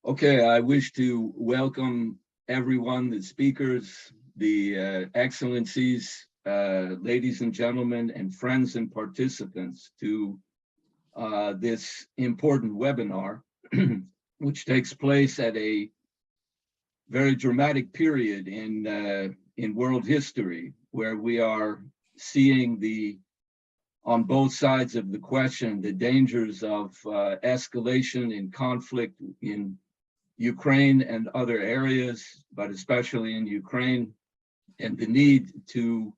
Okay, I wish to welcome everyone, the speakers, the excellencies, ladies and gentlemen, and friends and participants to this important webinar, which takes place at a very dramatic period in world history, where we are seeing on both sides of the question, the dangers of escalation in conflict in Ukraine and other areas, but especially in Ukraine, and the need to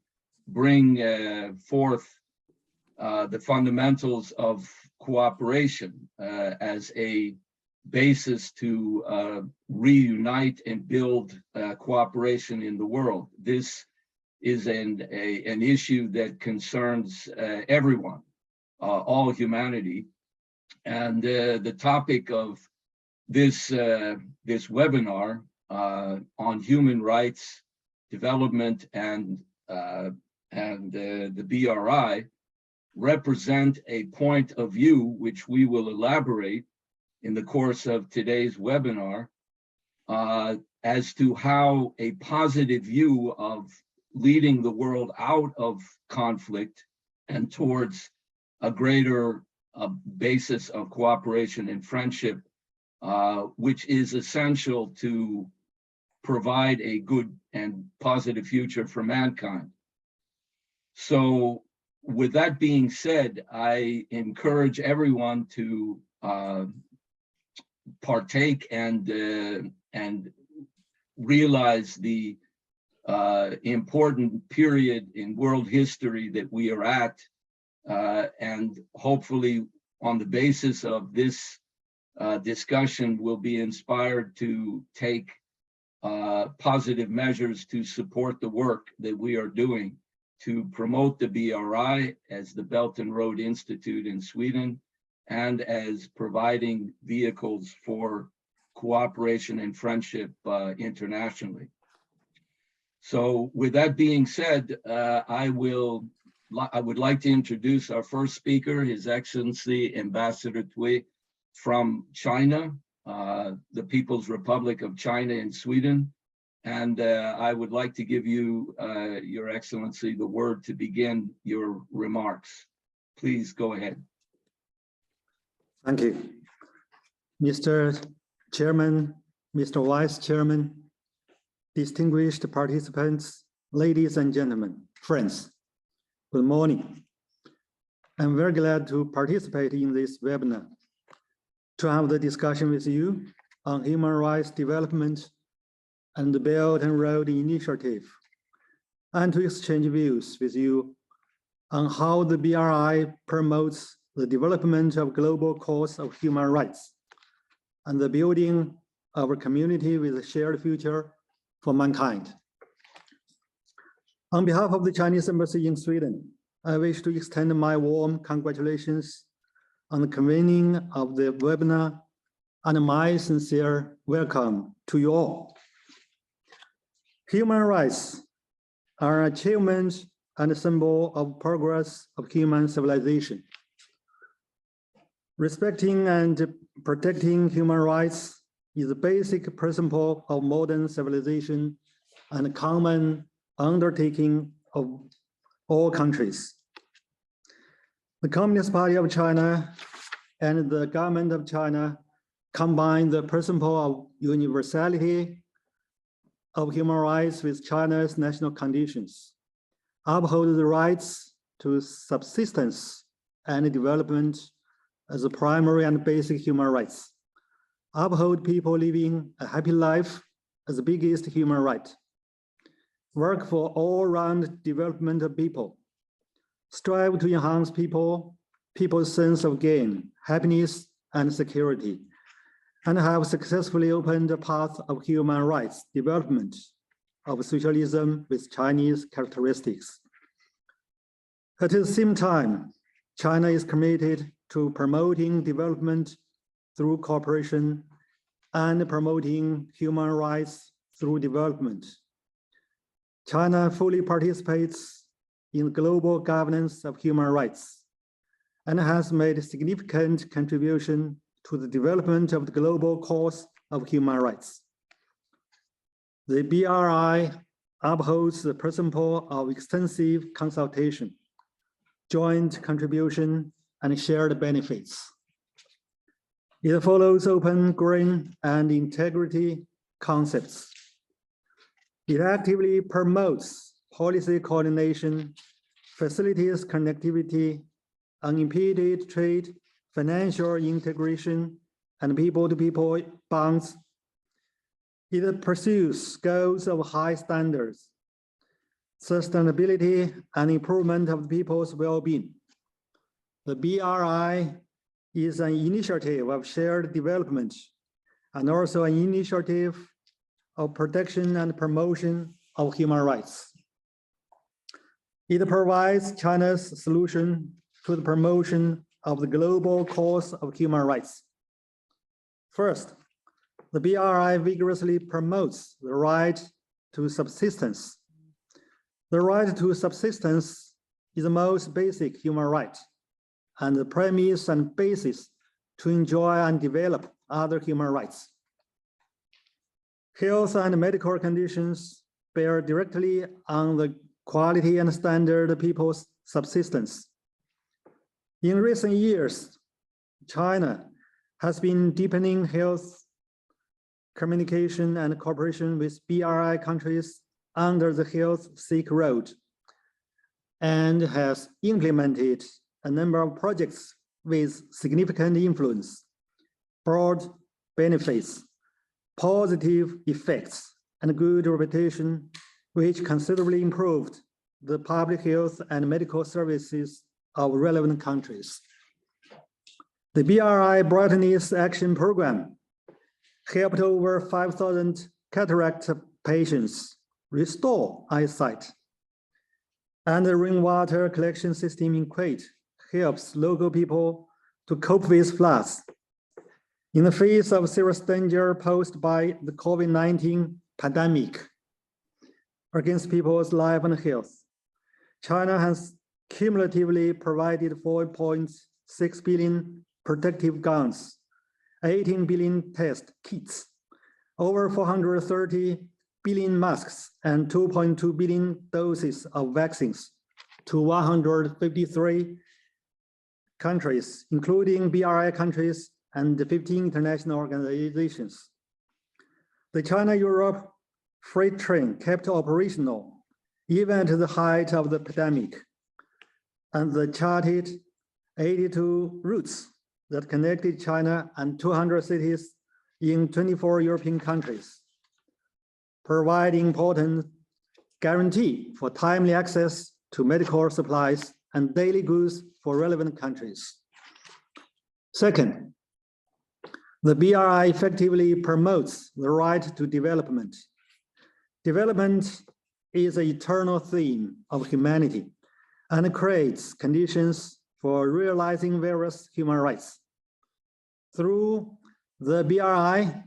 bring forth the fundamentals of cooperation as a basis to reunite and build cooperation in the world. This is an issue that concerns everyone, all humanity. And the topic of this webinar on human rights development and the BRI represent a point of view which we will elaborate in the course of today's webinar as to how a positive view of leading the world out of conflict and towards a greater basis of cooperation and friendship, which is essential to provide a good and positive future for mankind. So with that being said, I encourage everyone to partake and realize the important period in world history that we are at, and hopefully on the basis of this discussion will be inspired to take positive measures to support the work that we are doing to promote the BRI as the Belton Road Institute in Sweden, and as providing vehicles for cooperation and friendship internationally. So with that being said, I would like to introduce our first speaker, His Excellency Ambassador Cui from China, the People's Republic of China in Sweden. And I would like to give you, Your Excellency, the word to begin your remarks. Please go ahead. Thank you. Mr. Chairman, Mr. Vice Chairman, distinguished participants, ladies and gentlemen, friends, good morning. I'm very glad to participate in this webinar to have the discussion with you on human rights development and the Belt and Road Initiative, and to exchange views with you on how the BRI promotes the development of global cause of human rights and the building of a community with a shared future for mankind. On behalf of the Chinese Embassy in Sweden, I wish to extend my warm congratulations on the convening of the webinar and my sincere welcome to you all. Human rights are an achievement and a symbol of progress of human civilization. Respecting and protecting human rights is a basic principle of modern civilization and a common undertaking of all countries. The Communist Party of China and the government of China combine the principle of universality of human rights with China's national conditions, uphold the rights to subsistence and development as a primary and basic human rights, uphold people living a happy life as the biggest human right, work for all-round development of people, strive to enhance people's sense of gain, happiness, and security, and have successfully opened the path of human rights development of socialism with Chinese characteristics. At the same time, China is committed to promoting development through cooperation and promoting human rights through development. China fully participates in global governance of human rights and has made a significant contribution to the development of the global cause of human rights. The BRI upholds the principle of extensive consultation, joint contribution, and shared benefits. It follows open, green, and integrity concepts. It actively promotes policy coordination, facilitates connectivity, unimpeded trade, financial integration, and people-to-people bonds. It pursues goals of high standards, sustainability, and improvement of people's well-being. The BRI is an initiative of shared development and also an initiative of protection and promotion of human rights. It provides China's solution to the promotion of the global cause of human rights. First, the BRI vigorously promotes the right to subsistence. The right to subsistence is the most basic human right and the premise and basis to enjoy and develop other human rights. Health and medical conditions bear directly on the quality and standard of people's subsistence. In recent years, China has been deepening health communication and cooperation with BRI countries under the Health Silk Road and has implemented a number of projects with significant influence, broad benefits, positive effects, and good reputation, which considerably improved the public health and medical services of relevant countries. The BRI Brightness Action Program helped over 5,000 cataract patients restore eyesight. And the rainwater collection system in Kuwait helps local people to cope with floods. In the face of serious danger posed by the COVID-19 pandemic against people's life and health, China has cumulatively provided 4.6 billion protective gowns, 18 billion test kits, over 430 billion masks, and 2.2 billion doses of vaccines to 153 countries, including BRI countries and 15 international organizations. The China-Europe freight train kept operational even at the height of the pandemic, and the charted 82 routes that connected China and 200 cities in 24 European countries, providing important guarantee for timely access to medical supplies and daily goods for relevant countries. Second, the BRI effectively promotes the right to development. Development is an eternal theme of humanity and creates conditions for realizing various human rights. Through the BRI,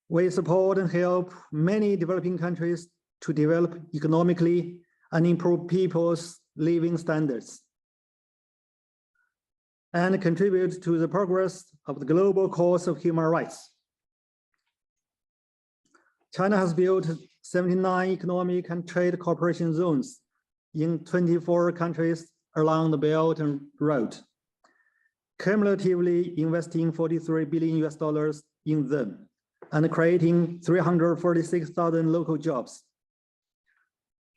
we support and help many developing countries to develop economically and improve people's living standards, and contribute to the progress of the global cause of human rights. China has built 79 economic and trade cooperation zones in 24 countries along the Belton Road, cumulatively investing $43 billion in them and creating 346,000 local jobs.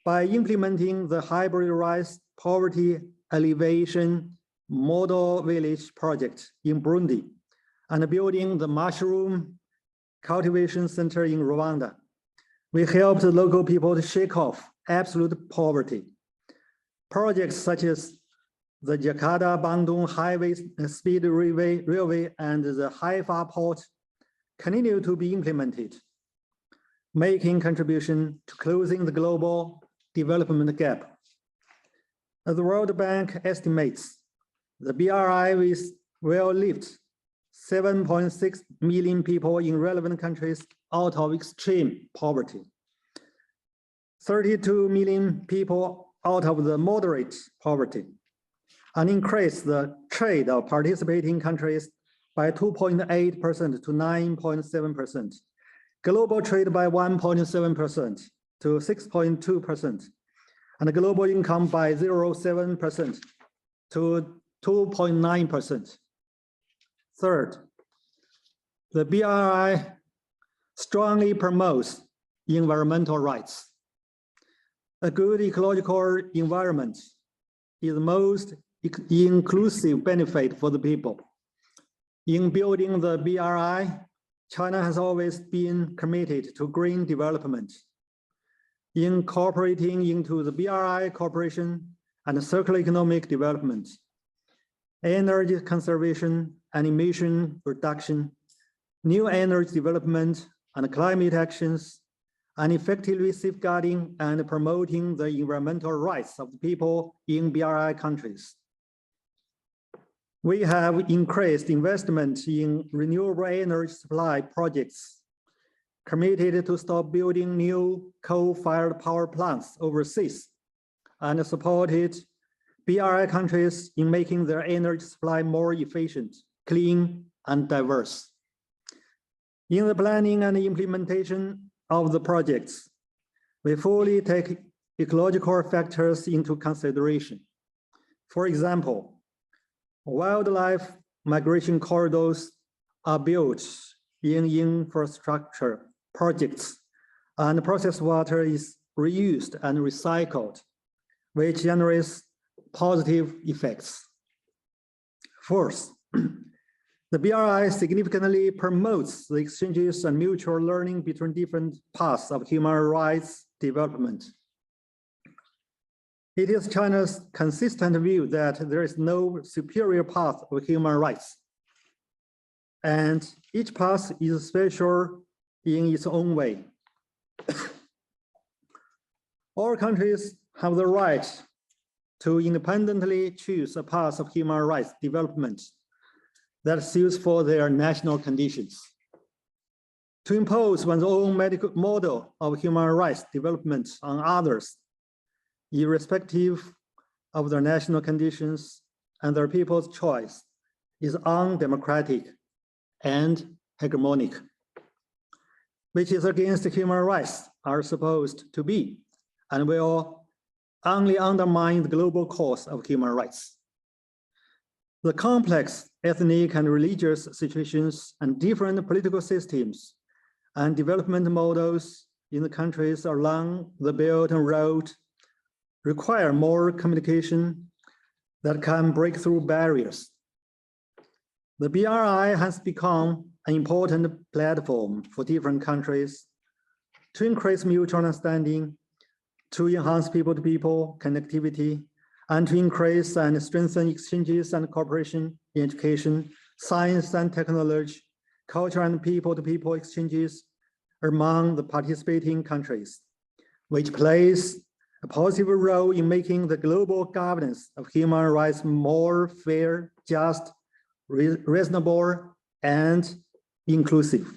By implementing the hybrid rice poverty alleviation model village project in Burundi and building the mushroom cultivation center in Rwanda, we helped local people to shake off absolute poverty. Projects such as the Jakarta-Bandung Highway Speed Railway and the Haifa Port continue to be implemented, making contribution to closing the global development gap. As the World Bank estimates, the BRI will lift 7.6 million people in relevant countries out of extreme poverty, 32 million people out of the moderate poverty, and increase the trade of participating countries by 2.8% to 9.7%, global trade by 1.7% to 6.2%, and global income by 0.7% to 2.9%. Third, the BRI strongly promotes environmental rights. A good ecological environment is the most inclusive benefit for the people. In building the BRI, China has always been committed to green development. Incorporating into the BRI cooperation and circular economic development, energy conservation and emission reduction, new energy development and climate actions, and effectively safeguarding and promoting the environmental rights of the people in BRI countries. We have increased investment in renewable energy supply projects, committed to stop building new coal-fired power plants overseas, and supported BRI countries in making their energy supply more efficient, clean, and diverse. In the planning and implementation of the projects, we fully take ecological factors into consideration. For example, wildlife migration corridors are built in infrastructure projects, and processed water is reused and recycled, which generates positive effects. Fourth, the BRI significantly promotes the exchanges and mutual learning between different paths of human rights development. It is China's consistent view that there is no superior path of human rights, and each path is special in its own way. All countries have the right to independently choose a path of human rights development that suits for their national conditions. To impose one's own medical model of human rights development on others, irrespective of their national conditions and their people's choice, is undemocratic and hegemonic, which is against human rights are supposed to be, and will only undermine the global cause of human rights. The complex ethnic and religious situations and different political systems and development models in the countries along the Belton Road require more communication that can break through barriers. The BRI has become an important platform for different countries to increase mutual understanding, to enhance people-to-people connectivity, and to increase and strengthen exchanges and cooperation in education, science and technology, culture and people-to-people exchanges among the participating countries, which plays a positive role in making the global governance of human rights more fair, just, reasonable, and inclusive.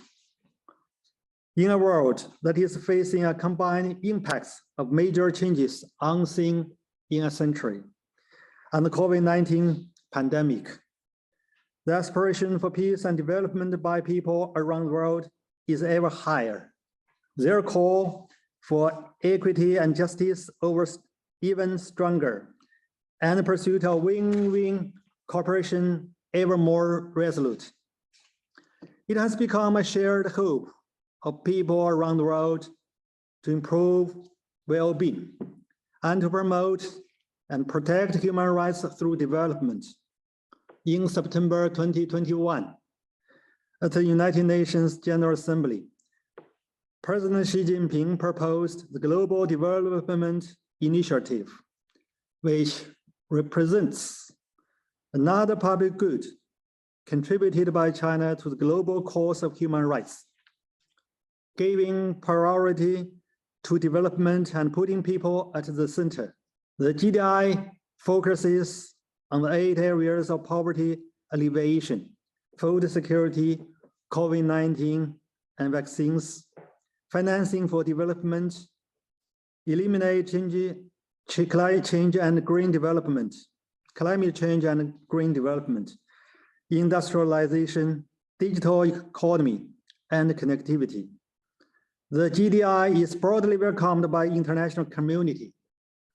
In a world that is facing a combined impacts of major changes unseen in a century, and the COVID-19 pandemic, the aspiration for peace and development by people around the world is ever higher. Their call for equity and justice over even stronger, and the pursuit of win-win cooperation ever more resolute. It has become a shared hope of people around the world to improve well-being and to promote and protect human rights through development. In September 2021, at the United Nations General Assembly, President Xi Jinping proposed the Global Development Initiative, which represents another public good contributed by China to the global cause of human rights, giving priority to development and putting people at the center. The GDI focuses on the 8 areas of poverty alleviation, food security, COVID-19 and vaccines, financing for development, eliminate climate change and green development, climate change and green development, industrialization, digital economy, and connectivity. The GDI is broadly welcomed by international community,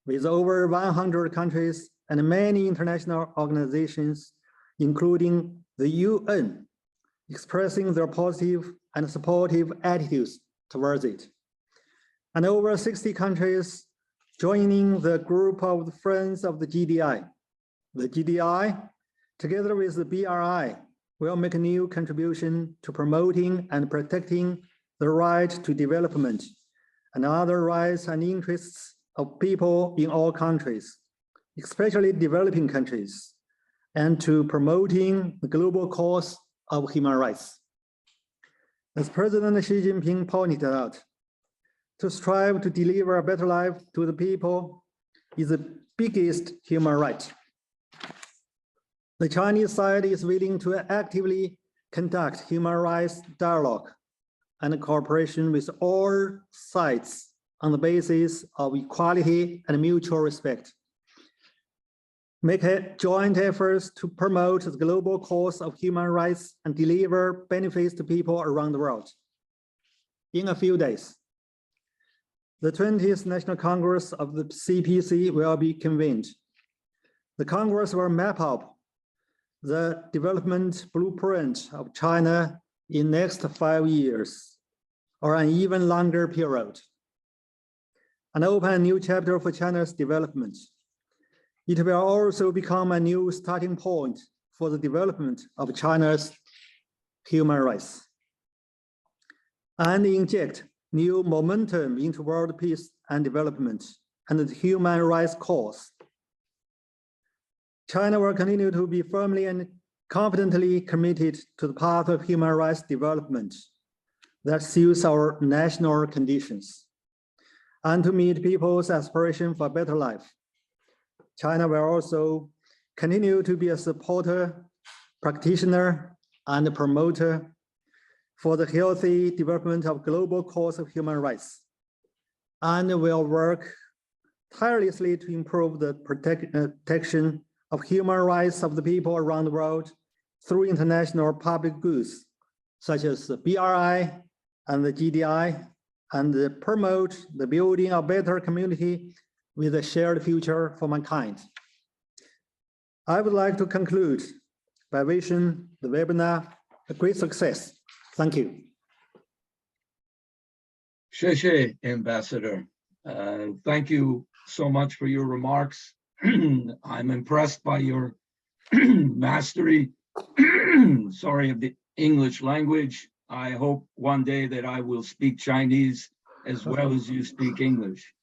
with over 100 countries and many international organizations, including the UN, expressing their positive and supportive attitudes towards it. And over 60 countries joining the group of the Friends of the GDI. The GDI, together with the BRI, will make a new contribution to promoting and protecting the right to development and other rights and interests of people in all countries, especially developing countries, and to promoting the global cause of human rights. As President Xi Jinping pointed out, to strive to deliver a better life to the people is the biggest human right. The Chinese side is willing to actively conduct human rights dialogue and cooperation with all sides on the basis of equality and mutual respect. Make joint efforts to promote the global cause of human rights and deliver benefits to people around the world. In a few days, the 20th National Congress of the CPC will be convened. The Congress will map out the development blueprint of China in next 5 years or an even longer period, and open a new chapter for China's development. It will also become a new starting point for the development of China's human rights and inject new momentum into world peace and development and the human rights cause. China will continue to be firmly and confidently committed to the path of human rights development that suits our national conditions and to meet people's aspiration for a better life. China will also continue to be a supporter, practitioner, and promoter for the healthy development of global cause of human rights, and will work tirelessly to improve the protection of human rights of the people around the world through international public goods, such as the BRI and the GDI, and promote the building of a better community with a shared future for mankind. I would like to conclude by wishing the webinar a great success. Thank you. 谢谢, Ambassador. Thank you so much for your remarks. I'm impressed by your mastery, sorry, of the English language. I hope one day that I will speak Chinese as well as you speak English.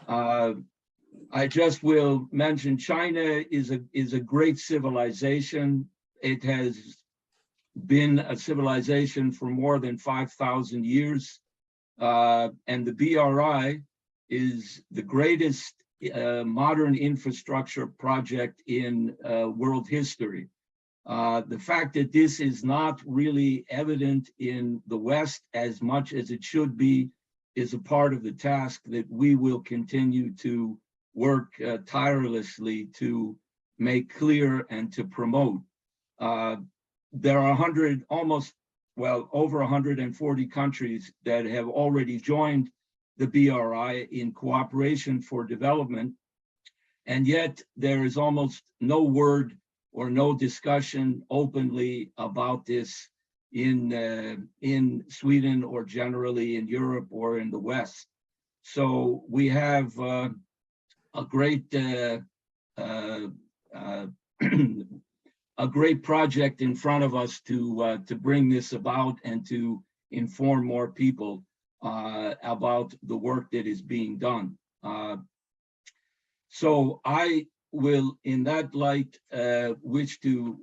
I just will mention China is a great civilization. It has been a civilization for more than 5,000 years. And the BRI is the greatest modern infrastructure project in world history. The fact that this is not really evident in the West as much as it should be is a part of the task that we will continue to work tirelessly to make clear and to promote. There are over 140 countries that have already joined the BRI in cooperation for development, and yet there is almost no word or no discussion openly about this in Sweden or generally in Europe or in the West. So we have a great a great project in front of us to bring this about and to inform more people about the work that is being done. So I will, in that light, wish to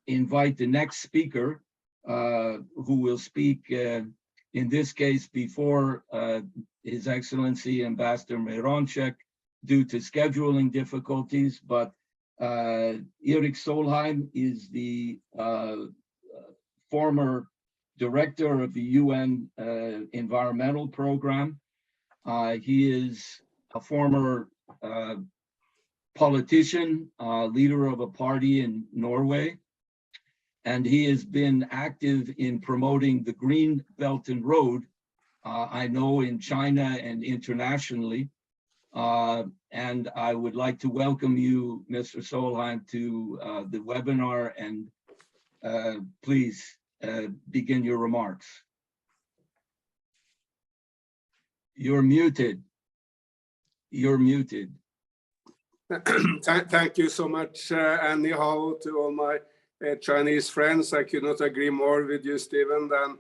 invite the next speaker, who will speak, in this case, before His Excellency Ambassador Mironchek, due to scheduling difficulties, but Erik Solheim is the former director of the UN politician, leader of a party in Norway, and he has been active in promoting the Green Belton Road, I know in China and internationally. And I would like to welcome you, Mr. Solheim, to the webinar, and please begin your remarks. You're muted. You're muted. Thank you so much, and ni hao to all my Chinese friends. I could not agree more with you, Stephen. Than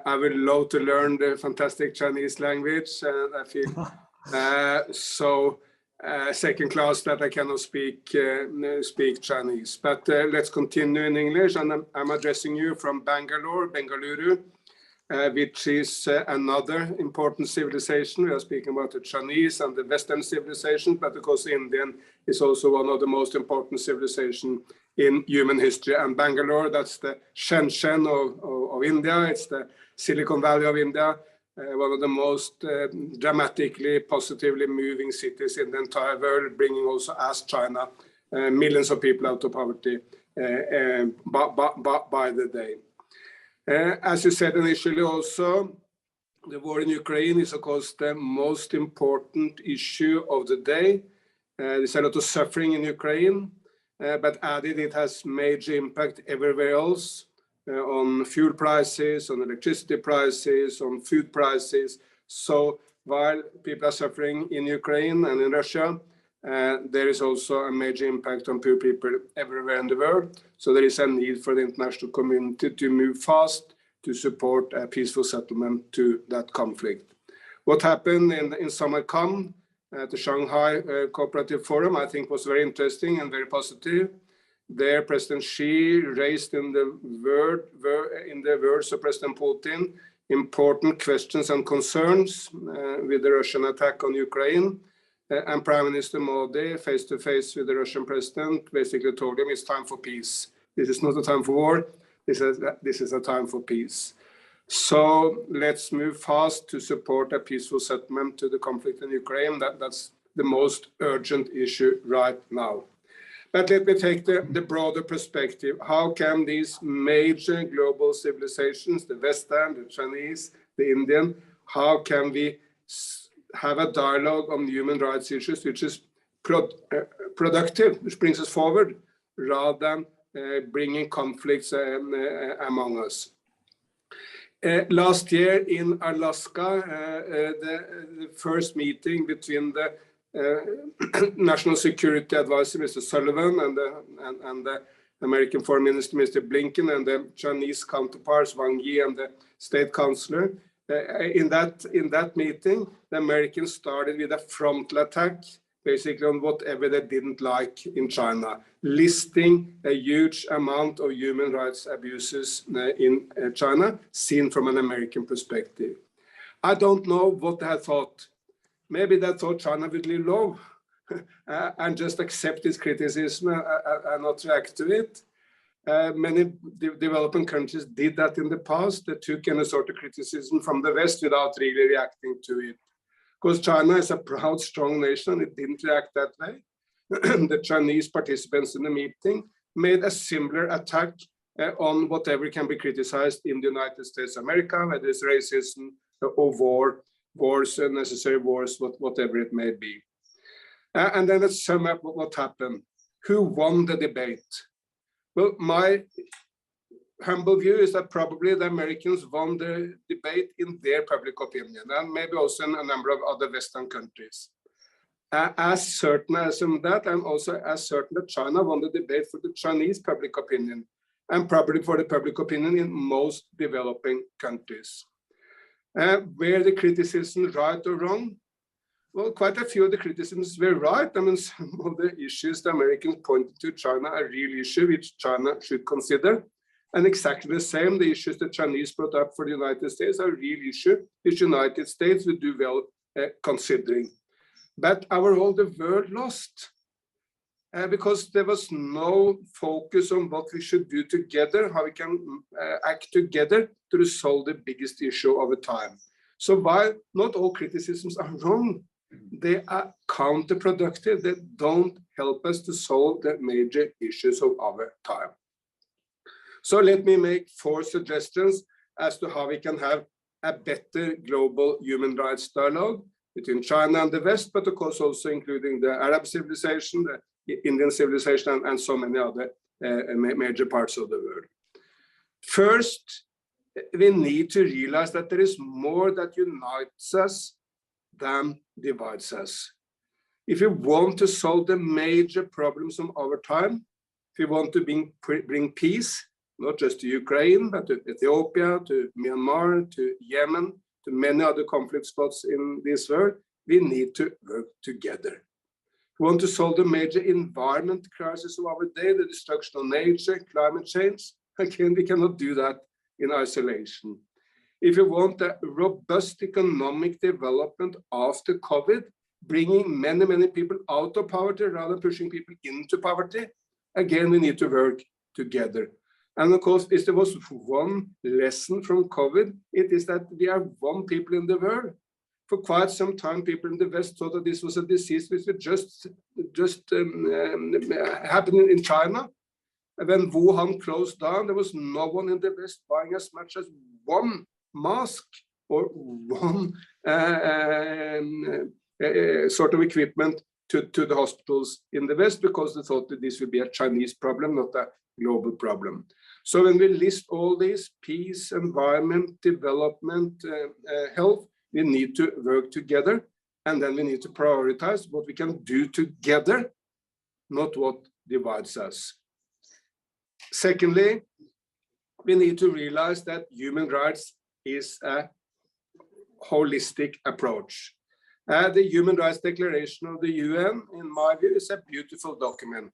I would love to learn the fantastic Chinese language, and I feel so second class that I cannot speak Chinese. But let's continue in English, and I'm addressing you from Bengaluru, which is another important civilization. We are speaking about the Chinese and the Western civilization, but of course Indian is also one of the most important civilizations in human history. And Bangalore, that's the Shenzhen of India. It's the Silicon Valley of India, one of the most dramatically, positively moving cities in the entire world, bringing also, as China, millions of people out of poverty by the day. As you said initially also, the war in Ukraine is of course the most important issue of the day. There's a lot of suffering in Ukraine, but added it has major impact everywhere else, on fuel prices, on electricity prices, on food prices. So while people are suffering in Ukraine and in Russia, there is also a major impact on poor people everywhere in the world. So there is a need for the international community to move fast to support a peaceful settlement to that conflict. What happened in Samarkand at the Shanghai Cooperative Forum, I think was very interesting and very positive. There, President Xi raised in the words of President Putin important questions and concerns with the Russian attack on Ukraine. And Prime Minister Modi, face-to-face with the Russian president, basically told him it's time for peace. This is not a time for war. This is a time for peace. So let's move fast to support a peaceful settlement to the conflict in Ukraine. That's the most urgent issue right now. But let me take the broader perspective. How can these major global civilizations, the Western, the Chinese, the Indian, how can we have a dialogue on human rights issues which is productive, which brings us forward, rather than bringing conflicts among us? Last year in Alaska, the first meeting between the National Security Advisor, Mr. Sullivan, and the American Foreign Minister, Mr. Blinken, and the Chinese counterparts, Wang Yi, and the State Councilor. In that meeting, the Americans started with a frontal attack, basically on whatever they didn't like in China, listing a huge amount of human rights abuses in China, seen from an American perspective. I don't know what they thought. Maybe they thought China would lay low and just accept this criticism and not react to it. Many developing countries did that in the past. They took any sort of criticism from the West without really reacting to it. Because China is a proud, strong nation, it didn't react that way. The Chinese participants in the meeting made a similar attack on whatever can be criticized in the United States of America, whether it's racism or wars, necessary wars, whatever it may be. And then let's sum up what happened. Who won the debate? Well, my humble view is that probably the Americans won the debate in their public opinion, and maybe also in a number of other Western countries. As certain as that, I'm also as certain that China won the debate for the Chinese public opinion, and probably for the public opinion in most developing countries. Were the criticisms right or wrong? Well, quite a few of the criticisms were right. I mean, some of the issues the Americans pointed to China are a real issue which China should consider. And exactly the same, the issues the Chinese brought up for the United States are a real issue which the United States would do well considering. But overall, the world lost because there was no focus on what we should do together, how we can act together to resolve the biggest issue of the time. So while not all criticisms are wrong, they are counterproductive. They don't help us to solve the major issues of our time. So let me make 4 suggestions as to how we can have a better global human rights dialogue between China and the West, but of course also including the Arab civilization, the Indian civilization, and so many other major parts of the world. First, we need to realize that there is more that unites us than divides us. If we want to solve the major problems of our time, if we want to bring peace, not just to Ukraine, but to Ethiopia, to Myanmar, to Yemen, to many other conflict spots in this world, we need to work together. We want to solve the major environment crisis of our day, the destruction of nature, climate change. Again, we cannot do that in isolation. If we want a robust economic development after COVID, bringing many, many people out of poverty rather than pushing people into poverty, again, we need to work together. And of course, if there was one lesson from COVID, it is that we are one people in the world. For quite some time, people in the West thought that this was a disease which would just happen in China. And when Wuhan closed down, there was no one in the West buying as much as one mask or one sort of equipment to the hospitals in the West, because they thought that this would be a Chinese problem, not a global problem. So when we list all these, peace, environment, development, health, we need to work together, and then we need to prioritize what we can do together, not what divides us. Secondly, we need to realize that human rights is a holistic approach. The Human Rights Declaration of the UN, in my view, is a beautiful document,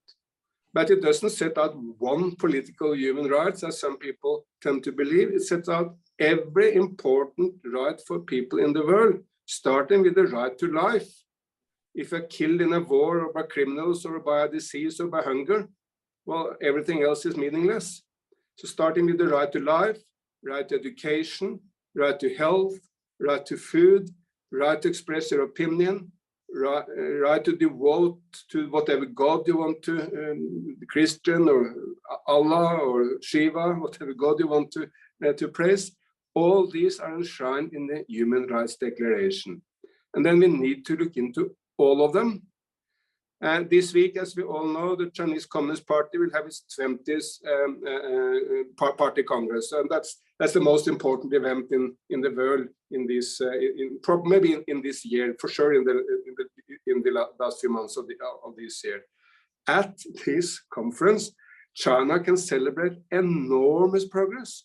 but it doesn't set out one political human rights, as some people tend to believe. It sets out every important right for people in the world, starting with the right to life. If you're killed in a war or by criminals or by a disease or by hunger, well, everything else is meaningless. So starting with the right to life, right to education, right to health, right to food, right to express your opinion, right to devote to whatever God you want to, Christian or Allah or Shiva, whatever God you want to praise. All these are enshrined in the Human Rights Declaration. And then we need to look into all of them. And this week, as we all know, the Chinese Communist Party will have its 20th party congress, and that's the most important event in the world in this, maybe in this year, for sure in the last few months of this year. At this conference, China can celebrate enormous progress.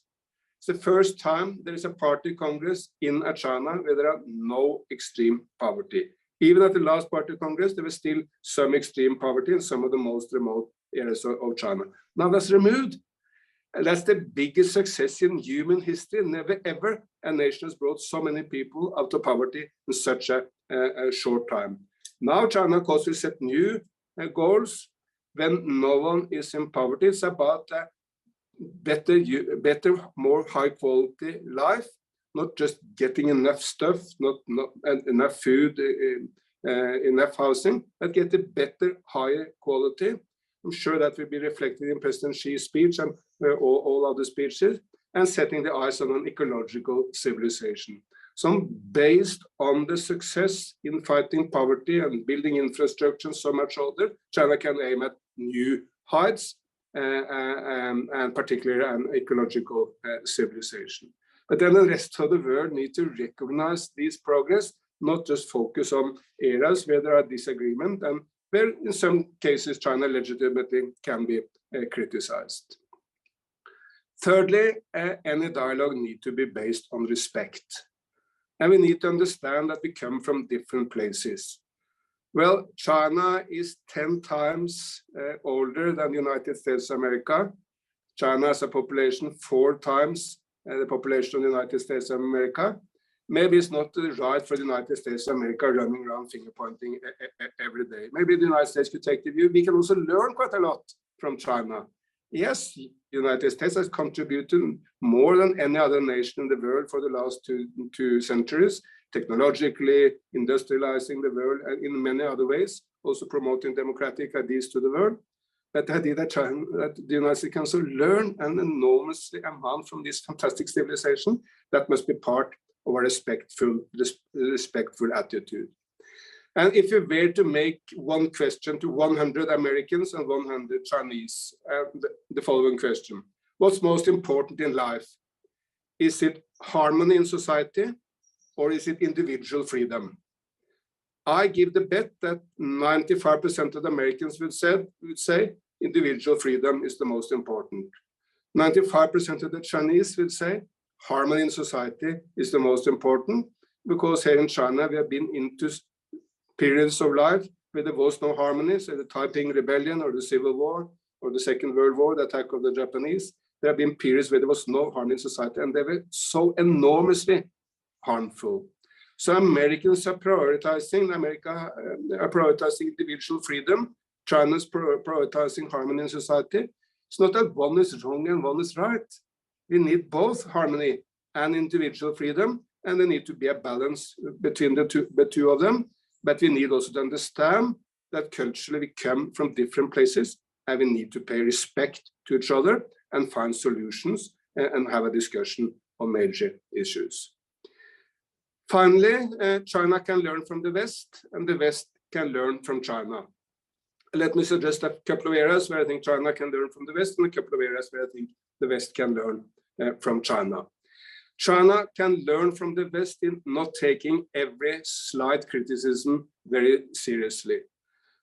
It's the first time there is a party congress in China where there are no extreme poverty. Even at the last party congress, there was still some extreme poverty in some of the most remote areas of China. Now that's removed. And that's the biggest success in human history. Never ever a nation has brought so many people out of poverty in such a short time. Now China, of course, will set new goals when no one is in poverty. It's about a better, more high quality life. Not just getting enough stuff, not enough food, enough housing, but get a better, higher quality. I'm sure that will be reflected in President Xi's speech and all other speeches, and setting the eyes on an ecological civilization. So based on the success in fighting poverty and building infrastructure and so much other, China can aim at new heights, and particularly an ecological civilization. But then the rest of the world need to recognize this progress, not just focus on areas where there are disagreement and where in some cases China legitimately can be criticized. Thirdly, any dialogue need to be based on respect. And we need to understand that we come from different places. Well, China is 10 times older than the United States of America. China has a population 4 times the population of the United States of America. Maybe it's not right for the United States of America running around finger pointing every day. Maybe the United States could take the view. We can also learn quite a lot from China. Yes, the United States has contributed more than any other nation in the world for the last two centuries technologically, industrializing the world, and in many other ways, also promoting democratic ideas to the world. But the idea that the United States can also learn an enormously amount from this fantastic civilization, that must be part of a respectful attitude. And if you were to make one question to 100 Americans and 100 Chinese, the following question: what's most important in life? Is it harmony in society, or is it individual freedom? I give the bet that 95% of the Americans would say individual freedom is the most important. 95% of the Chinese would say harmony in society is the most important, because here in China we have been into periods of life where there was no harmony, so the Taiping Rebellion or the Civil War or the Second World War, the attack of the Japanese. There have been periods where there was no harmony in society, and they were so enormously harmful. So Americans are prioritizing, individual freedom. China's prioritizing harmony in society. It's not that one is wrong and one is right. We need both harmony and individual freedom, and there need to be a balance between the two of them. But we need also to understand that culturally we come from different places, and we need to pay respect to each other and find solutions and have a discussion on major issues. Finally, China can learn from the West, and the West can learn from China. Let me suggest a couple of areas where I think China can learn from the West, and a couple of areas where I think the West can learn from China. China can learn from the West in not taking every slight criticism very seriously.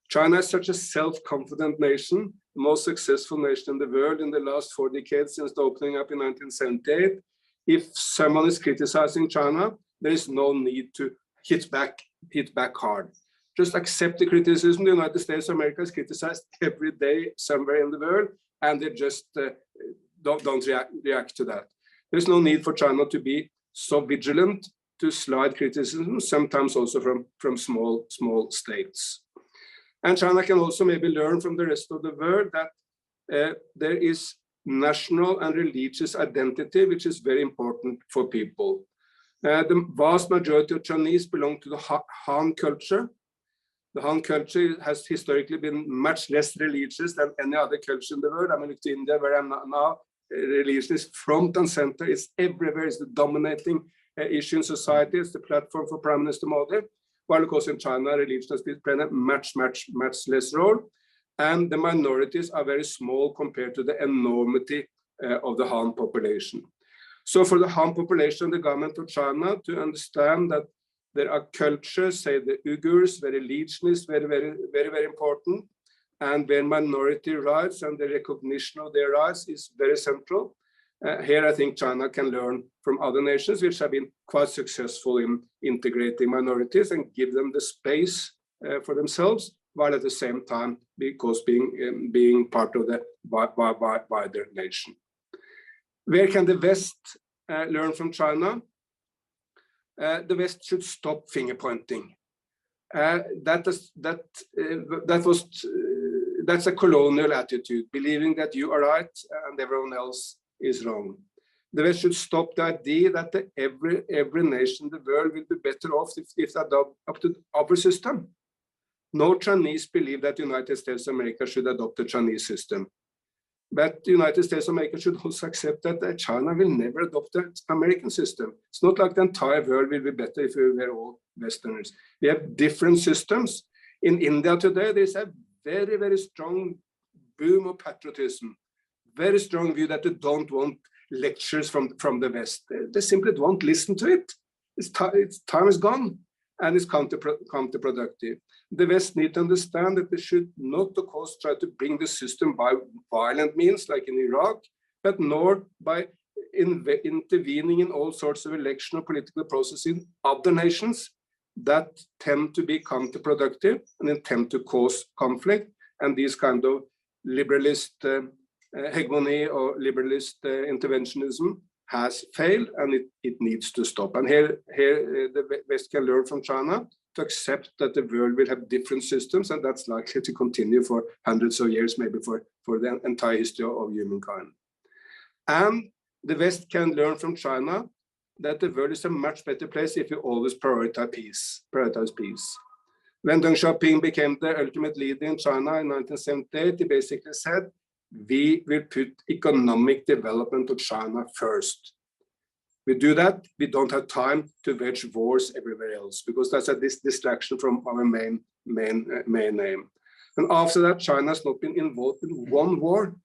China is such a self-confident nation, the most successful nation in the world in the last 4 decades since the opening up in 1978. If someone is criticizing China, there is no need to hit back hard. Just accept the criticism. The United States of America is criticized every day somewhere in the world, and they just don't react to that. There's no need for China to be so vigilant to slight criticism, sometimes also from small states. And China can also maybe learn from the rest of the world that there is national and religious identity, which is very important for people. The vast majority of Chinese belong to the Han culture. The Han culture has historically been much less religious than any other culture in the world. I mean, look to India, where I'm now, religion is front and center. It's everywhere. It's the dominating issue in society. It's the platform for Prime Minister Modi. While, of course, in China, religion has been playing a much less role. And the minorities are very small compared to the enormity of the Han population. So for the Han population, the government of China to understand that there are cultures, say the Uyghurs, where religion is very important, and where minority rights and the recognition of their rights is very central. Here, I think China can learn from other nations which have been quite successful in integrating minorities and give them the space for themselves, while at the same time, because being part of the wider nation. Where can the West learn from China? The West should stop finger pointing. That's a colonial attitude, believing that you are right and everyone else is wrong. The West should stop the idea that every nation in the world will be better off if they adopt our system. No Chinese believe that the United States of America should adopt the Chinese system. But the United States of America should also accept that China will never adopt the American system. It's not like the entire world will be better if we were all Westerners. We have different systems. In India today, there's a very strong boom of patriotism, very strong view that they don't want lectures from the West. They simply don't listen to it. Its time is gone, and it's counterproductive. The West need to understand that they should not, of course, try to bring the system by violent means, like in Iraq, but nor by intervening in all sorts of election or political processes in other nations that tend to be counterproductive and tend to cause conflict. And these kind of liberalist hegemony or liberalist interventionism has failed, and it needs to stop. And here the West can learn from China to accept that the world will have different systems, and that's likely to continue for hundreds of years, maybe for the entire history of humankind. And the West can learn from China that the world is a much better place if we always prioritize peace. When Deng Xiaoping became the ultimate leader in China in 1978, he basically said, we will put economic development of China first. We do that, we don't have time to wage wars everywhere else, because that's a distraction from our main aim. And after that, China has not been involved in one war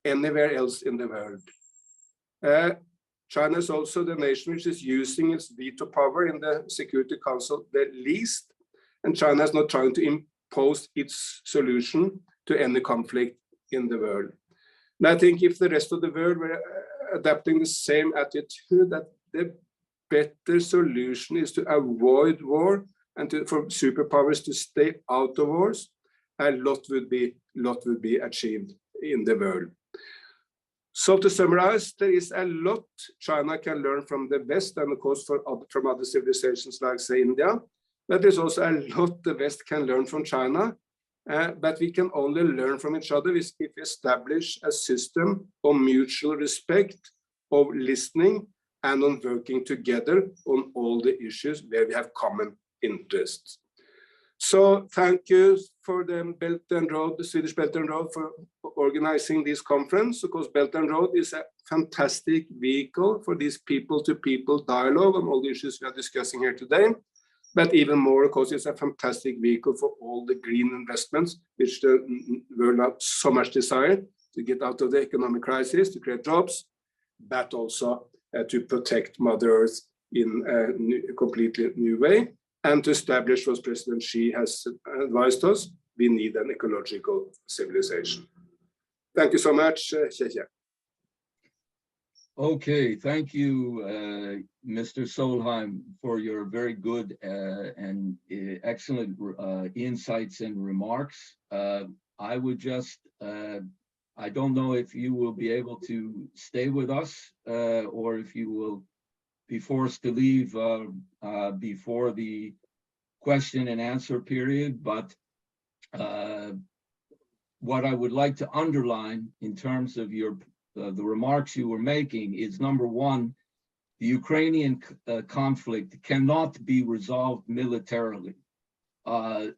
anywhere else in the world. China is also the nation which is using its veto power in the Security Council the least, and China is not trying to impose its solution to any conflict in the world. And I think if the rest of the world were adapting the same attitude, that the better solution is to avoid war and for superpowers to stay out of wars, a lot would be achieved in the world. So to summarize, there is a lot China can learn from the West, and of course from other civilizations like, say, India. But there's also a lot the West can learn from China. But we can only learn from each other if we establish a system of mutual respect, of listening, and on working together on all the issues where we have common interests. So thank you for the Belton Road, the Swedish Belton Road, for organizing this conference, because Belton Road is a fantastic vehicle for this people-to-people dialogue on all the issues we are discussing here today. But even more, of course, it's a fantastic vehicle for all the green investments, which the world has so much desire to get out of the economic crisis, to create jobs, but also to protect Mother Earth in a completely new way, and to establish what President Xi has advised us, we need an ecological civilization. Thank you so much. Okay, thank you, Mr. Solheim, for your very good and excellent insights and remarks. I would just, I don't know if you will be able to stay with us or if you will be forced to leave before the question and answer period, but what I would like to underline in terms of your the remarks you were making is, number one, the Ukrainian conflict cannot be resolved militarily.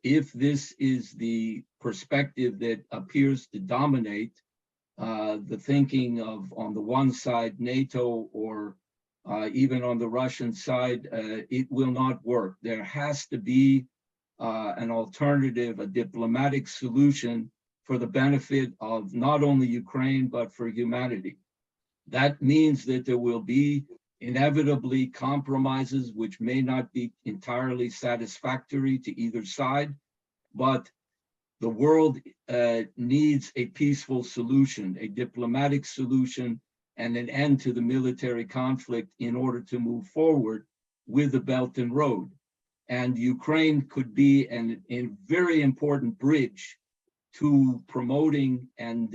If this is the perspective that appears to dominate the thinking of, on the one side, NATO, or even on the Russian side, it will not work. There has to be an alternative, a diplomatic solution for the benefit of not only Ukraine, but for humanity. That means that there will be inevitably compromises which may not be entirely satisfactory to either side, but the world needs a peaceful solution, a diplomatic solution, and an end to the military conflict in order to move forward with the Belton Road. And Ukraine could be a very important bridge to promoting and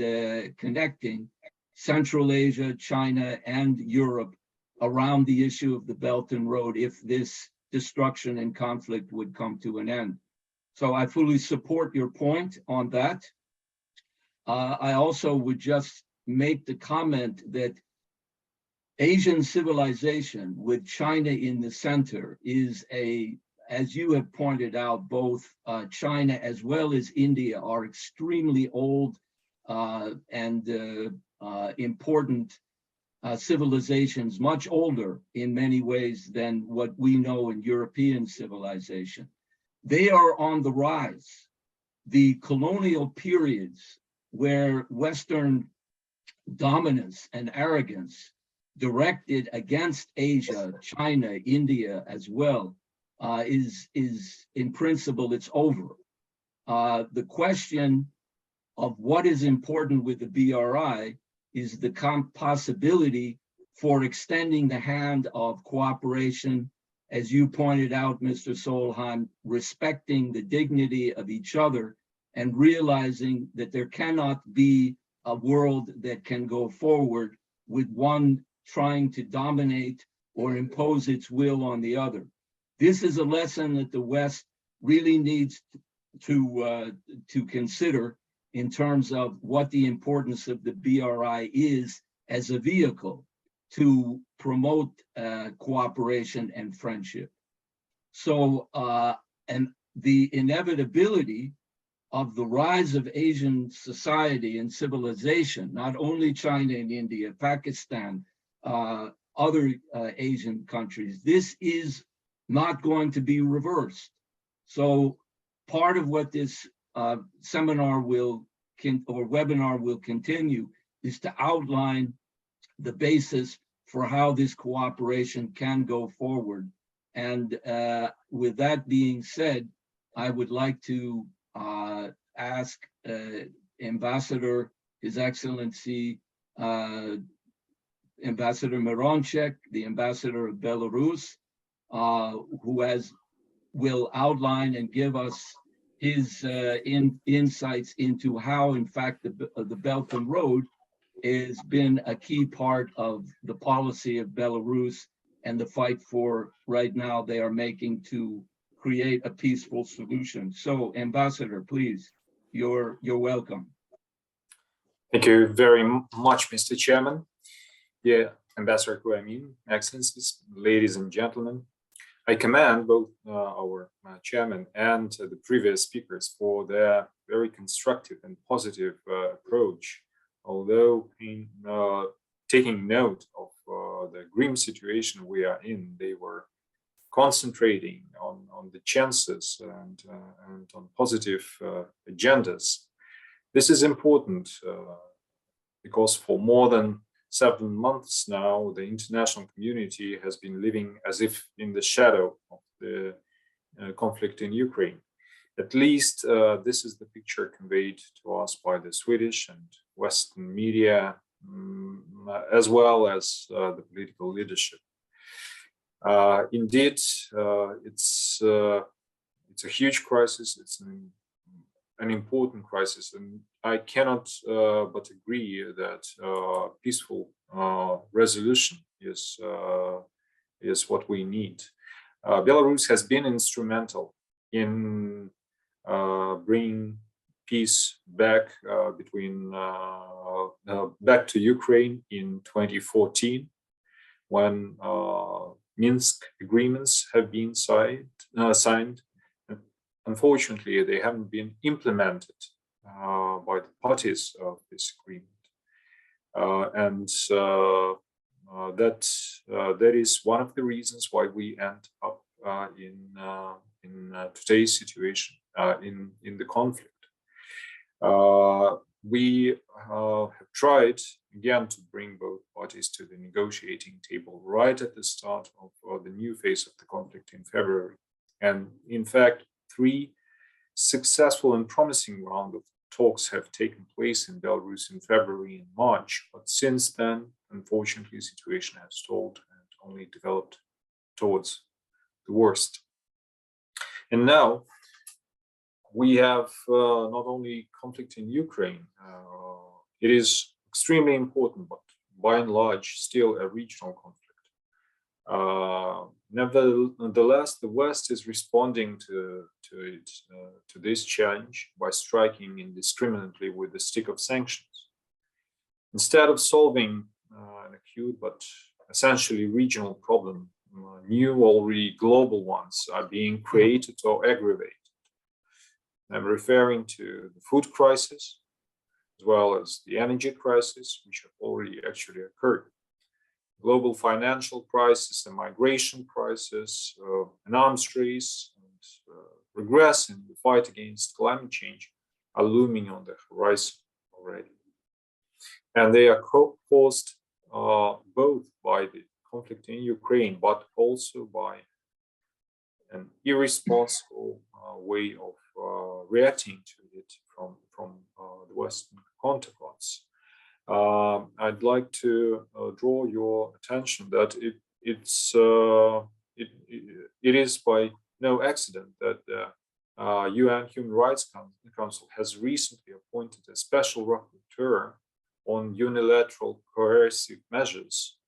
connecting Central Asia, China, and Europe around the issue of the Belton Road if this destruction and conflict would come to an end. So I fully support your point on that. I also would just make the comment that Asian civilization with China in the center is as you have pointed out, both China as well as India are extremely old and important civilizations, much older in many ways than what we know in European civilization. They are on the rise. The colonial periods where Western dominance and arrogance directed against Asia, China, India as well, is in principle, it's over. The question of what is important with the BRI is the possibility for extending the hand of cooperation, as you pointed out, Mr. Solheim, respecting the dignity of each other and realizing that there cannot be a world that can go forward with one trying to dominate or impose its will on the other. This is a lesson that the West really needs to consider in terms of what the importance of the BRI is as a vehicle. to promote cooperation and friendship. So, and the inevitability of the rise of Asian society and civilization, not only China and India, Pakistan, other Asian countries, this is not going to be reversed. So part of what this seminar or webinar will continue is to outline the basis for how this cooperation can go forward. And with that being said, I would like to ask Ambassador, His Excellency, Ambassador Moronchek, the Ambassador of Belarus, who will outline and give us his insights into how, in fact, the Belton Road has been a key part of the policy of Belarus and the fight for, right now, they are making to create a peaceful solution. So, Ambassador, please, you're welcome. Thank you very much, Mr. Chairman. Yeah, Ambassador Aimin, Excellencies, ladies and gentlemen. I commend both our chairman and the previous speakers for their very constructive and positive approach. Although in taking note of the grim situation we are in, they were concentrating on the chances and on positive agendas. This is important because for more than 7 months now, the international community has been living as if in the shadow of the conflict in Ukraine. At least this is the picture conveyed to us by the Swedish and Western media, as well as the political leadership. Indeed, it's a huge crisis. It's an important crisis, and I cannot but agree that peaceful resolution is what we need. Belarus has been instrumental in bringing peace back back to Ukraine in 2014, when Minsk agreements have been signed. Unfortunately, they haven't been implemented by the parties of this agreement, and that is one of the reasons why we end up in today's situation, in the conflict. We have tried again to bring both parties to the negotiating table right at the start of the new phase of the conflict in February, and in fact, 3 successful and promising rounds of talks have taken place in Belarus in February and March, but since then, unfortunately, the situation has stalled and only developed towards the worst. And now we have not only conflict in Ukraine, it is extremely important, but by and large, still a regional conflict. Nevertheless, the West is responding to this challenge by striking indiscriminately with the stick of sanctions. Instead of solving an acute but essentially regional problem, new, already global ones are being created or aggravated. I'm referring to the food crisis, as well as the energy crisis, which have already actually occurred. Global financial crisis, the migration crisis, an arms race, and regress in the fight against climate change are looming on the horizon already. And they are caused both by the conflict in Ukraine, but also by an irresponsible way of reacting to it from the Western counterparts. I'd like to draw your attention that it is by no accident that the UN Human Rights Council has recently appointed a special rapporteur on unilateral coercive measures,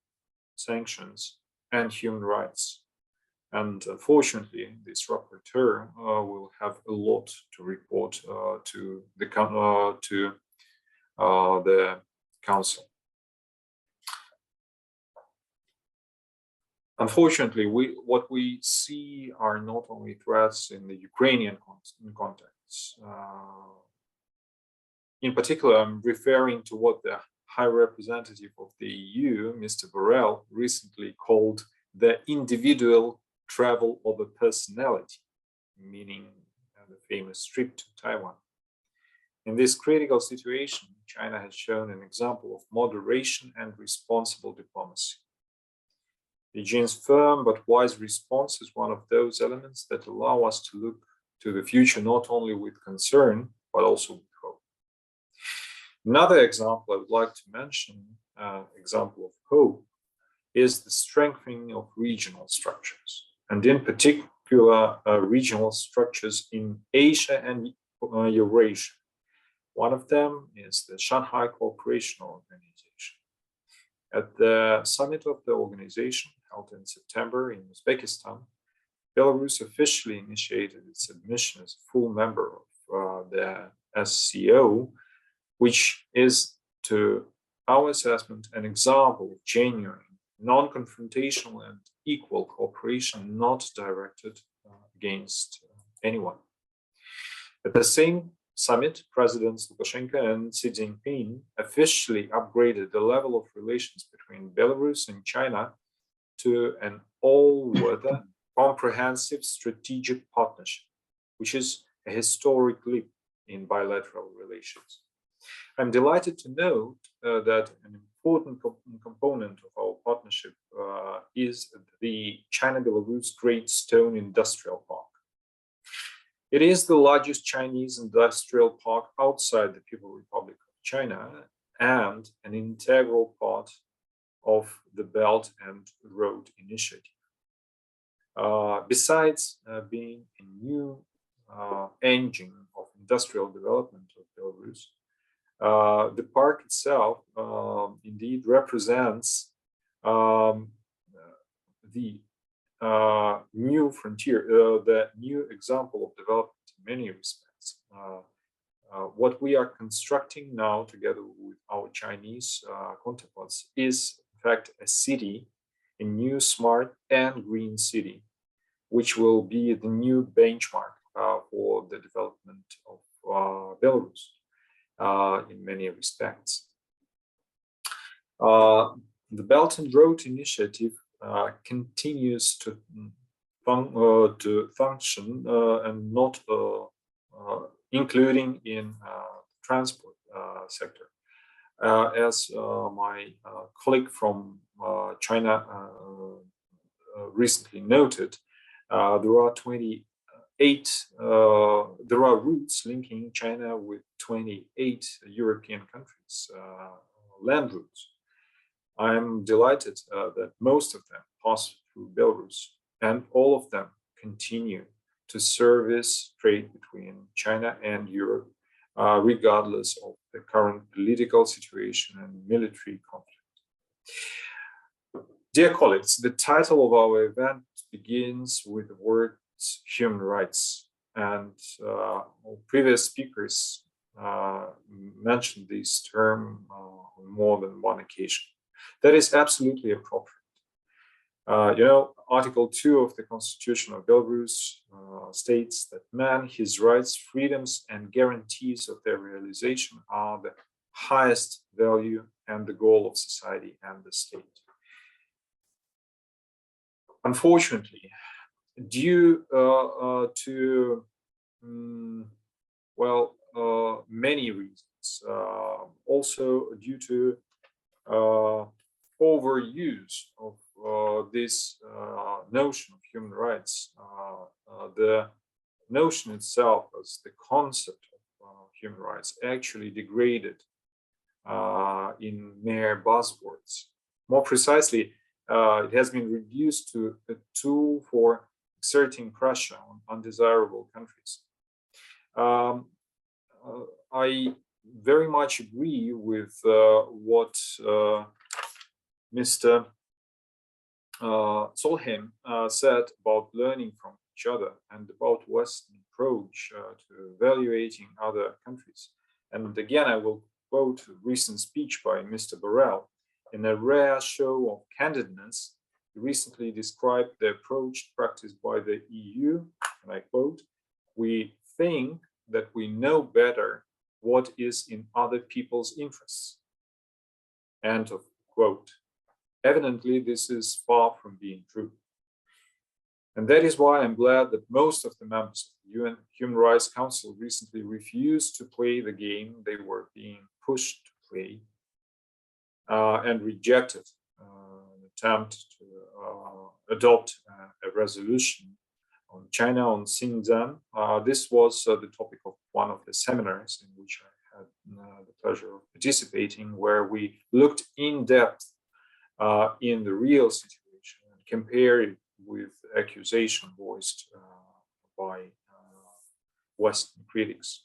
sanctions, and human rights. And unfortunately, this rapporteur will have a lot to report to the Council. unfortunately, what we see are not only threats in the Ukrainian context. In particular, I'm referring to what the High Representative of the EU, Mr. Borrell, recently called the individual travel of a personality, meaning the famous trip to Taiwan. In this critical situation, China has shown an example of moderation and responsible diplomacy. Beijing's firm but wise response is one of those elements that allow us to look to the future not only with concern, but also with hope. Another example I would like to mention, example of hope, is the strengthening of regional structures, and in particular, regional structures in Asia and Eurasia. One of them is the Shanghai Cooperation Organization. At the summit of the organization held in September in Uzbekistan, Belarus officially initiated its admission as a full member of the SCO, which is, to our assessment, an example of genuine, non-confrontational and equal cooperation not directed against anyone. At the same summit, Presidents Lukashenko and Xi Jinping officially upgraded the level of relations between Belarus and China to an all-weather, comprehensive strategic partnership, which is a historic leap in bilateral relations. I'm delighted to note that an important component of our partnership is the China-Belarus Great Stone Industrial Park. It is the largest Chinese industrial park outside the People's Republic of China and an integral part of the Belt and Road Initiative. Besides being a new engine of industrial development of Belarus, the park itself indeed represents the new frontier, the new example of development in many respects. What we are constructing now together with our Chinese counterparts is, in fact, a city, a new smart and green city, which will be the new benchmark for the development of Belarus in many respects. The Belt and Road Initiative continues to function and not including in transport sector. As my colleague from China recently noted, there are 28 there are routes linking China with 28 European countries, land routes. I'm delighted that most of them pass through Belarus, and all of them continue to service trade between China and Europe, regardless of the current political situation and military conflict. Dear colleagues, the title of our event begins with the words human rights, and previous speakers mentioned this term on more than one occasion. That is absolutely appropriate. Article 2 of the Constitution of Belarus states that man, his rights, freedoms, and guarantees of their realization are the highest value and the goal of society and the state. Unfortunately, due to many reasons, also due to overuse of this notion of human rights, the notion itself as the concept of human rights actually degraded in mere buzzwords. More precisely, it has been reduced to a tool for exerting pressure on undesirable countries. I very much agree with what Mr. Solheim said about learning from each other and about Western approach to evaluating other countries. And again, I will quote a recent speech by Mr. Borrell. In a rare show of candidness, He recently described the approach practiced by the EU, and I quote, "We think that we know better what is in other people's interests." End of quote. Evidently, this is far from being true. And that is why I'm glad that most of the members of the UN Human Rights Council recently refused to play the game they were being pushed to play and rejected an attempt to adopt a resolution on China, on Xinjiang. This was the topic of one of the seminars in which I had the pleasure of participating, where we looked in depth in the real situation and compared it with accusation voiced by Western critics.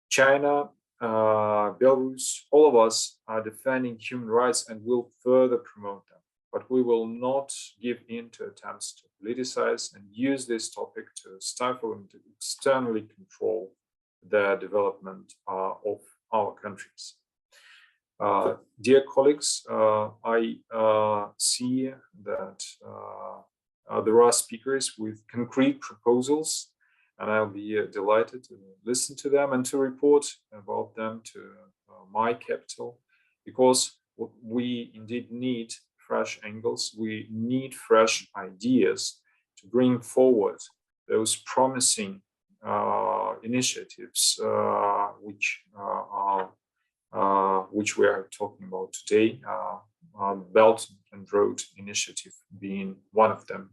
China, Belarus, all of us are defending human rights and will further promote them. But we will not give in to attempts to politicize and use this topic to stifle and to externally control the development of our countries. Dear colleagues, I see that there are speakers with concrete proposals, and I'll be delighted to listen to them and to report about them to my capital, because we indeed need fresh angles. We need fresh ideas to bring forward those promising initiatives which we are talking about today, Belton and Daud initiative being one of them.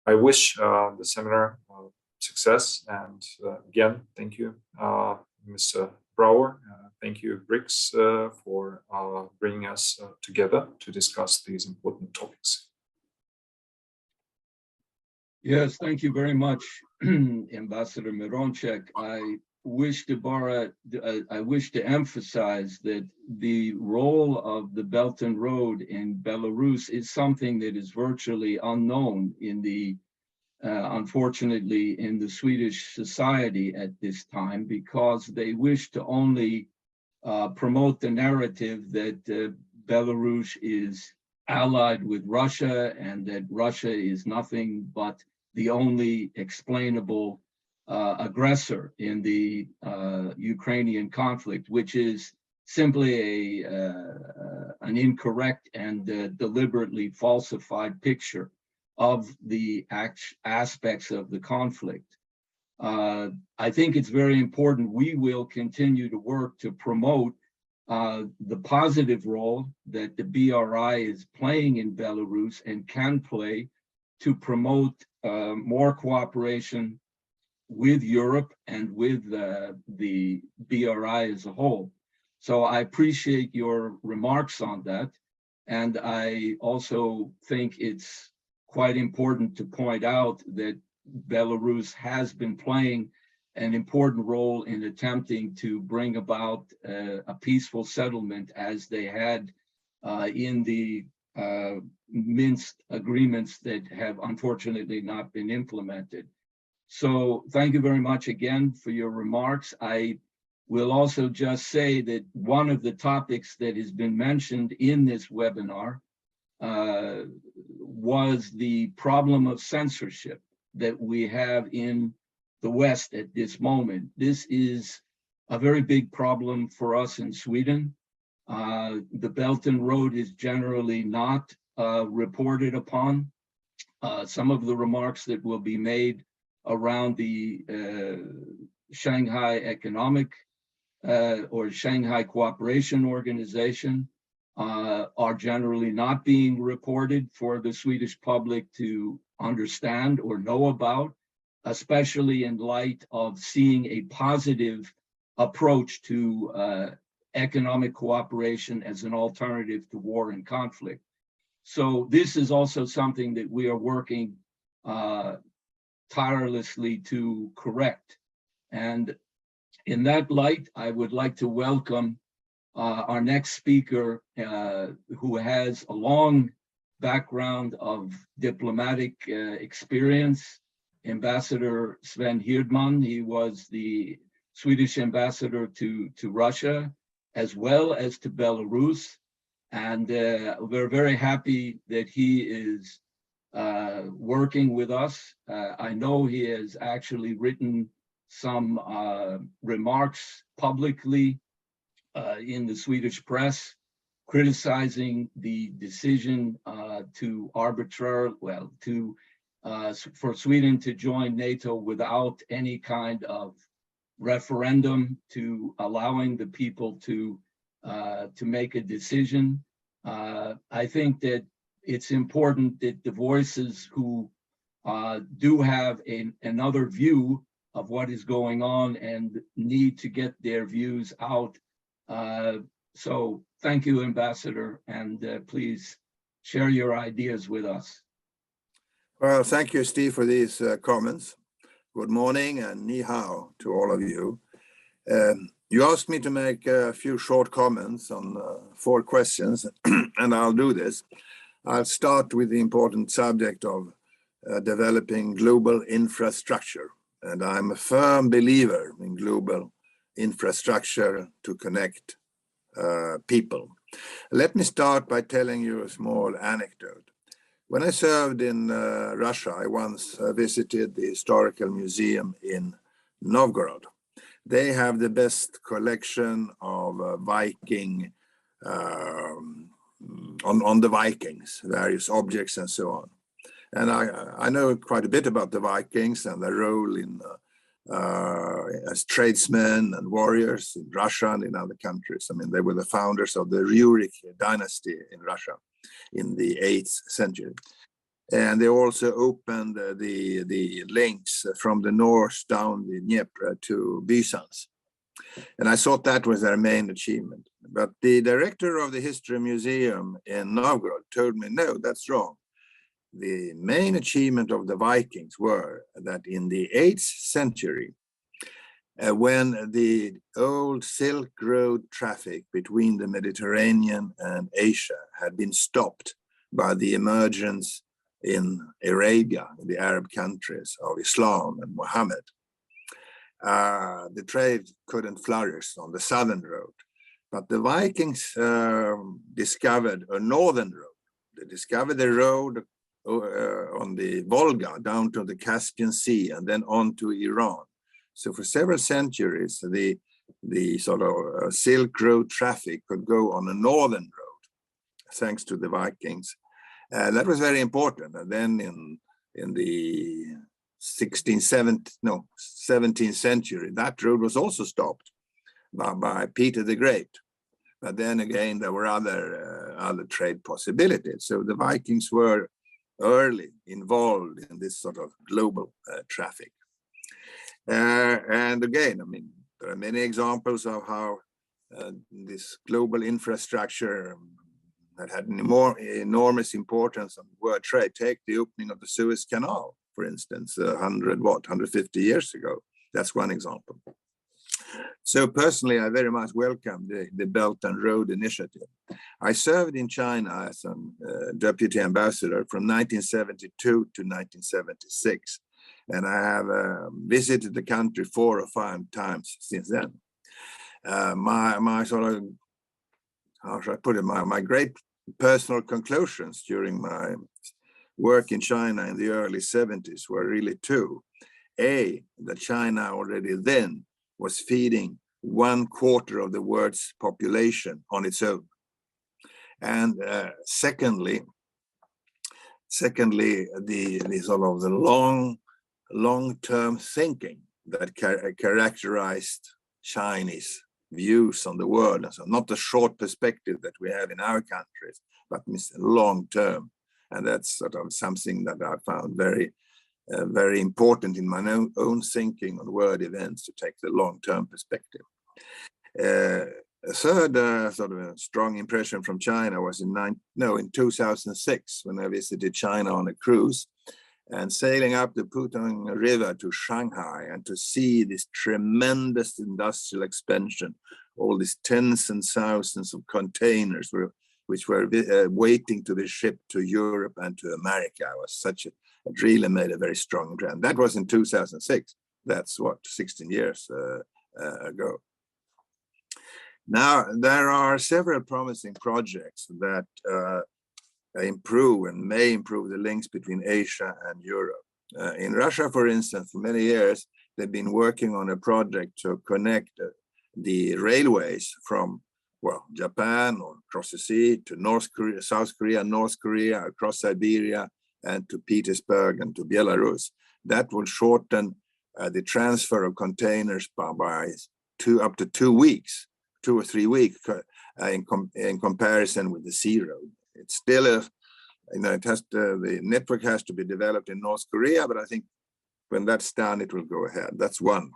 I wish the seminar success, and again, thank you, Mr. Brouwer. Thank you, BRIX, for bringing us together to discuss these important topics. Yes, thank you very much, Ambassador Moronchek. I wish to emphasize that the role of the Belton Road in Belarus is something that is virtually unknown in the, unfortunately, in the Swedish society at this time, because they wish to only promote the narrative that Belarus is allied with Russia and that Russia is nothing but the only explainable aggressor in the Ukrainian conflict, which is simply an incorrect and deliberately falsified picture of the aspects of the conflict. I think it's very important. We will continue to work to promote the positive role that the BRI is playing in Belarus and can play to promote more cooperation with Europe and with the BRI as a whole. So I appreciate your remarks on that. And I also think it's quite important to point out that Belarus has been playing an important role in attempting to bring about a peaceful settlement, as they had in the Minsk agreements that have unfortunately not been implemented. So thank you very much again for your remarks. I will also just say that one of the topics that has been mentioned in this webinar was the problem of censorship that we have in the West at this moment. This is a very big problem for us in Sweden. The Belton Road is generally not reported upon. Some of the remarks that will be made around the Shanghai Economic or Shanghai Cooperation Organization are generally not being reported for the Swedish public to understand or know about, especially in light of seeing a positive approach to economic cooperation as an alternative to war and conflict. So this is also something that we are working tirelessly to correct. And in that light, I would like to welcome our next speaker, who has a long background of diplomatic experience, Ambassador Sven Hirdman. He was the Swedish ambassador to Russia, as well as to Belarus. And we're very happy that he is working with us. I know he has actually written some remarks publicly in the Swedish press, criticizing the decision for Sweden to join NATO without any kind of referendum, to allowing the people to make a decision. I think that it's important that the voices who do have another view of what is going on and need to get their views out. So thank you, Ambassador, and please share your ideas with us. Well, thank you, Steve, for these comments. Good morning and ni hao to all of you. You asked me to make a few short comments on 4 questions, and I'll do this. I'll start with the important subject of developing global infrastructure. And I'm a firm believer in global infrastructure to connect people. Let me start by telling you a small anecdote. When I served in Russia, I once visited the historical museum in Novgorod. They have the best collection of Viking, on the Vikings, various objects and so on. And I know quite a bit about the Vikings and their role in as tradesmen and warriors in Russia and in other countries. I mean, they were the founders of the Rurik dynasty in Russia in the 8th century. And they also opened the links from the north down the Dnieper to Byzance. And I thought that was their main achievement. But the director of the History Museum in Novgorod told me, no, that's wrong. The main achievement of the Vikings were that in the 8th century, when the old Silk Road traffic between the Mediterranean and Asia had been stopped by the emergence in Arabia, in the Arab countries, of Islam and Muhammad, the trade couldn't flourish on the southern road. But the Vikings discovered a northern road. They discovered the road on the Volga down to the Caspian Sea and then on to Iran. So for several centuries, the sort of Silk Road traffic could go on a northern road, thanks to the Vikings. That was very important. And then in the 17th century, that road was also stopped by Peter the Great. But then again, there were other trade possibilities. So the Vikings were early involved in this sort of global traffic. And again, I mean, there are many examples of how this global infrastructure that had enormous importance on world trade. Take the opening of the Suez Canal, for instance, 150 years ago. That's one example. So personally, I very much welcome the Belton Road Initiative. I served in China as a deputy ambassador from 1972 to 1976. And I have visited the country 4 or 5 times since then. My sort of, how should I put it, my great personal conclusions during my work in China in the early 70s were really 2. A, that China already then was feeding 1/4 of the world's population on its own. And secondly, the sort of the long-term thinking that characterized Chinese views on the world, and so not the short perspective that we have in our countries, but long-term. And that's sort of something that I found very important in my own thinking on world events, to take the long-term perspective. A third sort of a strong impression from China was in 2006, when I visited China on a cruise and sailing up the Putong River to Shanghai, and to see this tremendous industrial expansion, all these tens and thousands of containers which were waiting to be shipped to Europe and to America. It really made a very strong trend. That was in 2006. That's what, 16 years ago. Now, there are several promising projects that improve and may improve the links between Asia and Europe. In Russia, for instance, for many years, they've been working on a project to connect the railways from, well, Japan or across the sea to North Korea, South Korea, North Korea, across Siberia, and to Petersburg and to Belarus. That will shorten the transfer of containers by up to 2 weeks, 2 or 3 weeks in comparison with the sea road. It's still the network has to be developed in North Korea, but I think when that's done, it will go ahead. That's one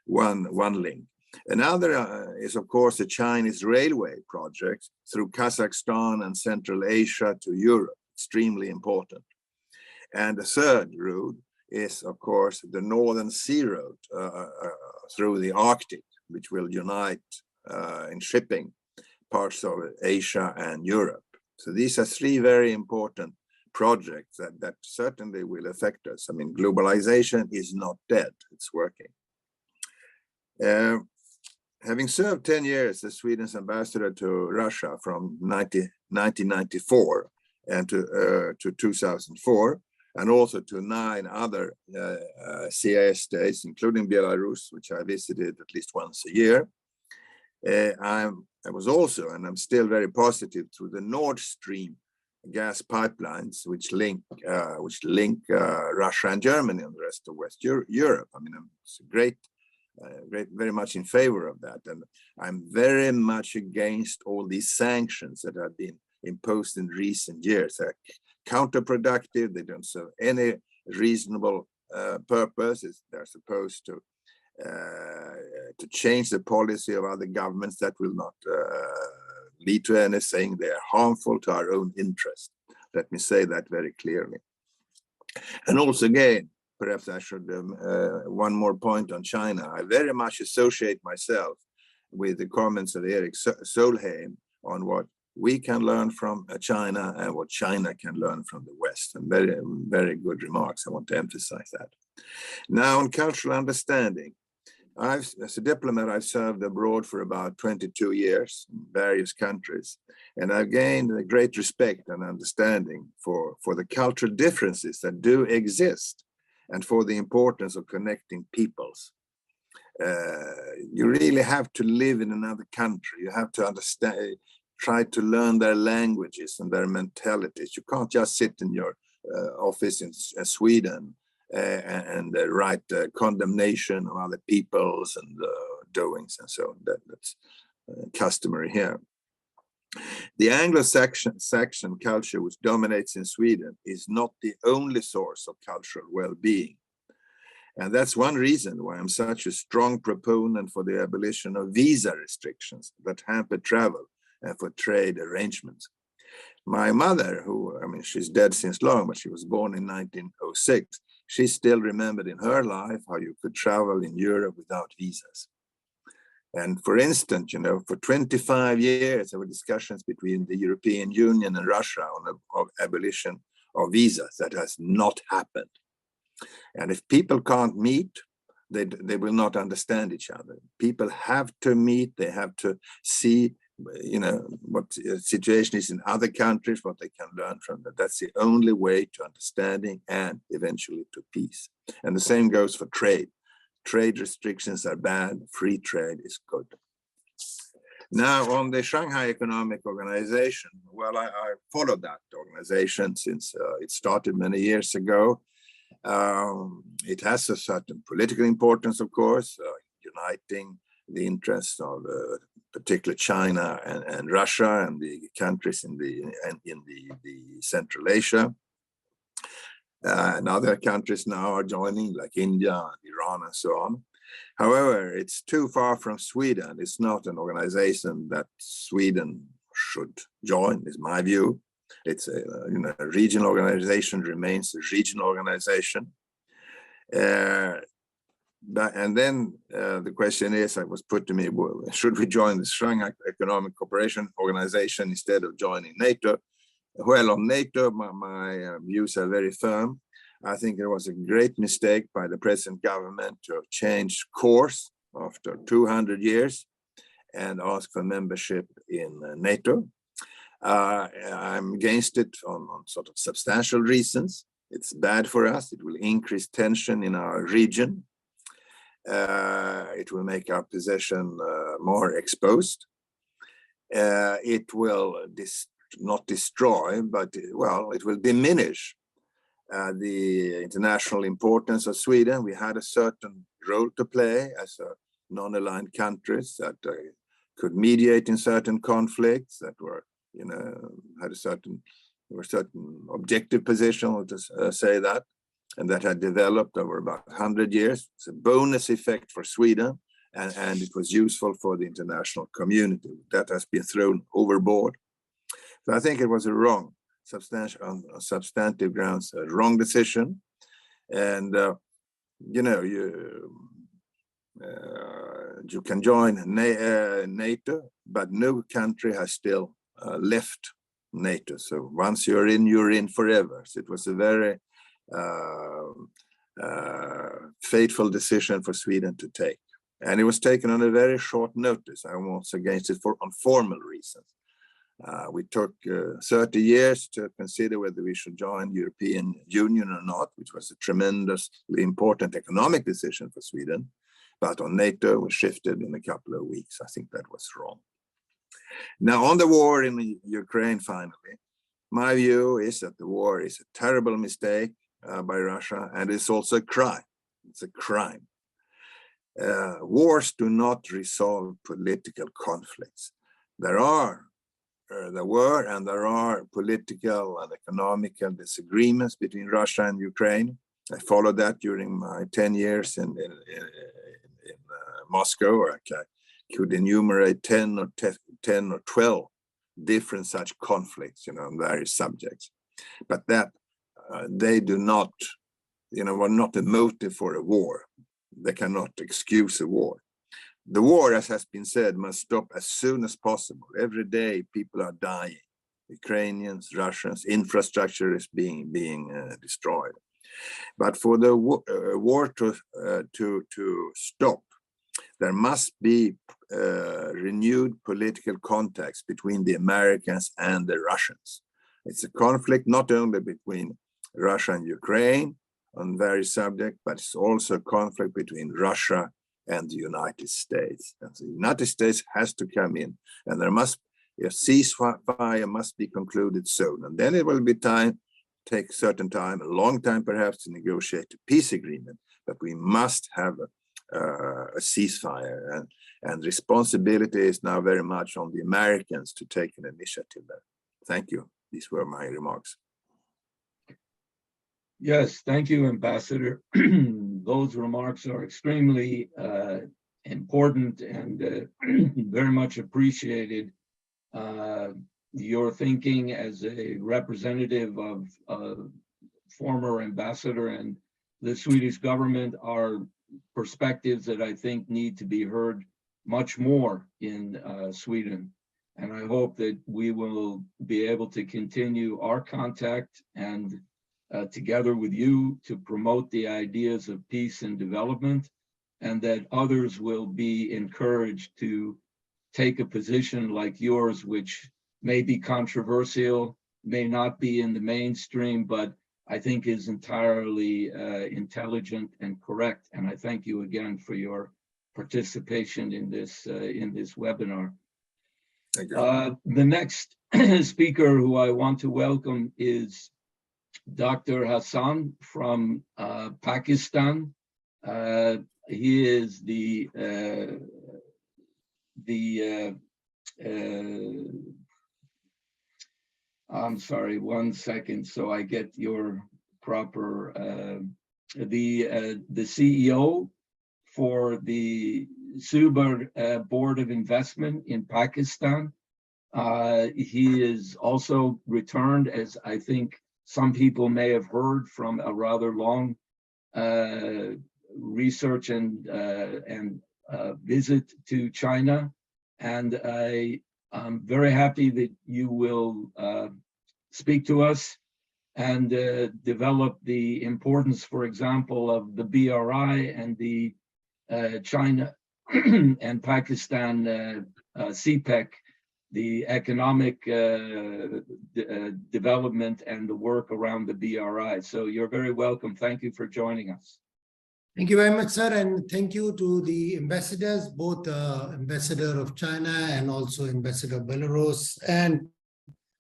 link. Another is, of course, the Chinese railway project through Kazakhstan and Central Asia to Europe, extremely important. And the third route is, of course, the Northern Sea Route through the Arctic, which will unite in shipping parts of Asia and Europe. So these are 3 very important projects that certainly will affect us. I mean, globalization is not dead, it's working. Having served 10 years as Sweden's ambassador to Russia from 1994 and to 2004, and also to 9 other CIS states, including Belarus, which I visited at least once a year. I was also, and I'm still very positive, through the Nord Stream gas pipelines, which link Russia and Germany and the rest of West Europe. I mean, it's great, very much in favor of that. And I'm very much against all these sanctions that have been imposed in recent years. They're counterproductive. They don't serve any reasonable purpose. They're supposed to change the policy of other governments that will not lead to anything. They are harmful to our own interest. Let me say that very clearly. And also, again, perhaps I should, one more point on China. I very much associate myself with the comments of Erik Solheim on what we can learn from China and what China can learn from the West. And very, very good remarks. I want to emphasize that. Now, on cultural understanding, as a diplomat, I've served abroad for about 22 years in various countries, and I've gained a great respect and understanding for the cultural differences that do exist and for the importance of connecting peoples. You really have to live in another country. You have to understand, try to learn their languages and their mentalities. You can't just sit in your office in Sweden and write condemnation of other peoples and doings and so on. That's customary here. The Anglo-Saxon culture, which dominates in Sweden, is not the only source of cultural well-being. And that's one reason why I'm such a strong proponent for the abolition of visa restrictions that hamper travel and for trade arrangements. My mother, who, I mean, she's dead since long, but she was born in 1906, she still remembered in her life how you could travel in Europe without visas. And for instance, you know, for 25 years, there were discussions between the European Union and Russia on abolition of visas. That has not happened. And if people can't meet, they will not understand each other. People have to meet, they have to see, you know, what the situation is in other countries, what they can learn from that. That's the only way to understanding and eventually to peace. And the same goes for trade. Trade restrictions are bad, free trade is good. Now, on the Shanghai Economic Organization, well, I followed that organization since it started many years ago. It has a certain political importance, of course, uniting the interests of particularly China and Russia and the countries in the Central Asia. And other countries now are joining, like India, Iran, and so on. However, it's too far from Sweden. It's not an organization that Sweden should join, is my view. It's a regional organization, remains a regional organization. And then the question is, it was put to me, well, should we join the Shanghai Economic Cooperation Organization instead of joining NATO? Well, on NATO, my views are very firm. I think it was a great mistake by the present government to have changed course after 200 years and ask for membership in NATO. I'm against it on sort of substantial reasons. It's bad for us. It will increase tension in our region. It will make our position more exposed. It will not destroy, but well, it will diminish the international importance of Sweden. We had a certain role to play as a non-aligned countries that could mediate in certain conflicts that were, you know, had a certain objective position, to say that, and that had developed over about 100 years. It's a bonus effect for Sweden, and it was useful for the international community. That has been thrown overboard. So I think it was a wrong, substantive grounds, a wrong decision. And, you know, you can join NATO, but no country has still left NATO. So once you're in forever. So it was a very fateful decision for Sweden to take. And it was taken on a very short notice. I'm also against it on formal reasons. We took 30 years to consider whether we should join the European Union or not, which was a tremendously important economic decision for Sweden. But on NATO, we shifted in a couple of weeks. I think that was wrong. Now, on the war in Ukraine, finally, my view is that the war is a terrible mistake by Russia, and it's also a crime. It's a crime. Wars do not resolve political conflicts. There were and there are political and economical disagreements between Russia and Ukraine. I followed that during my 10 years in Moscow, or I could enumerate 10 or 12 different such conflicts, you know, on various subjects. But that they do not, you know, were not a motive for a war. They cannot excuse a war. The war, as has been said, must stop as soon as possible. Every day, people are dying. Ukrainians, Russians, infrastructure is being destroyed. But for the war to stop, there must be renewed political contacts between the Americans and the Russians. It's a conflict not only between Russia and Ukraine on various subjects, but it's also a conflict between Russia and the United States. And the United States has to come in, and there must a ceasefire must be concluded soon. And then it will be take certain time, a long time perhaps, to negotiate a peace agreement. But we must have a ceasefire, and responsibility is now very much on the Americans to take an initiative there. Thank you. These were my remarks. Yes, thank you, Ambassador. Those remarks are extremely important and very much appreciated. Your thinking as a representative of former ambassador and the Swedish government are perspectives that I think need to be heard much more in Sweden. And I hope that we will be able to continue our contact and together with you to promote the ideas of peace and development, and that others will be encouraged to take a position like yours, which may be controversial, may not be in the mainstream, but I think is entirely intelligent and correct. And I thank you again for your participation in this webinar. Thank you. The next speaker who I want to welcome is Dr. Hassan from Pakistan. He is I'm sorry, 1 second, so I get your proper, the CEO for the Khyber Board of Investment in Pakistan. He is also returned, as I think some people may have heard, from a rather long research and visit to China. And I'm very happy that you will speak to us and develop the importance, for example, of the BRI and the China and Pakistan CPEC, the economic development and the work around the BRI. So you're very welcome. Thank you for joining us. Thank you very much, sir, and thank you to the ambassadors, both Ambassador of China and also Ambassador of Belarus, and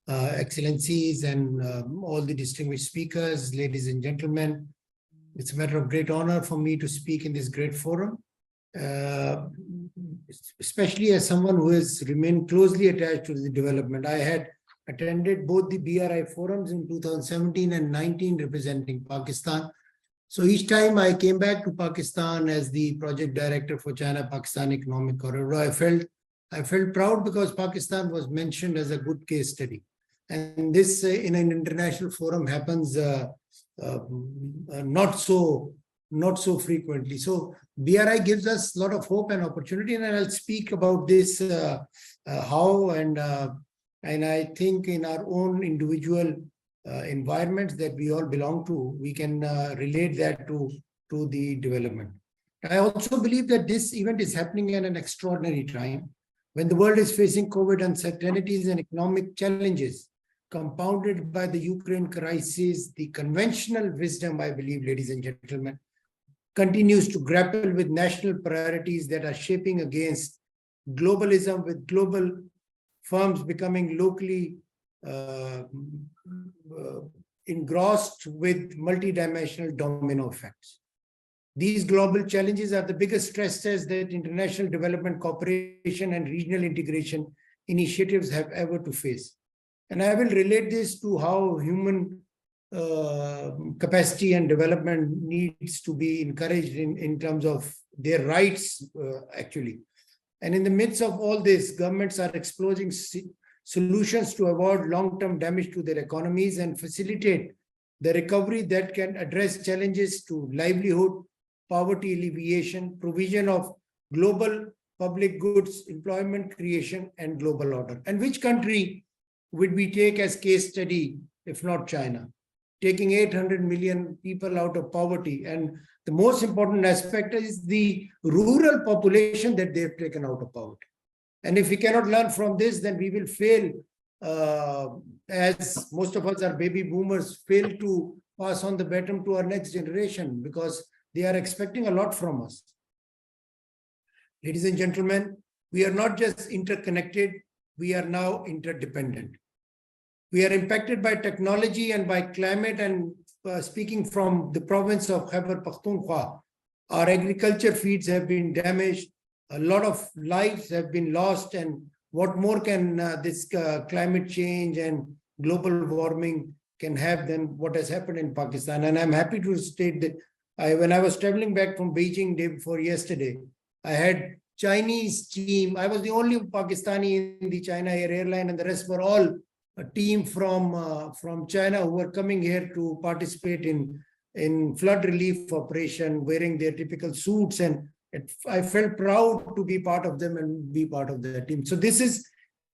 Excellencies and all the distinguished speakers, ladies and gentlemen. It's a matter of great honor for me to speak in this great forum, especially as someone who has remained closely attached to the development. I had attended both the BRI forums in 2017 and 19 representing Pakistan. So each time I came back to Pakistan as the project director for China-Pakistan Economic Corridor, I felt proud because Pakistan was mentioned as a good case study. And this in an international forum happens not so frequently. So BRI gives us a lot of hope and opportunity, and I'll speak about this how and I think in our own individual environments that we all belong to, we can relate that to the development. I also believe that this event is happening at an extraordinary time when the world is facing COVID uncertainties and economic challenges compounded by the Ukraine crisis. The conventional wisdom, I believe, ladies and gentlemen, continues to grapple with national priorities that are shaping against globalism, with global firms becoming locally engrossed with multidimensional domino effects. These global challenges are the biggest stress tests that international development cooperation and regional integration initiatives have ever to face. And I will relate this to how human capacity and development needs to be encouraged in terms of their rights, actually. And in the midst of all this, governments are exploring solutions to avoid long-term damage to their economies and facilitate the recovery that can address challenges to livelihood, poverty alleviation, provision of global public goods, employment creation, and global order. And which country would we take as case study, if not China, taking 800 million people out of poverty? And the most important aspect is the rural population that they've taken out of poverty. And if we cannot learn from this, then we will fail, as most of us are baby boomers, fail to pass on the baton to our next generation because they are expecting a lot from us. Ladies and gentlemen, we are not just interconnected, we are now interdependent. We are impacted by technology and by climate, and speaking from the province of Khyber Pakhtunkhwa, our agriculture fields have been damaged, a lot of lives have been lost, and what more can this climate change and global warming can have than what has happened in Pakistan. And I'm happy to state that when I was traveling back from Beijing day before yesterday, I had Chinese team. I was the only Pakistani in the China Air airline, and the rest were all a team from China who were coming here to participate in flood relief operation, wearing their typical suits. And I felt proud to be part of them and be part of their team. So this is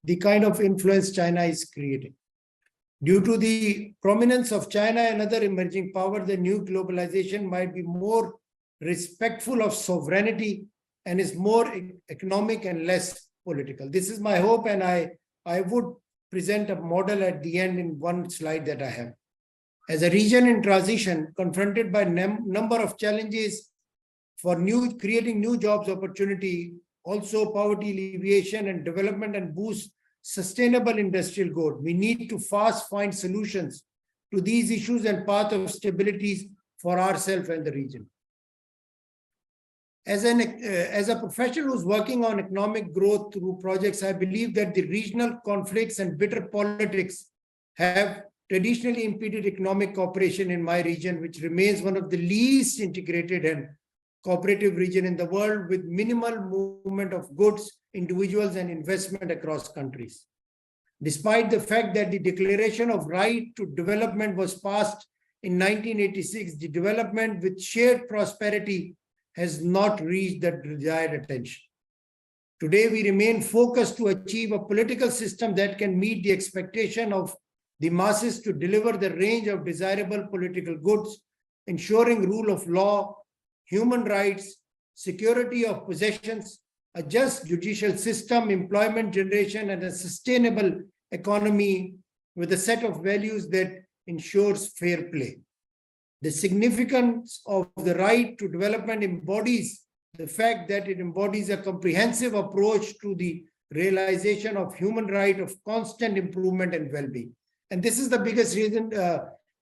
the kind of influence China is creating. Due to the prominence of China and other emerging powers, the new globalization might be more respectful of sovereignty and is more economic and less political. This is my hope, and I would present a model at the end in one slide that I have. As a region in transition, confronted by number of challenges for creating new jobs opportunity, also poverty alleviation and development, and boost sustainable industrial growth, we need to fast find solutions to these issues and path of stabilities for ourselves and the region. As a professional who's working on economic growth through projects, I believe that the regional conflicts and bitter politics have traditionally impeded economic cooperation in my region, which remains one of the least integrated and cooperative region in the world, with minimal movement of goods, individuals, and investment across countries. Despite the fact that the Declaration of Right to Development was passed in 1986, the development with shared prosperity has not reached the desired attention. Today, we remain focused to achieve a political system that can meet the expectation of the masses to deliver the range of desirable political goods, ensuring rule of law, human rights, security of possessions, a just judicial system, employment generation, and a sustainable economy with a set of values that ensures fair play. The significance of the right to development embodies the fact that it embodies a comprehensive approach to the realization of human right of constant improvement and well-being. And this is the biggest reason,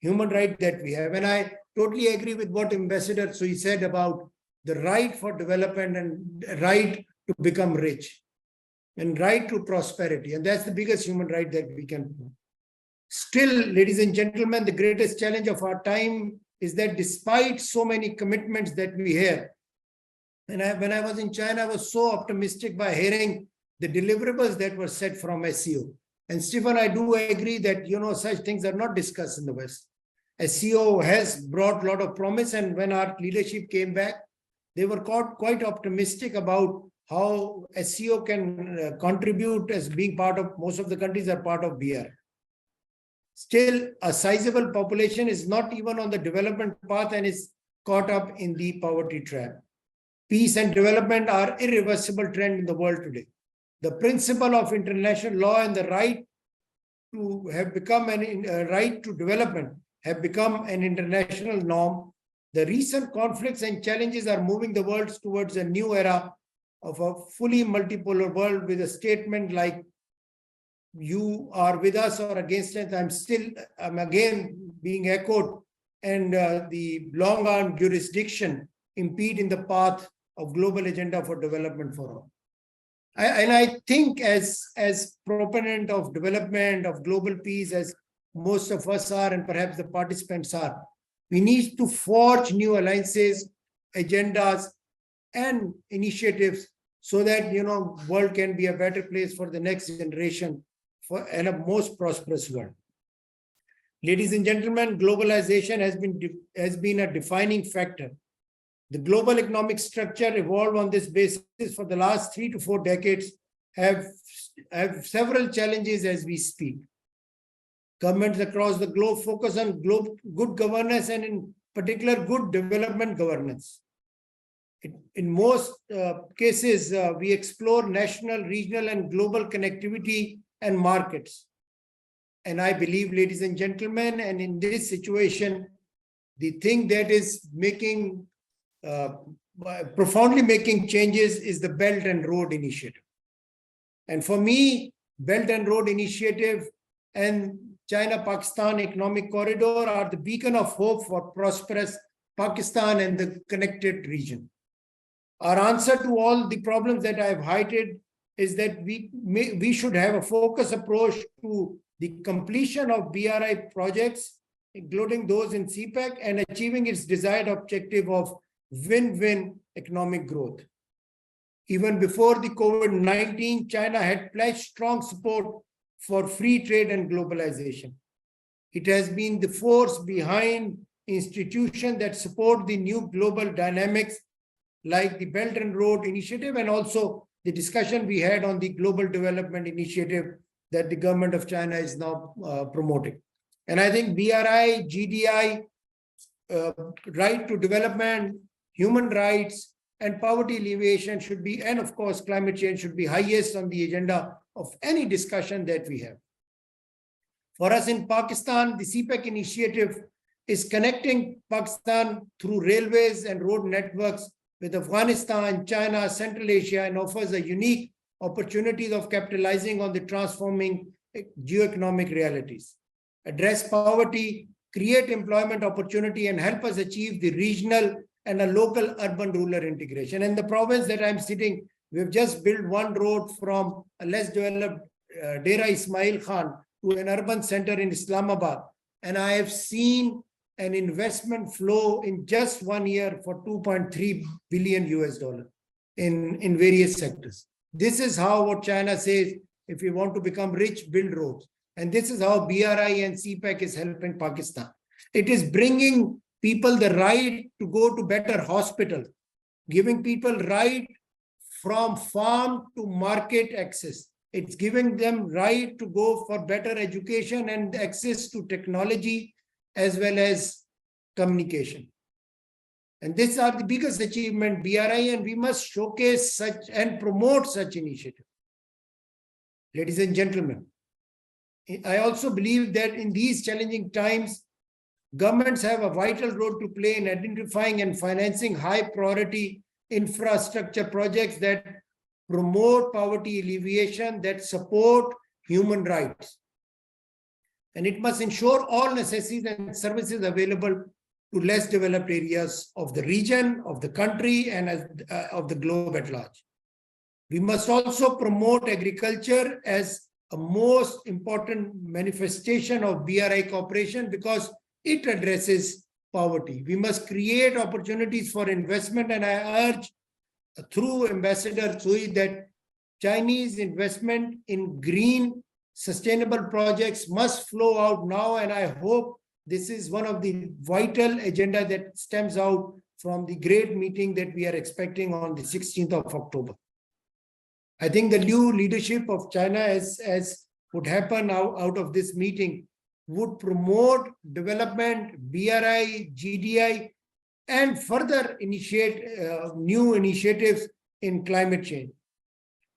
human right that we have. And I totally agree with what Ambassador Sui said about the right for development and right to become rich and right to prosperity. And that's the biggest human right that we can do. Still, ladies and gentlemen, the greatest challenge of our time is that despite so many commitments that we have, and when I was in China, I was so optimistic by hearing the deliverables that were set from SCO. And Stephen, I do agree that, such things are not discussed in the West. SCO has brought a lot of promise, and when our leadership came back, they were quite optimistic about how SCO can contribute as being part of, most of the countries are part of BRI. Still, a sizable population is not even on the development path and is caught up in the poverty trap. Peace and development are irreversible trend in the world today. The principle of international law and the right to have become right to development have become an international norm. The recent conflicts and challenges are moving the world towards a new era of a fully multipolar world with a statement like, you are with us or against us. I'm again being echoed, and the long-arm jurisdiction impede in the path of global agenda for development for all. I think as proponent of development, of global peace, as most of us are, and perhaps the participants are, we need to forge new alliances, agendas, and initiatives so that, world can be a better place for the next generation and a most prosperous world. Ladies and gentlemen, globalization has been a defining factor. The global economic structure evolved on this basis for the last 3 to 4 decades have several challenges as we speak. Governments across the globe focus on good governance and in particular good development governance. In most cases, we explore national, regional, and global connectivity and markets. And I believe, ladies and gentlemen, and in this situation, the thing that is profoundly making changes is the Belt and Road Initiative. And for me, Belt and Road Initiative and China-Pakistan Economic Corridor are the beacon of hope for prosperous Pakistan and the connected region. Our answer to all the problems that I have highlighted is that we should have a focused approach to the completion of BRI projects, including those in CPEC, and achieving its desired objective of win-win economic growth. Even before the COVID-19, China had pledged strong support for free trade and globalization. It has been the force behind institutions that support the new global dynamics like the Belt and Road Initiative, and also the discussion we had on the Global Development Initiative that the government of China is now promoting. And I think BRI, GDI, right to development, human rights, and poverty alleviation should be, and of course, climate change should be highest on the agenda of any discussion that we have. For us in Pakistan, the CPEC initiative is connecting Pakistan through railways and road networks with Afghanistan, China, Central Asia, and offers a unique opportunities of capitalizing on the transforming geoeconomic realities. Address poverty, create employment opportunity, and help us achieve the regional and a local urban-rural integration. In the province that I'm sitting, we've just built one road from a less developed Dera Ismail Khan to an urban center in Islamabad. And I have seen an investment flow in just 1 year for $2.3 billion in various sectors. This is how what China says, if you want to become rich, build roads. And this is how BRI and CPEC is helping Pakistan. It is bringing people the right to go to better hospitals, giving people right from farm to market access. It's giving them right to go for better education and access to technology as well as communication. And these are the biggest achievement BRI, and we must showcase such and promote such initiatives. Ladies and gentlemen, I also believe that in these challenging times, governments have a vital role to play in identifying and financing high priority infrastructure projects that promote poverty alleviation, that support human rights. And it must ensure all necessities and services available to less developed areas of the region, of the country, and of the globe at large. We must also promote agriculture as a most important manifestation of BRI cooperation because it addresses poverty. We must create opportunities for investment, and I urge through Ambassador Sui that Chinese investment in green sustainable projects must flow out now, and I hope this is one of the vital agenda that stems out from the great meeting that we are expecting on the 16th of October. I think the new leadership of China, as would happen out of this meeting, would promote development, BRI, GDI, and further initiate new initiatives in climate change.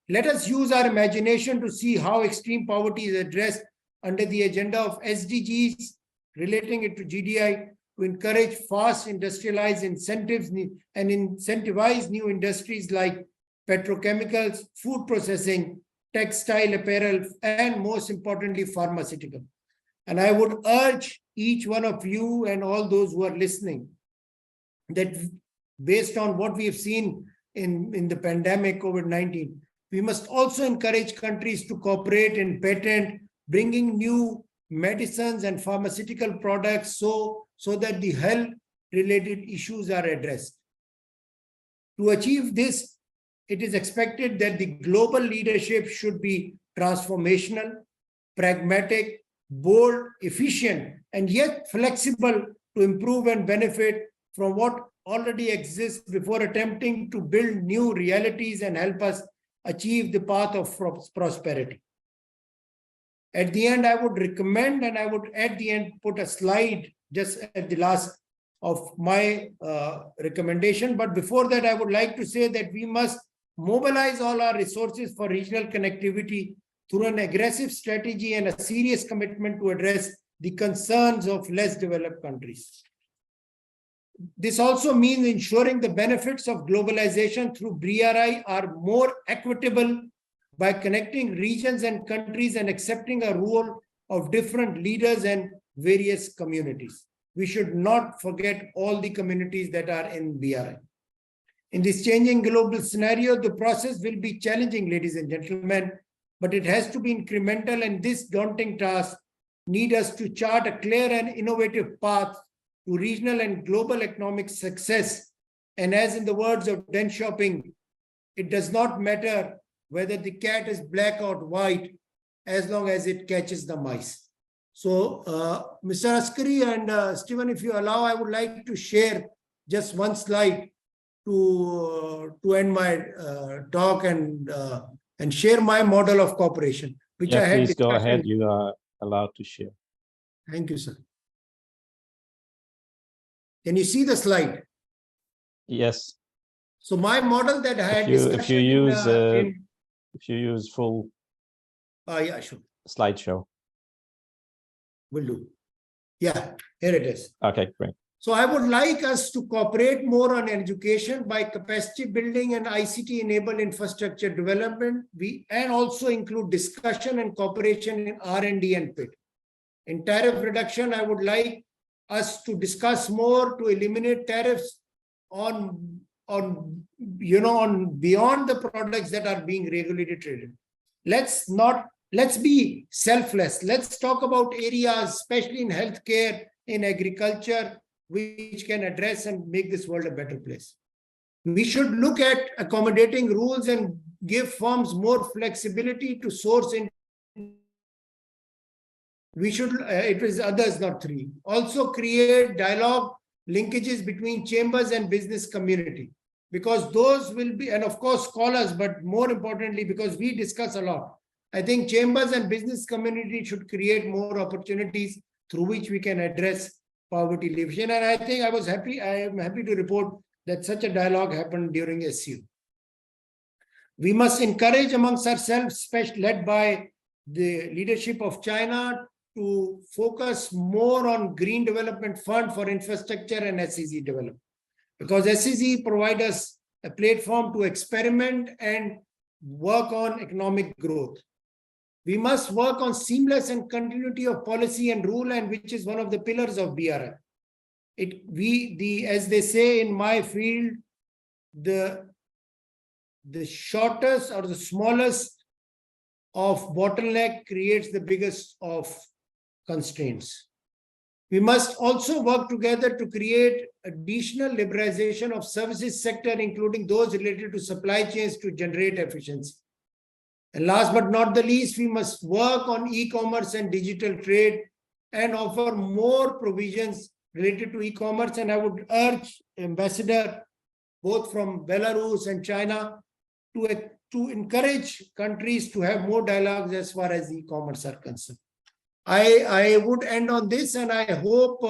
Let us use our imagination to see how extreme poverty is addressed under the agenda of SDGs, relating it to GDI, to encourage fast industrialized incentives and incentivize new industries like petrochemicals, food processing, textile apparel, and most importantly, pharmaceutical. And I would urge each one of you and all those who are listening that based on what we have seen in the pandemic COVID-19, we must also encourage countries to cooperate in patent, bringing new medicines and pharmaceutical products so that the health-related issues are addressed. To achieve this, it is expected that the global leadership should be transformational, pragmatic, bold, efficient, and yet flexible to improve and benefit from what already exists before attempting to build new realities and help us achieve the path of prosperity. At the end, I would recommend, and I would at the end put a slide just at the last of my recommendation. But before that, I would like to say that we must mobilize all our resources for regional connectivity through an aggressive strategy and a serious commitment to address the concerns of less developed countries. This also means ensuring the benefits of globalization through BRI are more equitable by connecting regions and countries and accepting a role of different leaders and various communities. We should not forget all the communities that are in BRI. In this changing global scenario, the process will be challenging, ladies and gentlemen, but it has to be incremental, and this daunting task needs us to chart a clear and innovative path to regional and global economic success. And as in the words of Den Shopping, it does not matter whether the cat is black or white, as long as it catches the mice. So, Mr. Askari and Stephen, if you allow, I would like to share just one slide to end my talk and share my model of cooperation, which I had. Please go ahead. You are allowed to share. Thank you, sir. Can you see the slide? Yes. So my model that I had If you use full yeah, sure. slideshow. Will do. Yeah, here it is. Okay, great. So I would like us to cooperate more on education by capacity building and ICT-enabled infrastructure development. And also include discussion and cooperation in R&D and PIT. In tariff reduction, I would like us to discuss more to eliminate tariffs on beyond the products that are being regulated traded. Let's be selfless. Let's talk about areas, especially in healthcare, in agriculture, which can address and make this world a better place. We should look at accommodating rules and give firms more flexibility to source in. We should, it is others, not three. Also create dialogue linkages between chambers and business community, because those will be, and of course scholars, but more importantly, because we discuss a lot. I think chambers and business community should create more opportunities through which we can address poverty alleviation. And I think I am happy to report that such a dialogue happened during SCO. We must encourage amongst ourselves, led by the leadership of China, to focus more on Green Development Fund for infrastructure and SEZ development. Because SEZ provide us a platform to experiment and work on economic growth. We must work on seamless and continuity of policy and rule, and which is one of the pillars of BRI. As they say in my field, the shortest or the smallest of bottleneck creates the biggest of constraints. We must also work together to create additional liberalization of services sector, including those related to supply chains, to generate efficiency. And last but not the least, we must work on e-commerce and digital trade and offer more provisions related to e-commerce. And I would urge Ambassador, both from Belarus and China, to encourage countries to have more dialogues as far as e-commerce are concerned. I would end on this, and I hope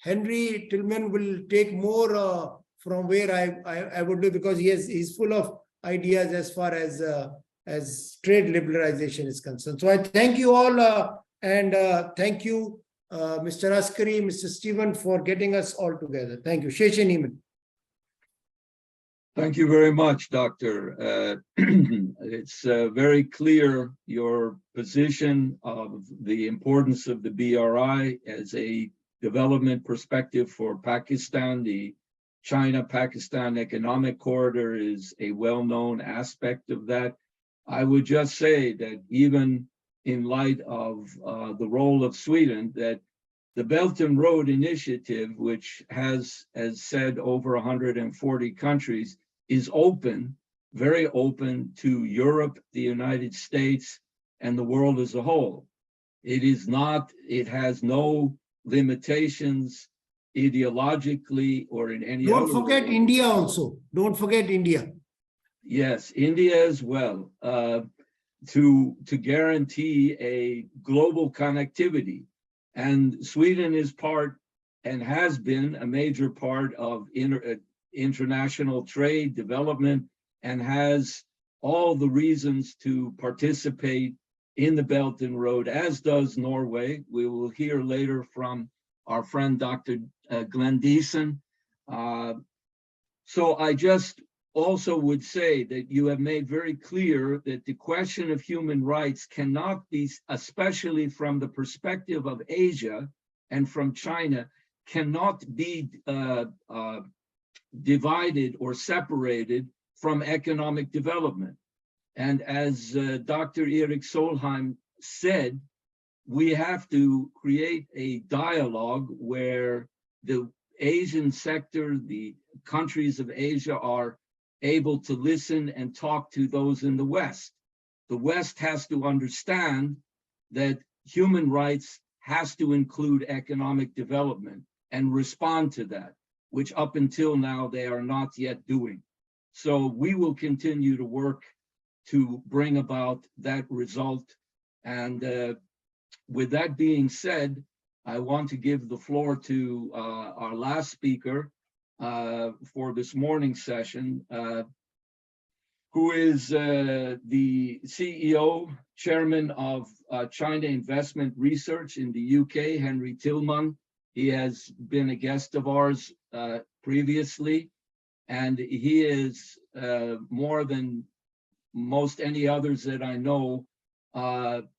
Henry Tillman will take more from where I would do, because he's full of ideas as far as trade liberalization is concerned. So I thank you all, and thank you, Mr. Askari, Mr. Stephen, for getting us all together. Thank you. Sheshe Niman. Thank you very much, Doctor. It's very clear your position of the importance of the BRI as a development perspective for Pakistan. The China-Pakistan Economic Corridor is a well-known aspect of that. I would just say that even in light of the role of Sweden, that the Belton Road Initiative, which has, as said, over 140 countries, is open, very open to Europe, the United States, and the world as a whole. It has no limitations ideologically or in any other way. Don't forget India also. Don't forget India. Yes, India as well, to guarantee a global connectivity. And Sweden is part and has been a major part of international trade development, and has all the reasons to participate in the Belton Road, as does Norway. We will hear later from our friend Dr. Glenn Deason. So I just also would say that you have made very clear that the question of human rights cannot be, especially from the perspective of Asia and from China, cannot be divided or separated from economic development. And as Dr. Erik Solheim said, we have to create a dialogue where the Asian sector, the countries of Asia, are able to listen and talk to those in the West. The West has to understand that human rights has to include economic development and respond to that, which up until now they are not yet doing. So we will continue to work to bring about that result. And with that being said, I want to give the floor to our last speaker for this morning's session, who is the CEO, chairman of China Investment Research in the UK, Henry Tillman. He has been a guest of ours previously, and he is more than most any others that I know,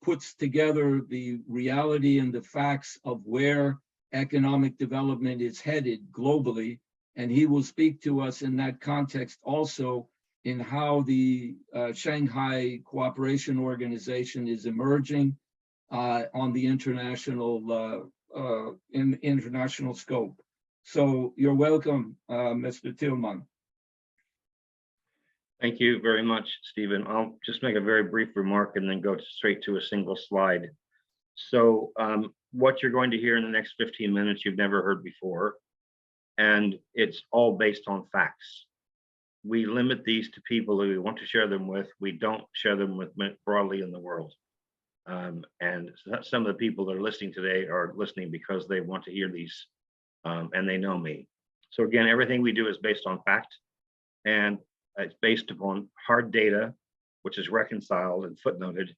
puts together the reality and the facts of where economic development is headed globally. And he will speak to us in that context also in how the Shanghai Cooperation Organization is emerging on the international in international scope. So you're welcome, Mr. Tillman. Thank you very much, Stephen. I'll just make a very brief remark and then go straight to a single slide. So what you're going to hear in the next 15 minutes, you've never heard before, and it's all based on facts. We limit these to people who we want to share them with. We don't share them with broadly in the world. And some of the people that are listening today are listening because they want to hear these and they know me. So again, everything we do is based on fact, and it's based upon hard data, which is reconciled and footnoted.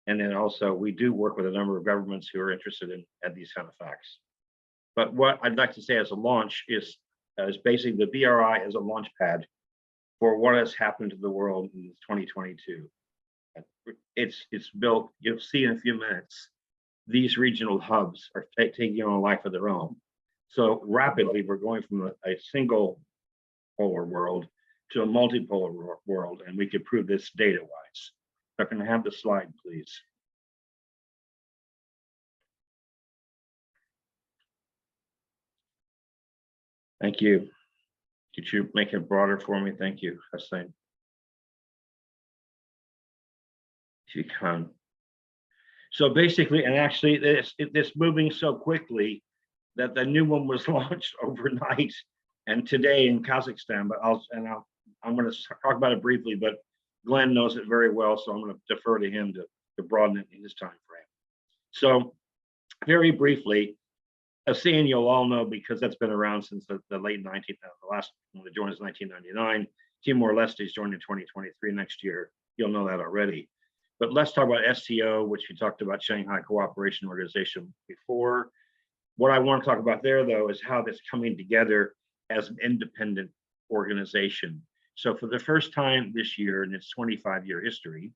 And then also we do work with a number of governments who are interested in these kind of facts. But what I'd like to say as a launch is basically the BRI as a launch pad for what has happened to the world in 2022. It's built, you'll see in a few minutes, these regional hubs are taking on a life of their own. So rapidly, we're going from a single polar world to a multipolar world, and we could prove this data-wise. So can I have the slide, please? Thank you. Could you make it broader for me? Thank you, Hassan. If you can. So basically, and actually, this moving so quickly that the new one was launched overnight and today in Kazakhstan. But I'm going to talk about it briefly. But Glenn knows it very well, so I'm going to defer to him to broaden it in his time frame. So, very briefly, ASEAN you'll all know because that's been around since the late 19th. The last one that joined is 1999. Timor-Leste's joined in 2023 next year. You'll know that already. But let's talk about SCO, which we talked about Shanghai Cooperation Organization before. What I want to talk about there, though, is how that's coming together as an independent organization. So for the first time this year in its 25-year history,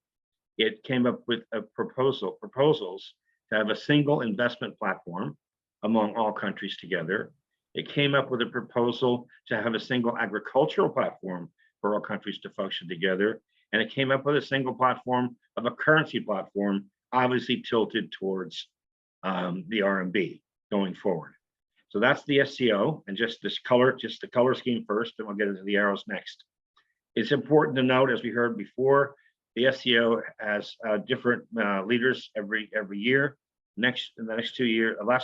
it came up with a proposals to have a single investment platform among all countries together. It came up with a proposal to have a single agricultural platform for all countries to function together. And it came up with a single platform of a currency platform, obviously tilted towards the RMB going forward. So that's the SCO, and just the color scheme first, and we'll get into the arrows next. It's important to note, as we heard before, the SCO has different leaders every year. The last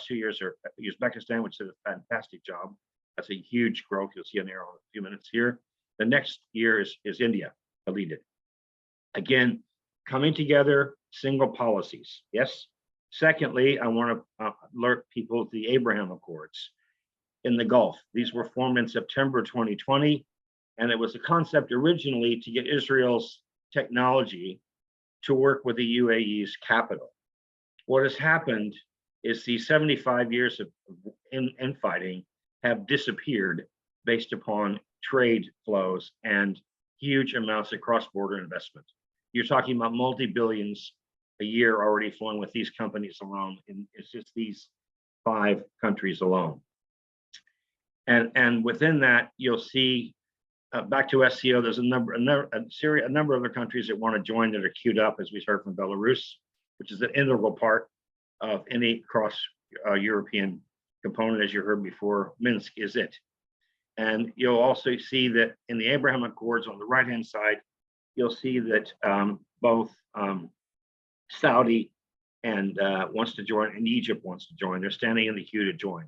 2 years are Uzbekistan, which did a fantastic job. That's a huge growth. You'll see an arrow in a few minutes here. The next year is India to lead it. Again, coming together, single policies. Yes. Secondly, I want to alert people to the Abraham Accords in the Gulf. These were formed in September 2020, and it was a concept originally to get Israel's technology to work with the UAE's capital. What has happened is the 75 years of infighting have disappeared based upon trade flows and huge amounts of cross-border investment. You're talking about multi-billions a year already flowing with these companies alone. It's just these 5 countries alone. And within that, you'll see back to SCO, there's a number of other countries that want to join that are queued up, as we heard from Belarus, which is an integral part of any cross-European component, as you heard before. Minsk is it. And you'll also see that in the Abraham Accords on the right-hand side, you'll see that both Saudi and wants to join, and Egypt wants to join. They're standing in the queue to join.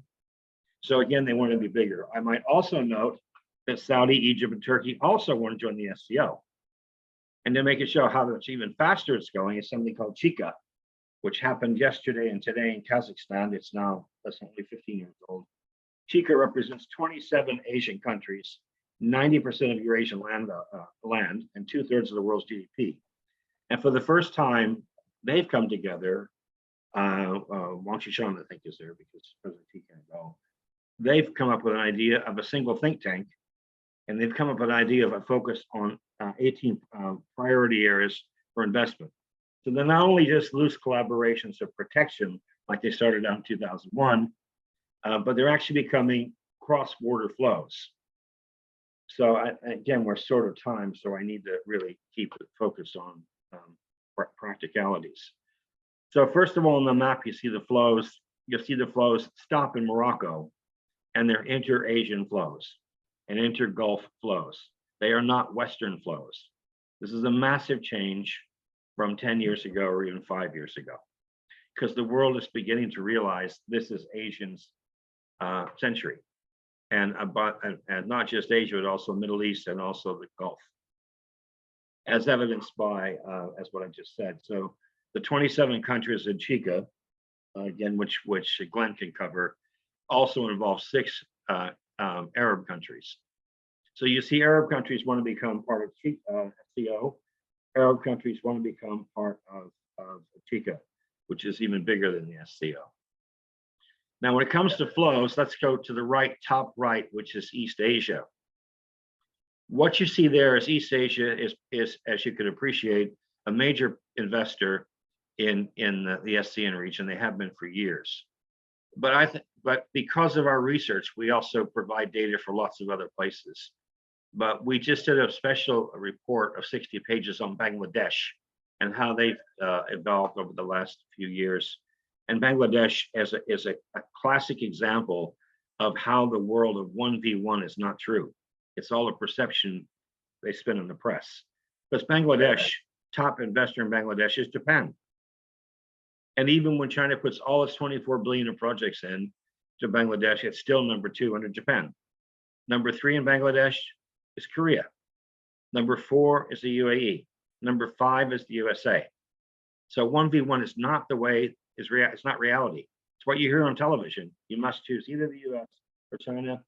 So again, they want to be bigger. I might also note that Saudi, Egypt, and Turkey also want to join the SCO. And to make it show how much even faster it's going, is something called Chika, which happened yesterday and today in Kazakhstan. It's now only 15 years old. Chika represents 27 Asian countries, 90% of Eurasian land, and 2/3 of the world's GDP. And for the first time, they've come together. Wang Shishan, I think, is there because President Xi can't go. They've come up with an idea of a single think tank, and they've come up with an idea of a focus on 18 priority areas for investment. So they're not only just loose collaborations of protection, like they started out in 2001, but they're actually becoming cross-border flows. So again, we're short of time, so I need to really keep it focused on practicalities. So first of all, on the map, you see the flows. You'll see the flows stop in Morocco, and they're inter-Asian flows and inter-Gulf flows. They are not Western flows. This is a massive change from 10 years ago or even 5 years ago, because the world is beginning to realize this is Asians' century, and not just Asia, but also Middle East and also the Gulf, as evidenced by as what I just said. So the 27 countries in Chika, again, which Glenn can cover, also involve 6 Arab countries. So you see Arab countries want to become part of SCO. Arab countries want to become part of TICA, which is even bigger than the SCO. Now, when it comes to flows, let's go to the right, top right, which is East Asia. What you see there is East Asia is, as you can appreciate, a major investor in the SCN region. They have been for years. But because of our research, we also provide data for lots of other places. But we just did a special report of 60 pages on Bangladesh and how they've evolved over the last few years. And Bangladesh is a classic example of how the world of 1v1 is not true. It's all a perception they spin in the press. Because Bangladesh, top investor in Bangladesh is Japan. And even when China puts all its 24 billion of projects in to Bangladesh, it's still number 2 under Japan. Number 3 in Bangladesh is Korea. Number 4 is the UAE. Number 5 is the USA. So 1v1 is not the way, it's not reality. It's what you hear on television. You must choose either the US or China.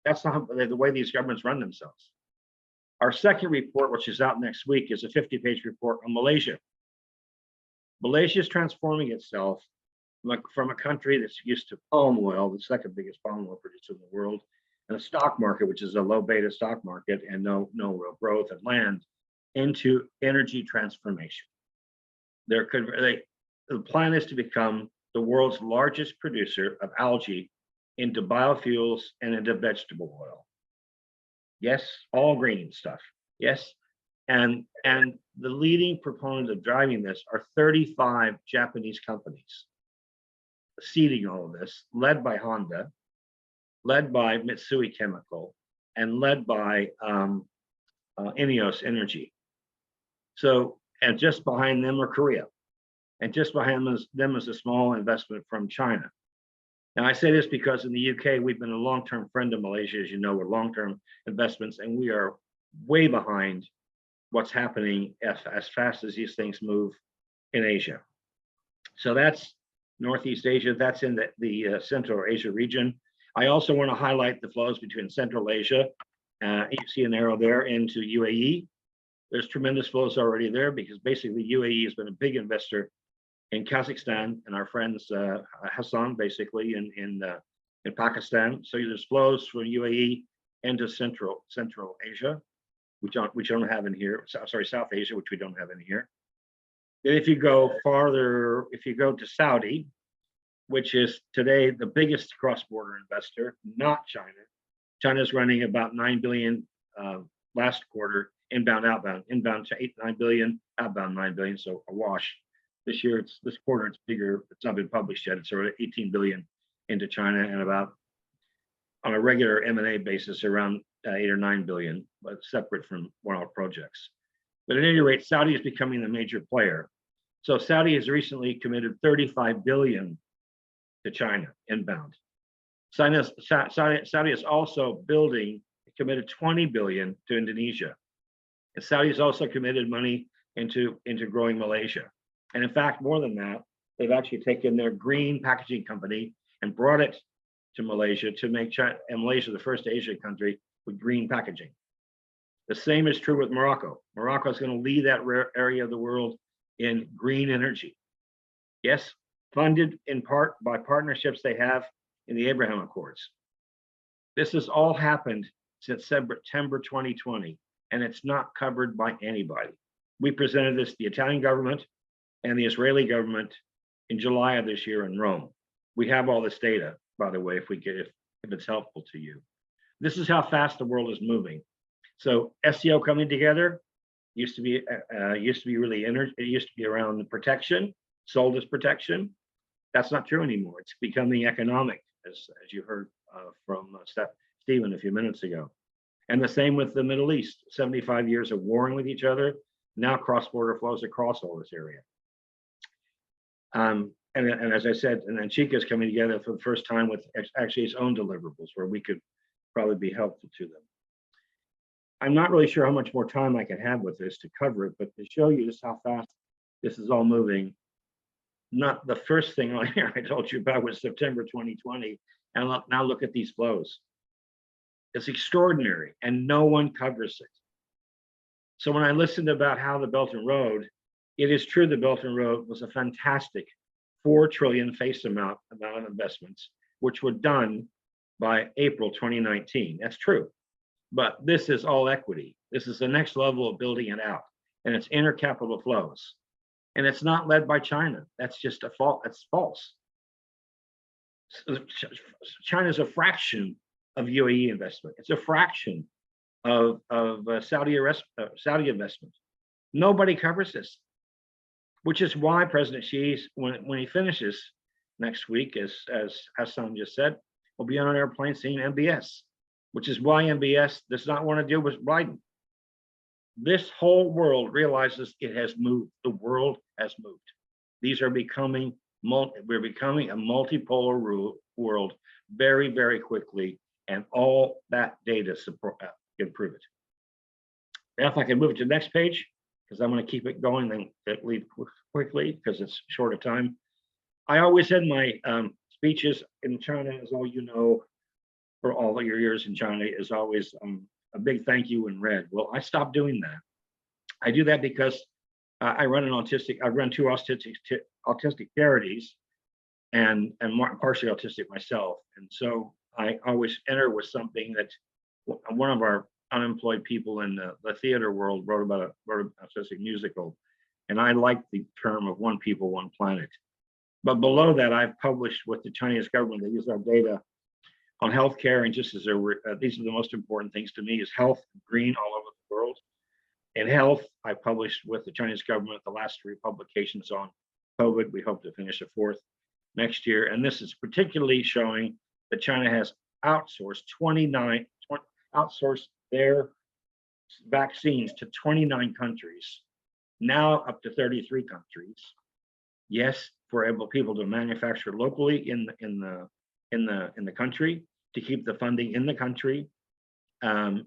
That's not the way these governments run themselves. Our second report, which is out next week, is a 50-page report on Malaysia. Malaysia is transforming itself from a country that's used to palm oil, the second biggest palm oil producer in the world, and a stock market, which is a low beta stock market and no real growth and land, into energy transformation. The plan is to become the world's largest producer of algae into biofuels and into vegetable oil. Yes, all green stuff. Yes. And the leading proponent of driving this are 35 Japanese companies seeding all of this, led by Honda, led by Mitsui Chemical, and led by Ineos Energy. So, and just behind them are Korea. And just behind them is a small investment from China. Now, I say this because in the UK, we've been a long-term friend of Malaysia, as you know, with long-term investments, and we are way behind what's happening as fast as these things move in Asia. So that's Northeast Asia. That's in the Central Asia region. I also want to highlight the flows between Central Asia. You see an arrow there into UAE. There's tremendous flows already there because basically UAE has been a big investor in Kazakhstan and our friends Hassan, basically in Pakistan. So there's flows from UAE into Central Asia, which don't have in here. Sorry, South Asia, which we don't have in here. Then if you go farther, if you go to Saudi, which is today the biggest cross-border investor, not China. China's running about 9 billion last quarter, inbound, outbound. Inbound to 9 billion, outbound 9 billion, so a wash. This quarter, it's bigger. It's not been published yet. It's around 18 billion into China and about, on a regular M&A basis, around 8 or 9 billion, but separate from one-off projects. But at any rate, Saudi is becoming the major player. So Saudi has recently committed 35 billion to China inbound. Saudi is also committed 20 billion to Indonesia. And Saudi has also committed money into growing Malaysia. And in fact, more than that, they've actually taken their green packaging company and brought it to Malaysia to make Malaysia the first Asian country with green packaging. The same is true with Morocco. Morocco is going to lead that area of the world in green energy. Yes, funded in part by partnerships they have in the Abraham Accords. This has all happened since September 2020, and it's not covered by anybody. We presented this to the Italian government and the Israeli government in July of this year in Rome. We have all this data, by the way, if it's helpful to you. This is how fast the world is moving. So SCO coming together used to be really it used to be around the protection, sold as protection. That's not true anymore. It's becoming economic, as you heard from Stephen a few minutes ago. And the same with the Middle East. 75 years of warring with each other. Now cross-border flows across all this area. And as I said, and then Chica is coming together for the first time with actually its own deliverables, where we could probably be helpful to them. I'm not really sure how much more time I can have with this to cover it, but to show you just how fast this is all moving. Not the first thing on here I told you about was September 2020, and now look at these flows. It's extraordinary, and no one covers it. So when I listened about how the Belton Road, it is true the Belton Road was a fantastic 4 trillion face amount of investments, which were done by April 2019. That's true. But this is all equity. This is the next level of building it out. And it's intercapital flows. And it's not led by China. That's just a fault. That's false. China's a fraction of UAE investment. It's a fraction of Saudi investment. Nobody covers this, which is why President Xi, when he finishes next week, as Hassan just said, will be on an airplane seeing MBS, which is why MBS does not want to deal with Biden. This whole world realizes it has moved. The world has moved. These are becoming, we're becoming a multipolar world very, very quickly, and all that data can prove it. Now, if I can move it to the next page, because I'm going to keep it going, then leave quickly because it's short of time. I always end my speeches in China, as all you know, for all of your years in China, is always a big thank you in red. Well, I stopped doing that. I do that because I run two autistic charities, and partially autistic myself. And so I always enter with something that one of our unemployed people in the theater world wrote an autistic musical. And I like the term of one people, one planet. But below that, I've published with the Chinese government. They use our data on healthcare, and just as these are the most important things to me, is health, green all over the world. In health, I published with the Chinese government the last 3 publications on COVID. We hope to finish a 4th next year. And this is particularly showing that China has outsourced their vaccines to 29 countries, now up to 33 countries. Yes, for people to manufacture locally in the country, to keep the funding in the country, and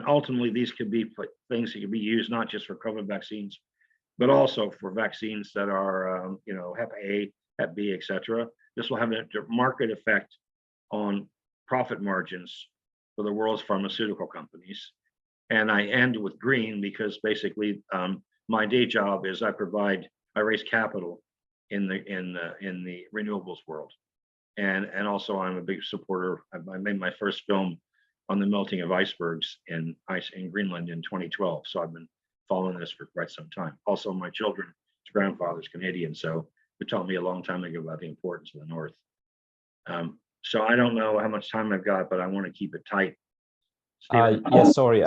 ultimately these could be things that could be used not just for COVID vaccines, but also for vaccines that are Hep A, Hep B, etc. This will have a market effect on profit margins for the world's pharmaceutical companies. And I end with green because basically my day job is I raise capital in the renewables world. And also I'm a big supporter. I made my first film on the melting of icebergs in Greenland in 2012. So I've been following this for quite some time. Also, my children's grandfather's Canadian, so he taught me a long time ago about the importance of the North. So I don't know how much time I've got, but I want to keep it tight. Yes, sorry,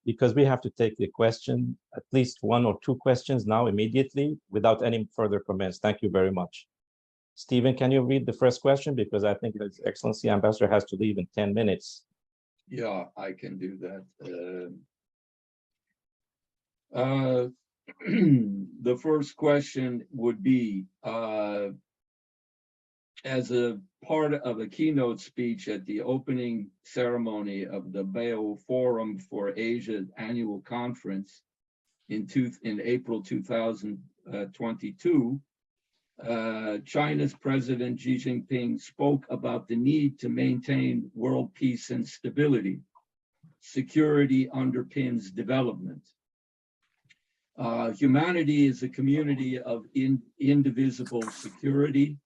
because we have to take the question, at least 1 or 2 questions now immediately without any further comments. Thank you very much. Stephen, can you read the first question? Because I think His Excellency Ambassador has to leave in 10 minutes. Yeah, I can do that. The first question would be, as a part of a keynote speech at the opening ceremony of the BEO Forum for Asia annual conference in April 2022, China's President Xi Jinping spoke about the need to maintain world peace and stability. Security underpins development. Humanity is a community of indivisible security.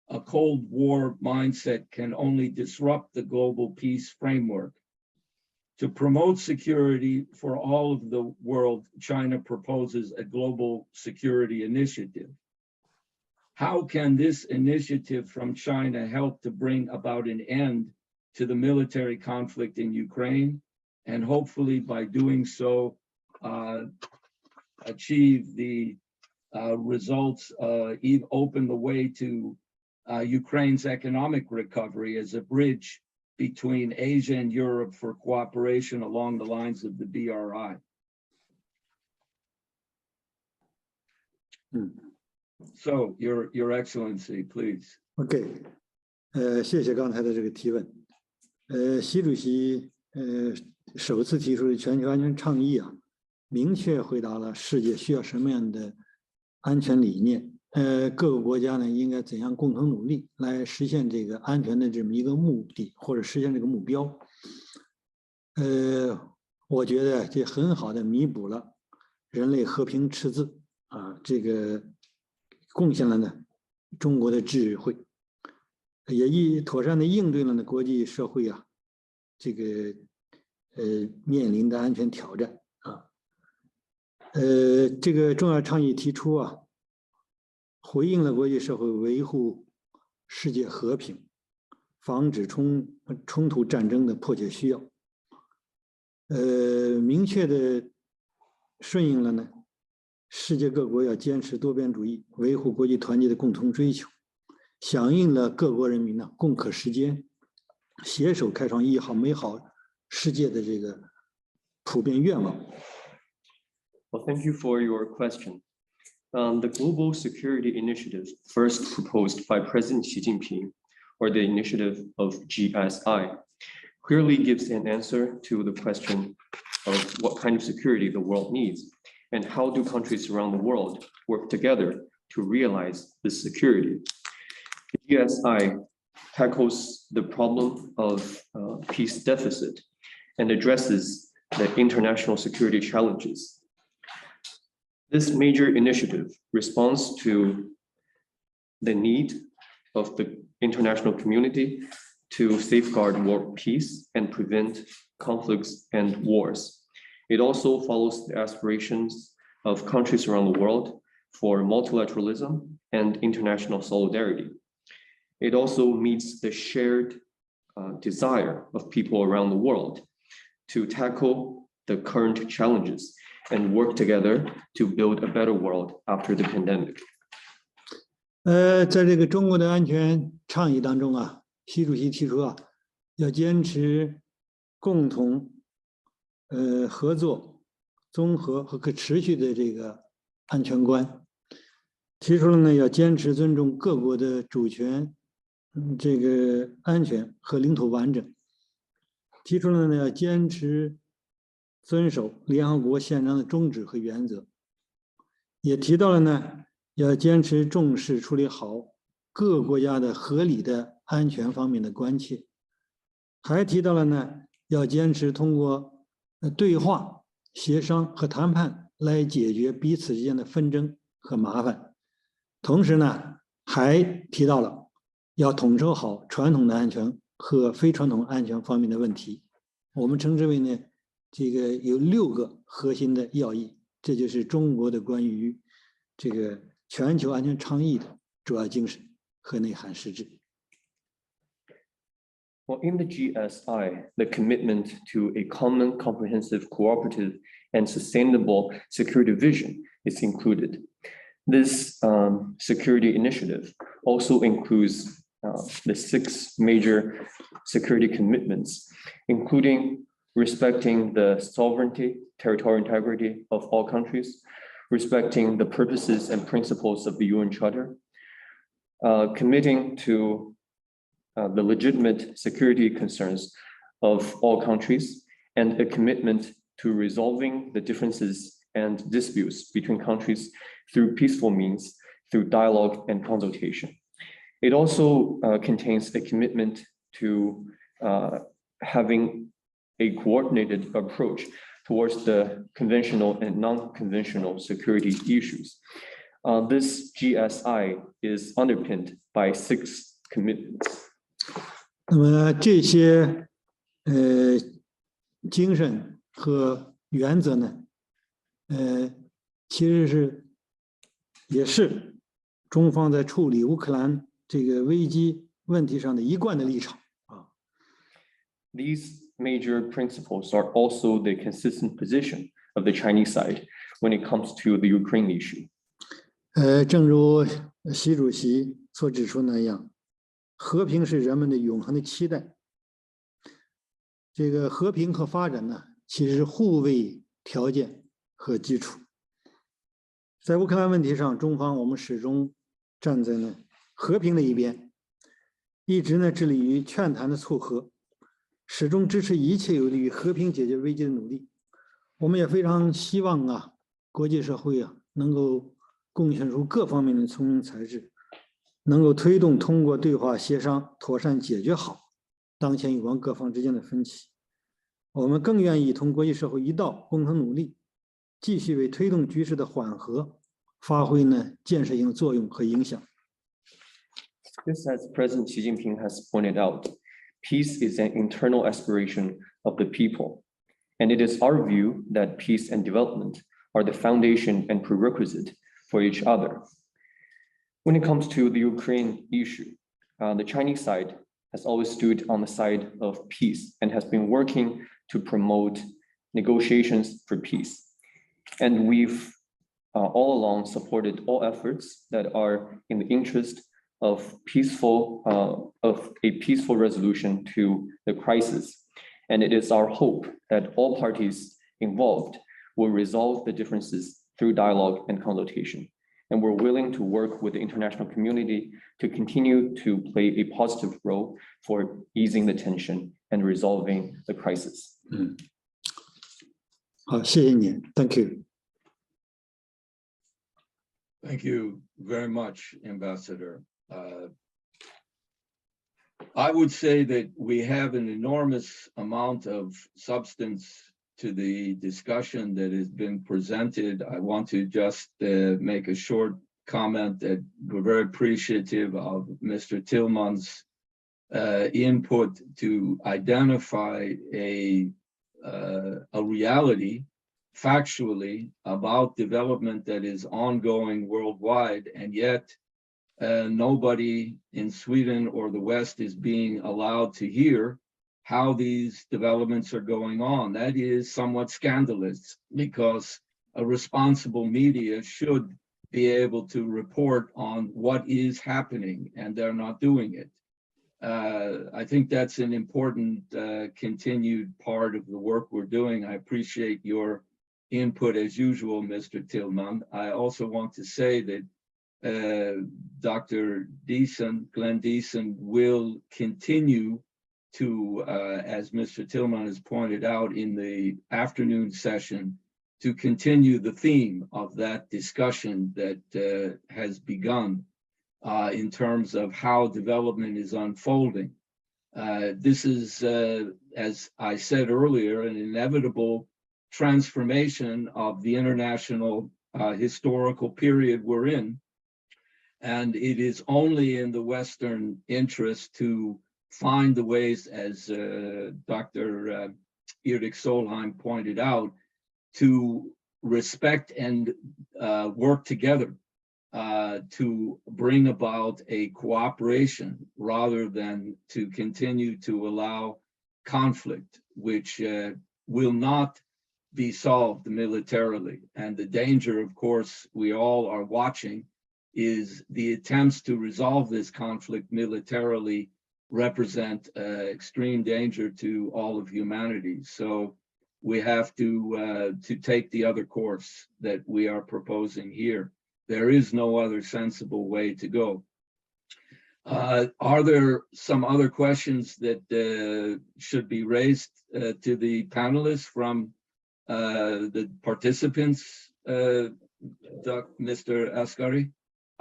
A Cold War mindset can only disrupt the global peace framework. To promote security for all of the world, China proposes a global security initiative. How can this initiative from China help to bring about an end to the military conflict in Ukraine, and hopefully by doing so, achieve the results, open the way to Ukraine's economic recovery as a bridge between Asia and Europe for cooperation along the lines of the BRI? So, Your Excellency, please. OK， 谢谢刚才的这个提问。习主席首次提出的全球安全倡议啊，明确回答了世界需要什么样的安全理念。各个国家呢应该怎样共同努力来实现这个安全的这么一个目的，或者实现这个目标。我觉得这很好的弥补了人类和平赤字啊，这个贡献了呢中国的智慧，也妥善的应对了呢国际社会啊这个面临的安全挑战啊。这个重要倡议提出啊，回应了国际社会维护世界和平、防止冲突战争的迫切需要。明确的顺应了呢世界各国要坚持多边主义、维护国际团结的共同追求，响应了各国人民呢共克时艰、携手开创美好世界的这个普遍愿望。Well, thank you for your question. The Global Security Initiative, first proposed by President Xi Jinping, or the initiative of GSI, clearly gives an answer to the question of what kind of security the world needs and how do countries around the world work together to realize this security. The GSI tackles the problem of peace deficit and addresses the international security challenges. This major initiative responds to the need of the international community to safeguard world peace and prevent conflicts and wars. It also follows the aspirations of countries around the world for multilateralism and international solidarity. It also meets the shared desire of people around the world to tackle the current challenges and work together to build a better world after the pandemic. 在这个中国的安全倡议当中啊，习主席提出啊，要坚持共同、合作、综合和可持续的这个安全观，提出了呢要坚持尊重各国的主权、这个安全和领土完整，提出了呢要坚持遵守联合国宪章的宗旨和原则，也提到了呢要坚持重视处理好各国家的合理的安全方面的关切，还提到了呢要坚持通过对话、协商和谈判来解决彼此之间的纷争和麻烦，同时呢还提到了要统筹好传统的安全和非传统安全方面的问题，我们称之为呢这个有6个核心的要义，这就是中国的关于这个全球安全倡议的主要精神和内涵实质。Well, in the GSI, the commitment to a common, comprehensive, cooperative, and sustainable security vision is included. This security initiative also includes the 6 major security commitments, including respecting the sovereignty, territorial integrity of all countries, respecting the purposes and principles of the UN Charter, committing to the legitimate security concerns of all countries, and a commitment to resolving the differences and disputes between countries through peaceful means, through dialogue and consultation. It also contains a commitment to having a coordinated approach towards the conventional and non-conventional security issues. This GSI is underpinned by 6 commitments. 那么这些精神和原则呢，其实也是中方在处理乌克兰这个危机问题上的一贯的立场啊。These major principles are also the consistent position of the Chinese side when it comes to the Ukraine issue. 正如习主席所指出那样，和平是人们的永恒的期待。这个和平和发展呢，其实是互为条件和基础。在乌克兰问题上，中方我们始终站在呢和平的一边，一直呢致力于劝谈的促和，始终支持一切有利于和平解决危机的努力。我们也非常希望啊，国际社会啊能够贡献出各方面的聪明才智，能够推动通过对话协商妥善解决好当前有关各方之间的分歧。我们更愿意同国际社会一道共同努力，继续为推动局势的缓和发挥建设性的作用和影响。Just as President Xi Jinping has pointed out, peace is an internal aspiration of the people, and it is our view that peace and development are the foundation and prerequisite for each other. When it comes to the Ukraine issue, the Chinese side has always stood on the side of peace and has been working to promote negotiations for peace. And we've all along supported all efforts that are in the interest of a peaceful resolution to the crisis. And it is our hope that all parties involved will resolve the differences through dialogue and consultation. And we're willing to work with the international community to continue to play a positive role for easing the tension and resolving the crisis. 好，谢谢你 ，Thank you. Thank you very much, Ambassador. I would say that we have an enormous amount of substance to the discussion that has been presented. I want to just make a short comment that we're very appreciative of Mr. Tillman's input to identify a reality factually about development that is ongoing worldwide, and yet nobody in Sweden or the West is being allowed to hear how these developments are going on. That is somewhat scandalous, because a responsible media should be able to report on what is happening, and they're not doing it. I think that's an important continued part of the work we're doing. I appreciate your input as usual, Mr. Tillman. I also want to say that Dr. Glenn Deason will continue to, as Mr. Tillman has pointed out in the afternoon session, to continue the theme of that discussion that has begun in terms of how development is unfolding. This is, as I said earlier, an inevitable transformation of the international historical period we're in. And it is only in the Western interest to find the ways, as Dr. Erik Solheim pointed out, to respect and work together to bring about a cooperation rather than to continue to allow conflict, which will not be solved militarily. And the danger, of course, we all are watching, is the attempts to resolve this conflict militarily represent extreme danger to all of humanity. So we have to take the other course that we are proposing here. There is no other sensible way to go. Are there some other questions that should be raised to the panelists from the participants, Mr. Asghari?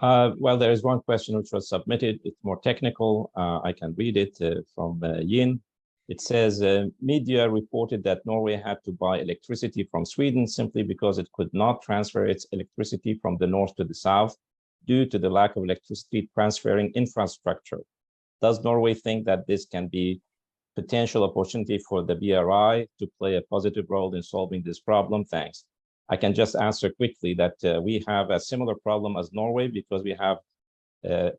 Well, there is one question which was submitted. It's more technical. I can read it from Yin. It says, media reported that Norway had to buy electricity from Sweden simply because it could not transfer its electricity from the north to the south due to the lack of electricity transferring infrastructure. Does Norway think that this can be potential opportunity for the BRI to play a positive role in solving this problem? Thanks. I can just answer quickly that we have a similar problem as Norway, because we have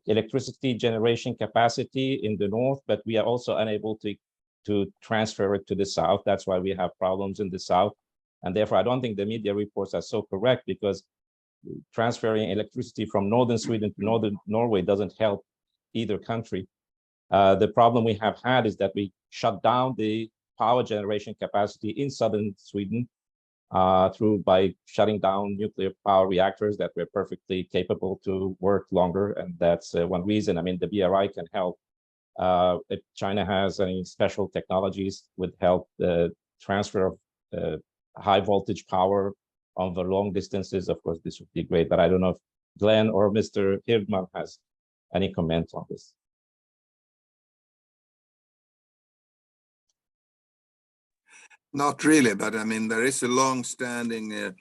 electricity generation capacity in the north, but we are also unable to transfer it to the south. That's why we have problems in the south. And therefore, I don't think the media reports are so correct, because transferring electricity from northern Sweden to northern Norway doesn't help either country. The problem we have had is that we shut down the power generation capacity in southern Sweden by shutting down nuclear power reactors that were perfectly capable to work longer. And that's one reason. I mean, the BRI can help. If China has any special technologies would help the transfer of high voltage power over long distances, of course, this would be great. But I don't know if Glenn or Mr. Hirdman has any comment on this. Not really, but I mean, there is a long-standing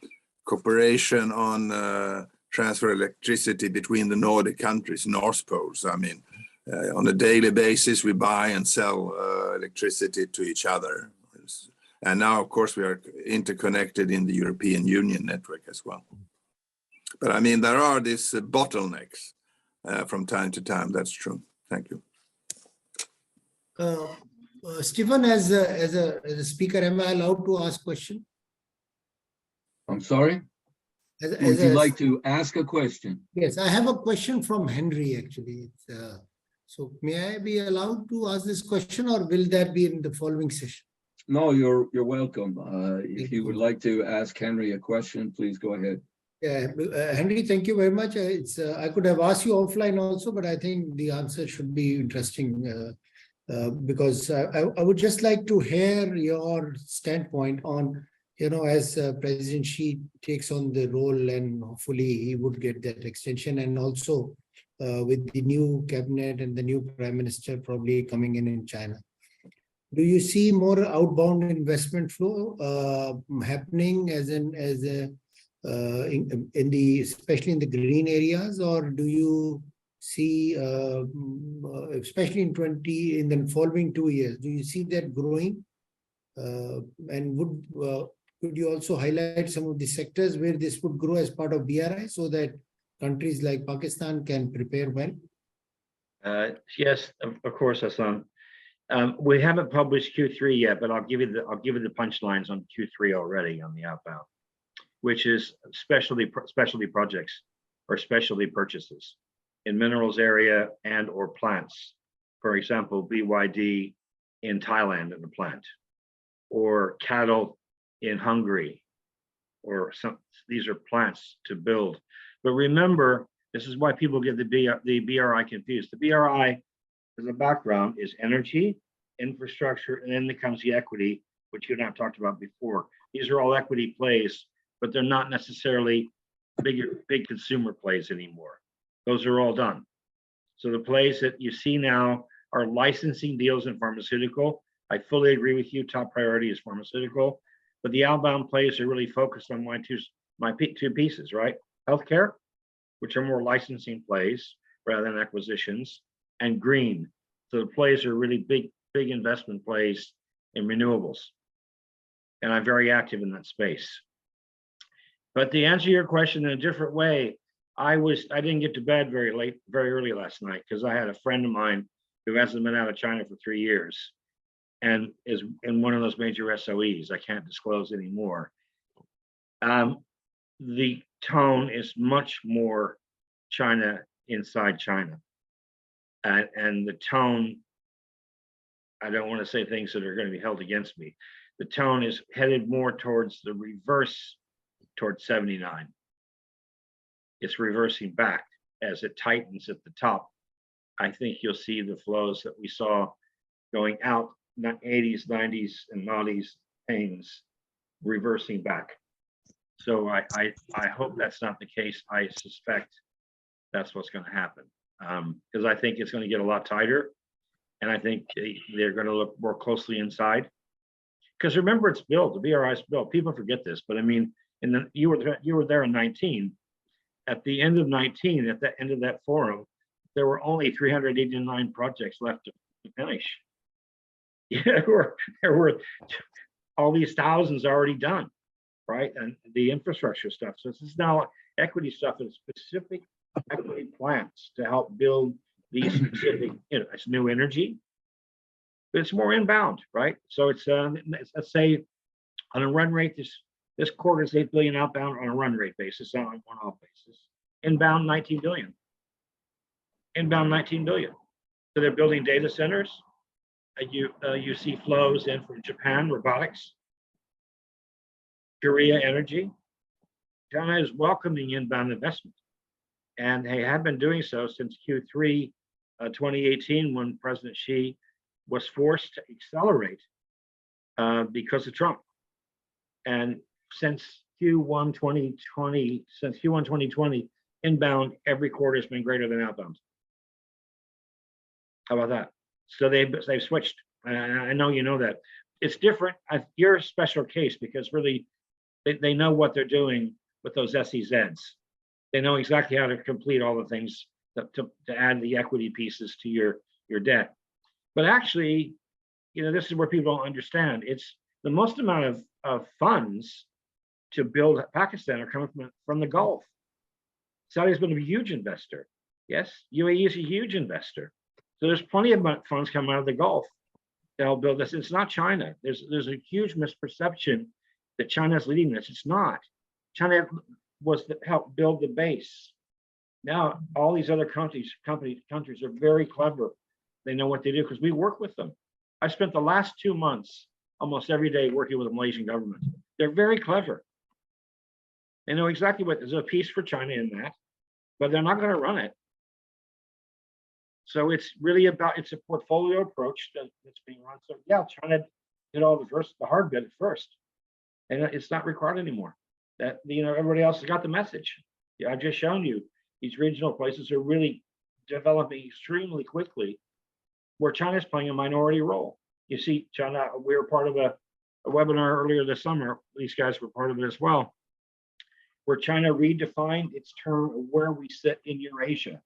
cooperation on transfer electricity between the Nordic countries, North Poles. I mean, on a daily basis, we buy and sell electricity to each other. And now, of course, we are interconnected in the European Union network as well. But I mean, there are these bottlenecks from time to time. That's true. Thank you. Stephen, as a speaker, am I allowed to ask question? I'm sorry? Would you like to ask a question? Yes, I have a question from Henry, actually. So may I be allowed to ask this question, or will that be in the following session? No, you're welcome. If you would like to ask Henry a question, please go ahead. Yeah, Henry, thank you very much. I could have asked you offline also, but I think the answer should be interesting because I would just like to hear your standpoint on, you know, as President Xi takes on the role, and hopefully he would get that extension, and also with the new cabinet and the new prime minister probably coming in China. Do you see more outbound investment flow happening especially in the green areas, or do you see, especially in the following 2 years, do you see that growing? And could you also highlight some of the sectors where this would grow as part of BRI, so that countries like Pakistan can prepare well? Yes, of course, Hassan. We haven't published Q3 yet, but I'll give you the punchlines on Q3 already on the outbound, which is specialty projects or specialty purchases in minerals area and or plants. For example, BYD in Thailand in a plant, or cattle in Hungary, or these are plants to build. But remember, this is why people get the BRI confused. The BRI as a background is energy, infrastructure, and then comes the equity, which you and I have talked about before. These are all equity plays, but they're not necessarily big consumer plays anymore. Those are all done. So the plays that you see now are licensing deals in pharmaceutical. I fully agree with you. Top priority is pharmaceutical, but the outbound plays are really focused on my two pieces, right? Healthcare, which are more licensing plays rather than acquisitions, and green. So the plays are really big investment plays in renewables. And I'm very active in that space. But to answer your question in a different way, I didn't get to bed very early last night, because I had a friend of mine who hasn't been out of China for 3 years and is in one of those major SOEs. I can't disclose anymore. The tone is much more China inside China. And the tone, I don't want to say things that are going to be held against me. The tone is headed more towards the reverse, towards 79. It's reversing back as it tightens at the top. I think you'll see the flows that we saw going out, 80s, 90s, and 90s pains reversing back. So I hope that's not the case. I suspect that's what's going to happen, because I think it's going to get a lot tighter, and I think they're going to look more closely inside. Because remember, it's built, the BRI is built. People forget this, but I mean, you were there in 19. At the end of 19, at the end of that forum, there were only 389 projects left to finish. Yeah, there were all these thousands already done, right? And the infrastructure stuff. So this is now equity stuff and specific equity plans to help build these specific, it's new energy, but it's more inbound, right? So it's let's say on a run rate, this quarter is 8 billion outbound on a run rate basis, not on a one-off basis. Inbound 19 billion. Inbound 19 billion. So they're building data centers. You see flows in from Japan, robotics, Korea, energy. China is welcoming inbound investment, and they have been doing so since Q3 2018, when President Xi was forced to accelerate because of Trump. And since Q1 2020, inbound every quarter has been greater than outbound. How about that? So they've switched. I know you know that. it's different. You're a special case because really they know what they're doing with those SEZs. They know exactly how to complete all the things to add the equity pieces to your debt. But actually, this is where people don't understand. It's the most amount of funds to build Pakistan are coming from the Gulf. Saudi's been a huge investor. Yes, UAE is a huge investor. So there's plenty of funds coming out of the Gulf to help build this. It's not China. There's a huge misperception that China is leading this. It's not. China was to help build the base. Now all these other countries are very clever. They know what they do because we work with them. I spent the last 2 months almost every day working with the Malaysian government. They're very clever. They know exactly what, there's a piece for China in that, but they're not going to run it. So it's really it's a portfolio approach that's being run. So yeah, China did all the hard bit at first, and it's not required anymore. That everybody else has got the message. Yeah, I've just shown you these regional places are really developing extremely quickly, where China's playing a minority role. You see, China, we were part of a webinar earlier this summer. These guys were part of it as well, where China redefined its term of where we sit in Eurasia.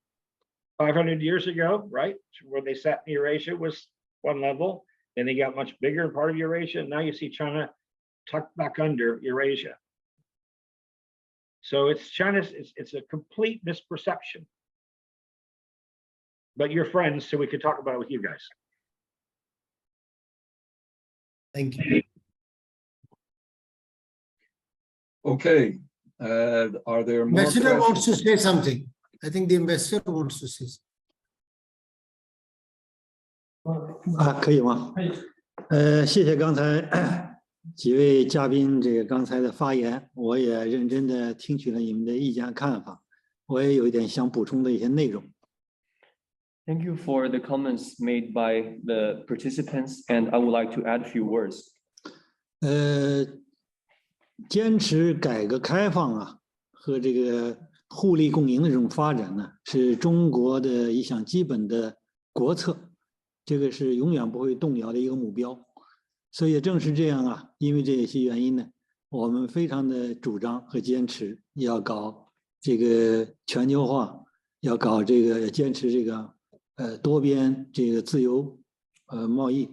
500 years ago, right, where they sat in Eurasia was one level, then they got much bigger part of Eurasia. Now you see China tucked back under Eurasia. So it's a complete misperception. But you're friends, so we could talk about it with you guys. Thank you. Okay. Are there more Ambassador wants to questions? say something. I think the ambassador wants to say something. 可以吗？谢谢刚才几位嘉宾刚才的发言，我也认真的听取了你们的意见看法，我也有一点想补充的一些内容。Thank you for the comments made by the participants, and I would like to add a few words. 坚持改革开放啊，和互利共赢的这种发展呢，是中国的一项基本的国策，这个是永远不会动摇的一个目标。所以也正是这样啊，因为这些原因呢，我们非常的主张和坚持要搞全球化，要搞坚持多边自由贸易。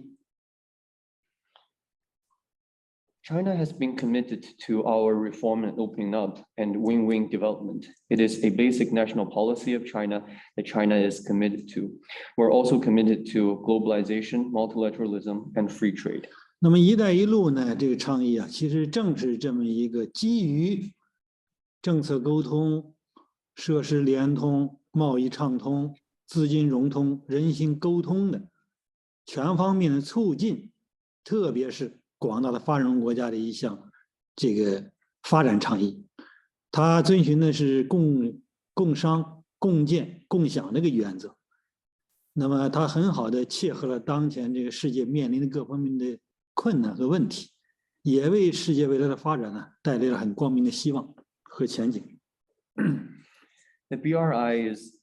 China has been committed to our reform and opening up and win-win development. It is a basic national policy of China that China is committed to. We're also committed to globalization, multilateralism, and free trade. 那么“一带一路”呢，这个倡议啊，其实正是这么一个基于政策沟通、设施联通、贸易畅通、资金融通、人心沟通的全方面的促进，特别是广大的发展中国家的一项发展倡议。它遵循的是共商、共建、共享这个原则。那么它很好的切合了当前世界面临的各方面的困难和问题，也为世界未来的发展呢带来了很光明的希望和前景。The BRI is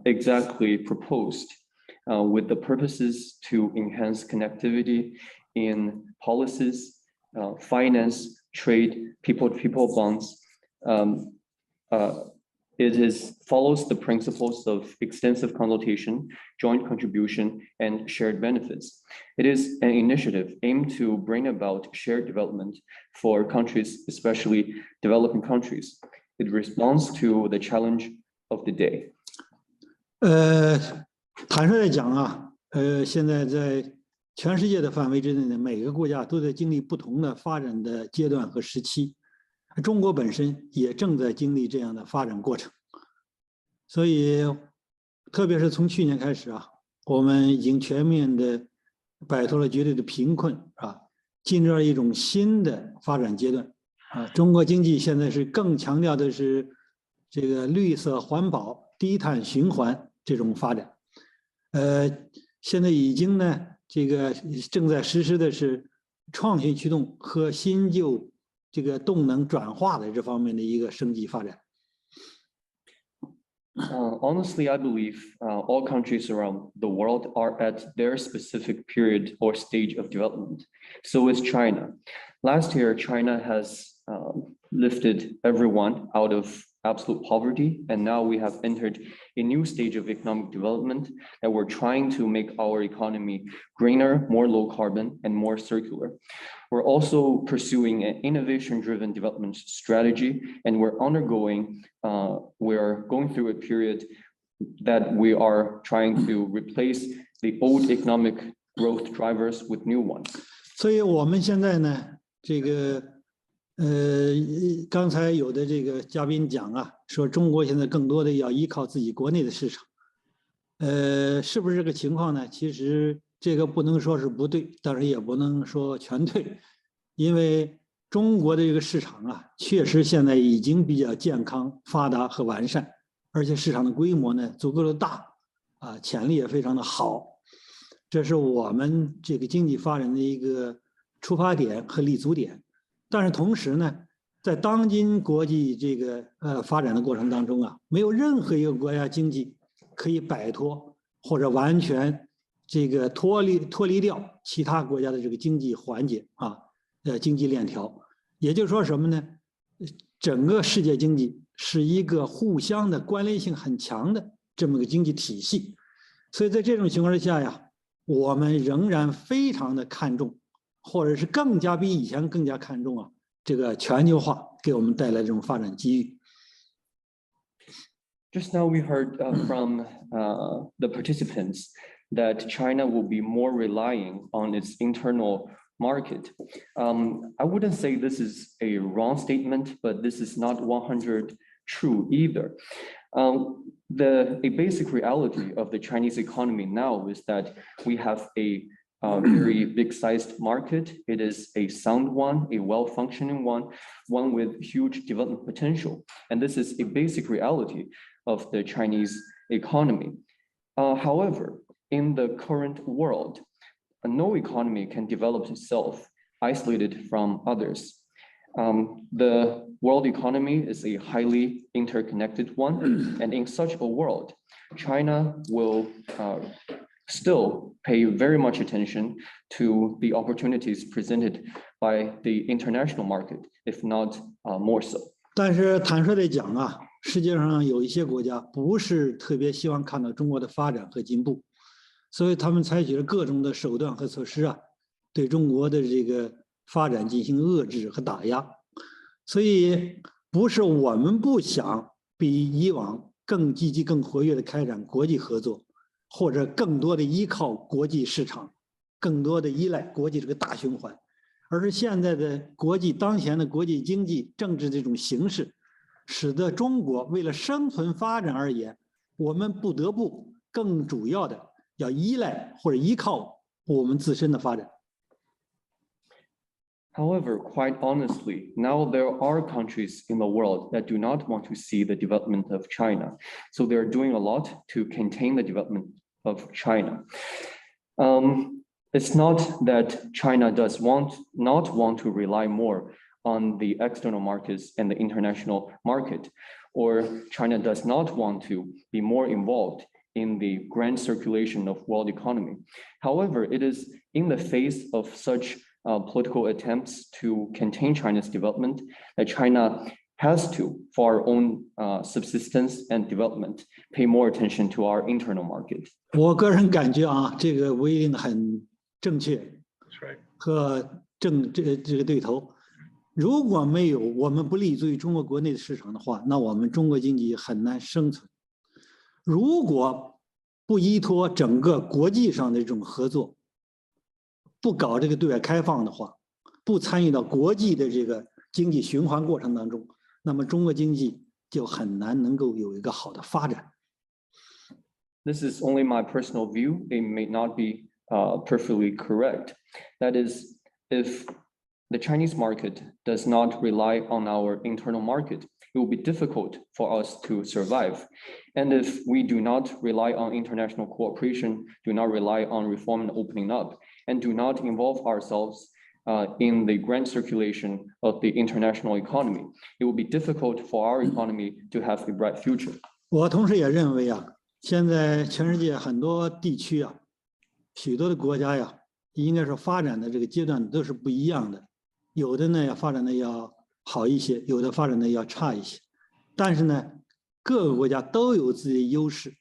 exactly proposed with the purposes to enhance connectivity in policies, finance, trade, people-to-people bonds. It follows the principles of extensive consultation, joint contribution, and shared benefits. It is an initiative aimed to bring about shared development for countries, especially developing countries. It responds to the challenge of the day. 坦率地讲啊，现在在全世界的范围之内呢，每个国家都在经历不同的发展的阶段和时期。中国本身也正在经历这样的发展过程，所以特别是从去年开始啊，我们已经全面的摆脱了绝对的贫困啊，进入了一种新的发展阶段啊。中国经济现在是更强调的是绿色环保、低碳循环这种发展。现在已经呢，正在实施的是创新驱动和新旧动能转化的这方面的一个升级发展。Honestly, I believe all countries around the world are at their specific period or stage of development. So is China. Last year, China has lifted everyone out of absolute poverty, and now we have entered a new stage of economic development that we're trying to make our economy greener, more low carbon, and more circular. We're also pursuing an innovation-driven development strategy, and we're going through a period that we are trying to replace the old economic growth drivers with new ones. 所以我们现在呢，刚才有的这个嘉宾讲啊，说中国现在更多的要依靠自己国内的市场，是不是这个情况呢？其实这个不能说是不对，但是也不能说全对，因为中国的这个市场啊，确实现在已经比较健康、发达和完善，而且市场的规模呢足够的大，啊，潜力也非常的好，这是我们这个经济发展的一个出发点和立足点。但是同时呢，在当今国际这个发展的过程当中啊，没有任何一个国家经济可以摆脱或者完全这个脱离掉其他国家的这个经济环节啊，经济链条。也就是说什么呢？整个世界经济是一个互相的关联性很强的这么个经济体系，所以在这种情况之下呀，我们仍然非常的看重。或者是更加比以前更加看重啊，这个全球化给我们带来这种发展机遇。Just now we heard from the participants that China will be more relying on its internal market. I wouldn't say this is a wrong statement, but this is not 100% true either. A basic reality of the Chinese economy now is that we have a very big-sized market. It is a sound one, a well-functioning one with huge development potential. And this is a basic reality of the Chinese economy. However, in the current world, no economy can develop itself isolated from others. The world economy is a highly interconnected one. And in such a world, China will still pay very much attention to the opportunities presented by the international market, if not more so. 但是坦率地讲啊，世界上有一些国家不是特别希望看到中国的发展和进步，所以他们采取了各种的手段和措施啊，对中国的这个发展进行遏制和打压。所以不是我们不想比以往更积极、更活跃地开展国际合作。或者更多的依靠国际市场，更多的依赖国际这个大循环，而是现在的当前的国际经济政治这种形势，使得中国为了生存发展而言，我们不得不更主要的要依赖或者依靠我们自身的发展。However, quite honestly, now there are countries in the world that do not want to see the development of China. So they're doing a lot to contain the development of China. It's not that China does not want to rely more on the external markets and the international market, or China does not want to be more involved in the grand circulation of world economy. However, it is in the face of such political attempts to contain China's development that China has to, for our own subsistence and development, pay more attention to our internal market. 我个人感觉啊，这个不一定很正确和这个对头。如果没有我们不立足于中国国内的市场的话，那我们中国经济很难生存。如果不依托整个国际上的这种合作，不搞这个对外开放的话，不参与到国际的这个经济循环过程当中，那么中国经济就很难能够有一个好的发展。This is only my personal view. It may not be perfectly correct. That is, if the Chinese market does not rely on our internal market, it will be difficult for us to survive. And if we do not rely on international cooperation, do not rely on reform and opening up, and do not involve ourselves in the grand circulation of the international economy, it will be difficult for our economy to have a bright future. 我同时也认为啊，现在全世界很多地区啊，许多的国家呀，应该说发展的这个阶段都是不一样的，有的呢要发展的要好一些，有的发展的要差一些。但是呢，各个国家都有自己的优势，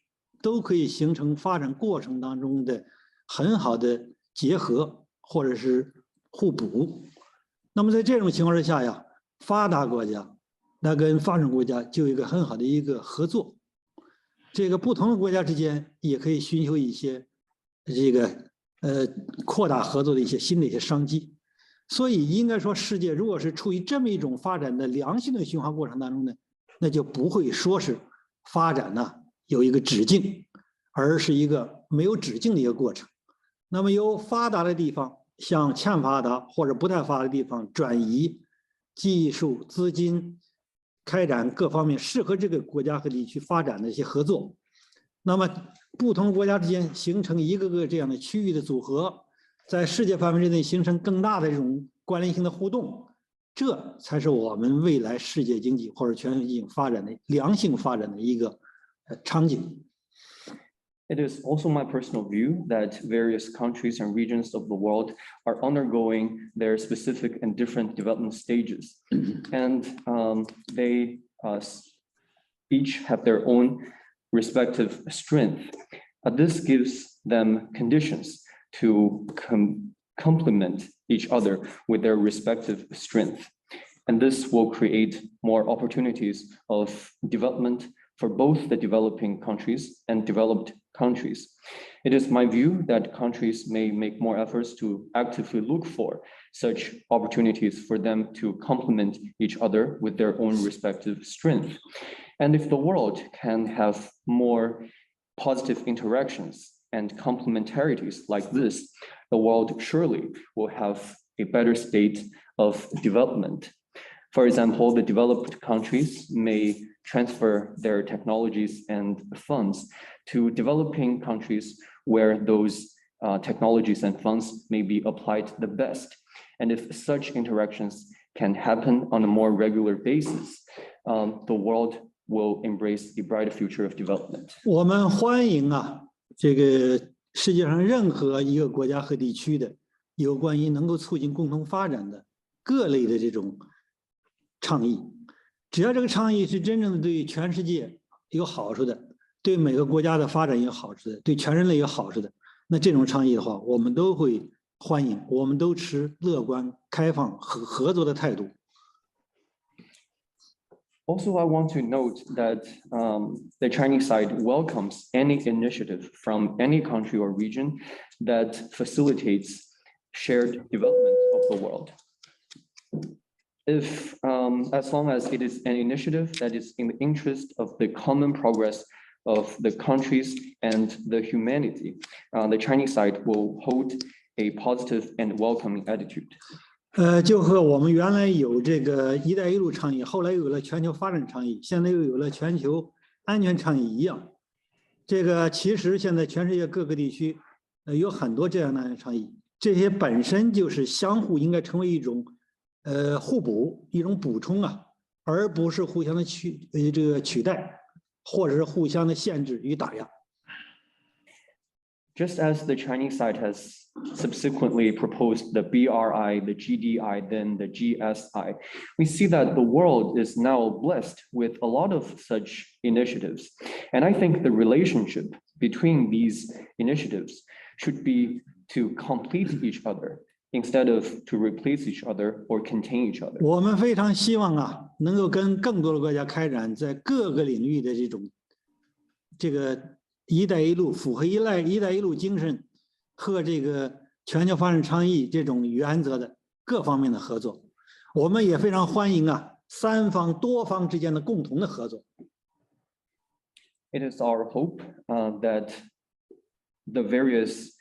都可以形成发展过程当中的很好的结合或者是互补。那么在这种情况之下呀，发达国家那跟发展国家就有一个很好的一个合作，这个不同的国家之间也可以寻求一些这个扩大合作的一些新的一些商机。所以应该说，世界如果是处于这么一种发展的良性的循环过程当中呢，那就不会说是发展呢有一个止境，而是一个没有止境的一个过程。那么由发达的地方向欠发达或者不太发达的地方转移技术、资金，开展各方面适合这个国家和地区发展的一些合作。那么不同国家之间形成一个个这样的区域的组合，在世界范围之内形成更大的这种关联性的互动，这才是我们未来世界经济或者全球经济发展的良性发展的一个场景。It is also my personal view that various countries and regions of the world are undergoing their specific and different development stages. And they each have their own respective strength. This gives them conditions to complement each other with their respective strength. And this will create more opportunities of development for both the developing countries and developed countries. It is my view that countries may make more efforts to actively look for such opportunities for them to complement each other with their own respective strength. And if the world can have more positive interactions and complementarities like this, the world surely will have a better state of development. For example, the developed countries may transfer their technologies and funds to developing countries where those technologies and funds may be applied the best. And if such interactions can happen on a more regular basis, the world will embrace a brighter future of development. 我们欢迎啊，这个世界上任何一个国家和地区的有关于能够促进共同发展的各类的这种倡议，只要这个倡议是真正的对全世界有好处的，对每个国家的发展有好处的，对全人类有好处的，那这种倡议的话，我们都会欢迎，我们都持乐观、开放和合作的态度。Also, I want to note that the Chinese side welcomes any initiative from any country or region that facilitates shared development of the world. If, as long as it is an initiative that is in the interest of the common progress of the countries and the humanity, the Chinese side will hold a positive and welcoming attitude. 就和我们原来有这个“一带一路”倡议，后来又有了全球发展倡议，现在又有了全球安全倡议一样。这个其实现在全世界各个地区有很多这样的倡议，这些本身就是相互应该成为一种互补，一种补充啊，而不是互相的取代，或者是互相的限制与打压。Just as the Chinese side has subsequently proposed the BRI, the GDI, then the GSI, we see that the world is now blessed with a lot of such initiatives. And I think the relationship between these initiatives should be to complete each other instead of to replace each other or contain each other. 我们非常希望啊，能够跟更多的国家开展在各个领域的这个“一带一路”符合“一带一路”精神和这个全球发展倡议这种原则的各方面的合作。我们也非常欢迎啊，三方多方之间的共同的合作。It is our hope that the various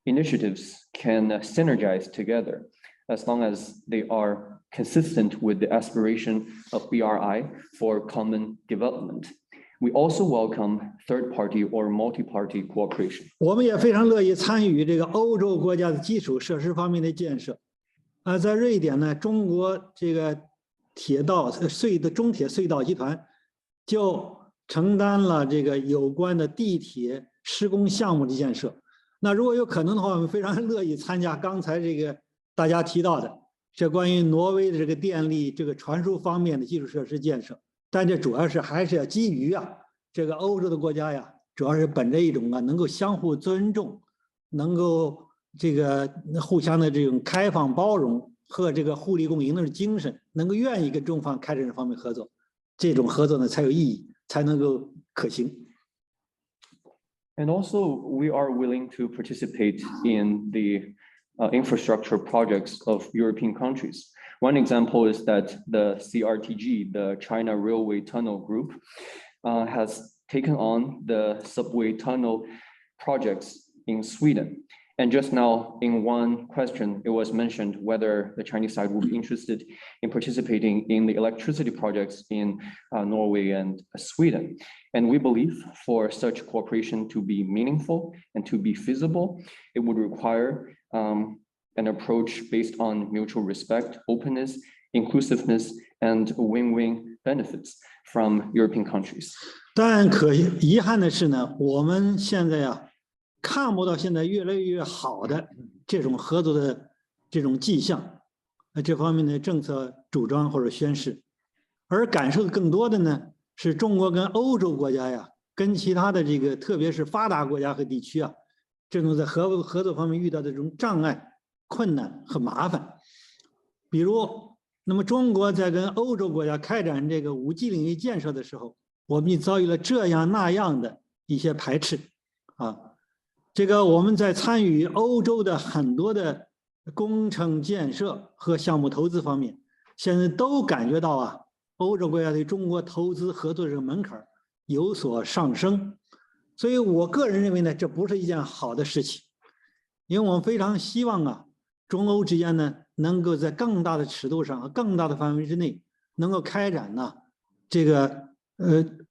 initiatives can synergize together as long as they are consistent with the aspiration of BRI for common development. We also welcome third-party or multi-party cooperation. 我们也非常乐意参与这个欧洲国家的基础设施方面的建设。在瑞典呢，中国这个中铁隧道集团就承担了这个有关的地铁施工项目的建设。那如果有可能的话，我们非常乐意参加刚才这个大家提到的这关于挪威的这个电力这个传输方面的基础设施建设。但这主要是还是要基于这个欧洲的国家主要是本着一种能够相互尊重，能够这个互相的这种开放包容和这个互利共赢的精神，能够愿意跟中方开展这方面合作，这种合作呢才有意义，才能够可行。And also, we are willing to participate in the infrastructure projects of European countries. One example is that the CRTG, the China Railway Tunnel Group, has taken on the subway tunnel projects in Sweden. And just now, in one question, it was mentioned whether the Chinese side would be interested in participating in the electricity projects in Norway and Sweden. And we believe for such cooperation to be meaningful and to be feasible, it would require an approach based on mutual respect, openness, inclusiveness, and win-win benefits from European countries. 但可遗憾的是呢，我们现在看不到现在越来越好的这种合作的这种迹象，这方面的政策主张或者宣示，而感受的更多的呢是中国跟欧洲国家跟其他的这个特别是发达国家和地区这种在合作方面遇到的这种障碍、困难和麻烦。比如，那么中国在跟欧洲国家开展这个5G 领域建设的时候，我们也遭遇了这样那样的一些排斥这个我们在参与欧洲的很多的工程建设和项目投资方面，现在都感觉到欧洲国家对中国投资合作这个门槛有所上升。所以我个人认为呢，这不是一件好的事情，因为我们非常希望中欧之间呢能够在更大的尺度上和更大的范围之内能够开展这个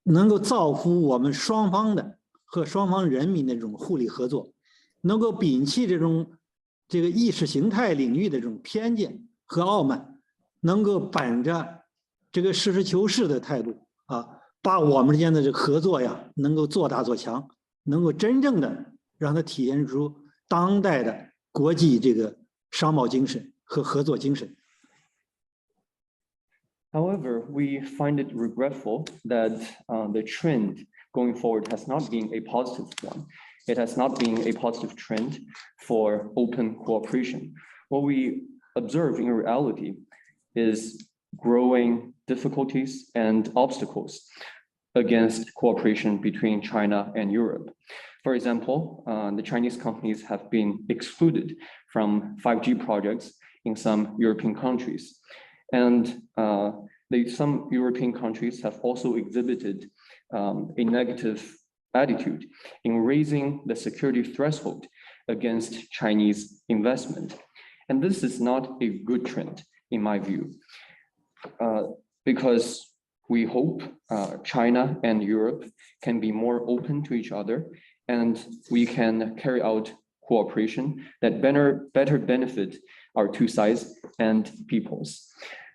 能够造福我们双方的和双方人民的这种互利合作，能够摒弃这个意识形态领域的这种偏见和傲慢，能够本着这个实事求是的态度把我们之间的这个合作能够做大做强，能够真正的让它体现出当代的国际这个商贸精神和合作精神。However, we find it regretful that the trend going forward has not been a positive one. It has not been a positive trend for open cooperation. What we observe in reality is growing difficulties and obstacles against cooperation between China and Europe. For example, the Chinese companies have been excluded from 5G projects in some European countries. And some European countries have also exhibited a negative attitude in raising the security threshold against Chinese investment. And this is not a good trend, in my view, because we hope China and Europe can be more open to each other, and we can carry out cooperation that better benefit our two sides and peoples.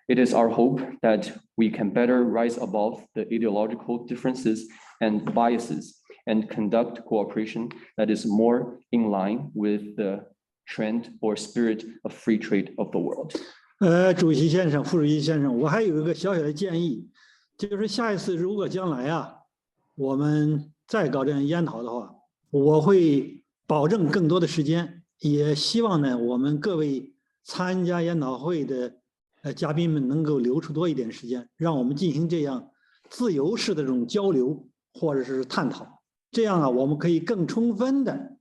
It is our hope that we can better rise above the ideological differences and biases and conduct cooperation that is more in line with the trend or spirit of free trade of the world. 主席先生、副主席先生，我还有一个小小的建议，就是下一次如果将来我们再搞这样研讨的话，我会保证更多的时间，也希望呢我们各位参加研讨会的嘉宾们能够留出多一点时间，让我们进行这样自由式的这种交流或者是探讨，这样我们可以更充分的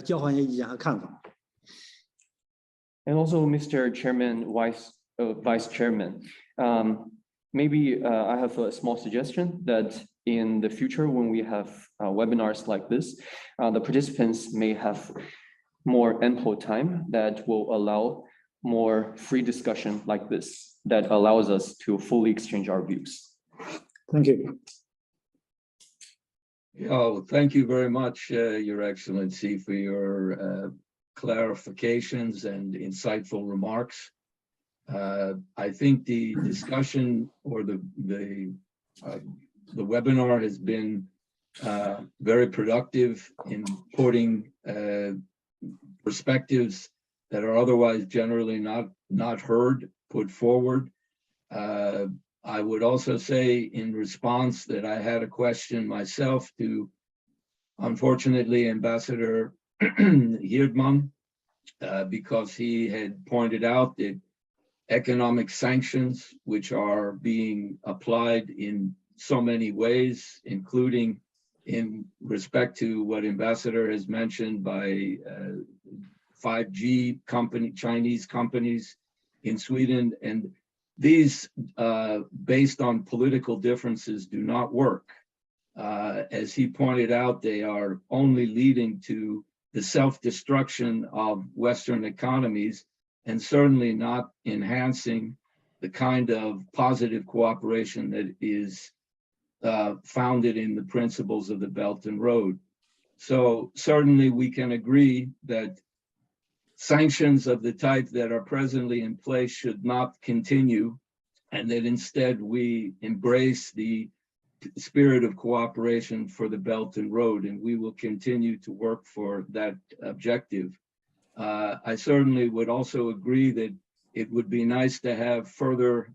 交换一些意见和看法。And also, Mr. Chairman, Vice Chairman, maybe I have a small suggestion that in the future, when we have webinars like this, the participants may have more ample time that will allow more free discussion like this, that allows us to fully exchange our views. Thank you. Oh, thank you very much, Your Excellency, for your clarifications and insightful remarks. I think the discussion or the the webinar has been very productive in putting perspectives that are otherwise generally not heard, put forward. I would also say in response that I had a question myself to, unfortunately, Ambassador Hirdman, because he had pointed out that economic sanctions, which are being applied in so many ways, including in respect to what Ambassador has mentioned by 5G Chinese companies in Sweden. And these, based on political differences, do not work. As he pointed out, they are only leading to the self-destruction of Western economies and certainly not enhancing the kind of positive cooperation that is founded in the principles of the Belton Road. So certainly we can agree that sanctions of the type that are presently in place should not continue, and that instead we embrace the spirit of cooperation for the Belton Road, and we will continue to work for that objective. I certainly would also agree that it would be nice to have further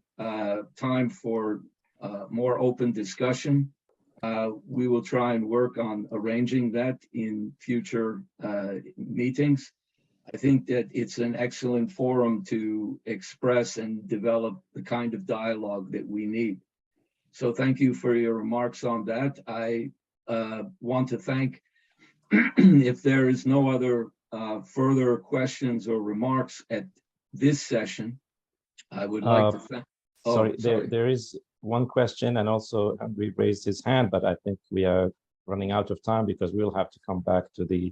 time for more open discussion. We will try and work on arranging that in future meetings. I think that it's an excellent forum to express and develop the kind of dialogue that we need. So thank you for your remarks on that. I want to thank, if there is no other further questions or remarks at this session, I would like to thank. Sorry, there is one question, and also Henry raised his hand, but I think we are running out of time because we'll have to come back to the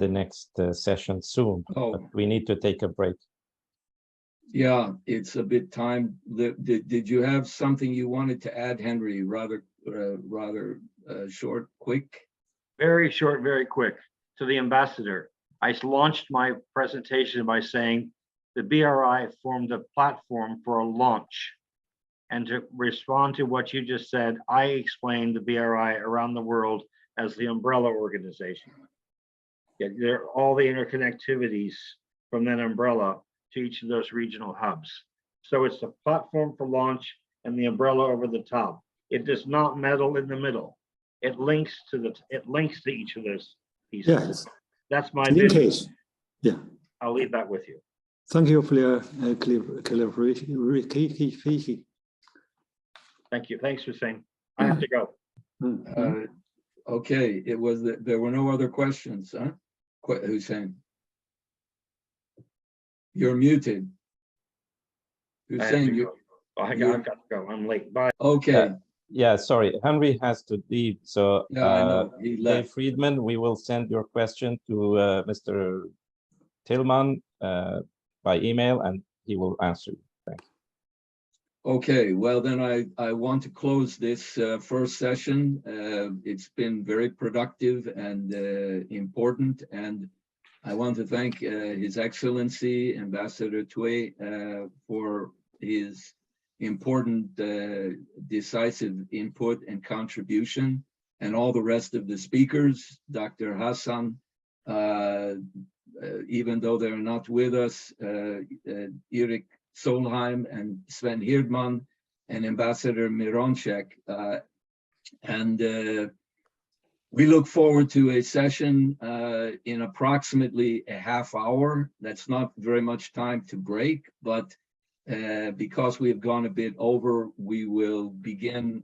next session soon. But we need to take a break. Yeah, it's a bit time. Did you have something you wanted to add, Henry? Rather short, quick? Very short, very quick. To the ambassador, I launched my presentation by saying the BRI formed a platform for a launch. And to respond to what you just said, I explained the BRI around the world as the umbrella organization. Yeah, there are all the interconnectivities from that umbrella to each of those regional hubs. So it's the platform for launch and the umbrella over the top. It does not meddle in the middle. It links to each of those pieces. Yes. That's my Linkage. vision. Yeah. I'll leave that with you. Thank you for your clarification. Thank you. Thanks for saying. I have to go. Okay, there were no other questions, huh? Hussein. You're muted. Hussein, I've got to go. I'm late. Bye. Okay. Yeah, sorry, Henry has to leave. So Yeah, I know. He left. Dave Friedman, we will send your question to Mr. Tillman by email, and he will answer you. Thank you. Okay, well then I want to close this first session. It's been very productive and important, and I want to thank His Excellency Ambassador Tue for his important decisive input and contribution, and all the rest of the speakers, Dr. Hassan, even though they're not with us, Erik, Solheim, and Sven Hirdman, and Ambassador Mironchek. We look forward to a session in approximately a half hour. That's not very much time to break, but because we have gone a bit over, we will begin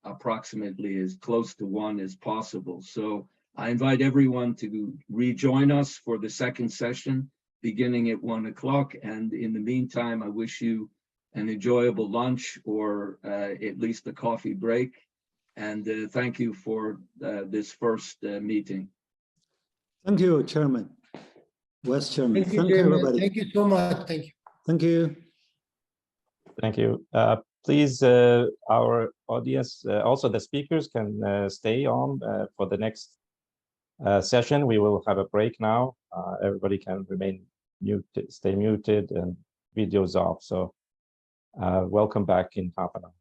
approximately as close to 1 as possible. So I invite everyone to rejoin us for the second session, beginning at 1 o'clock. And in the meantime, I wish you an enjoyable lunch or at least a coffee break. And thank you for this first meeting. Thank you, Chairman. Vice Chairman. Thank you, everybody. Thank you so much. Thank you. Thank you. Thank you. Please, our audience, also the speakers can stay on for the next session. We will have a break now. Everybody can remain muted, stay muted, and videos off. So welcome back in half an hour.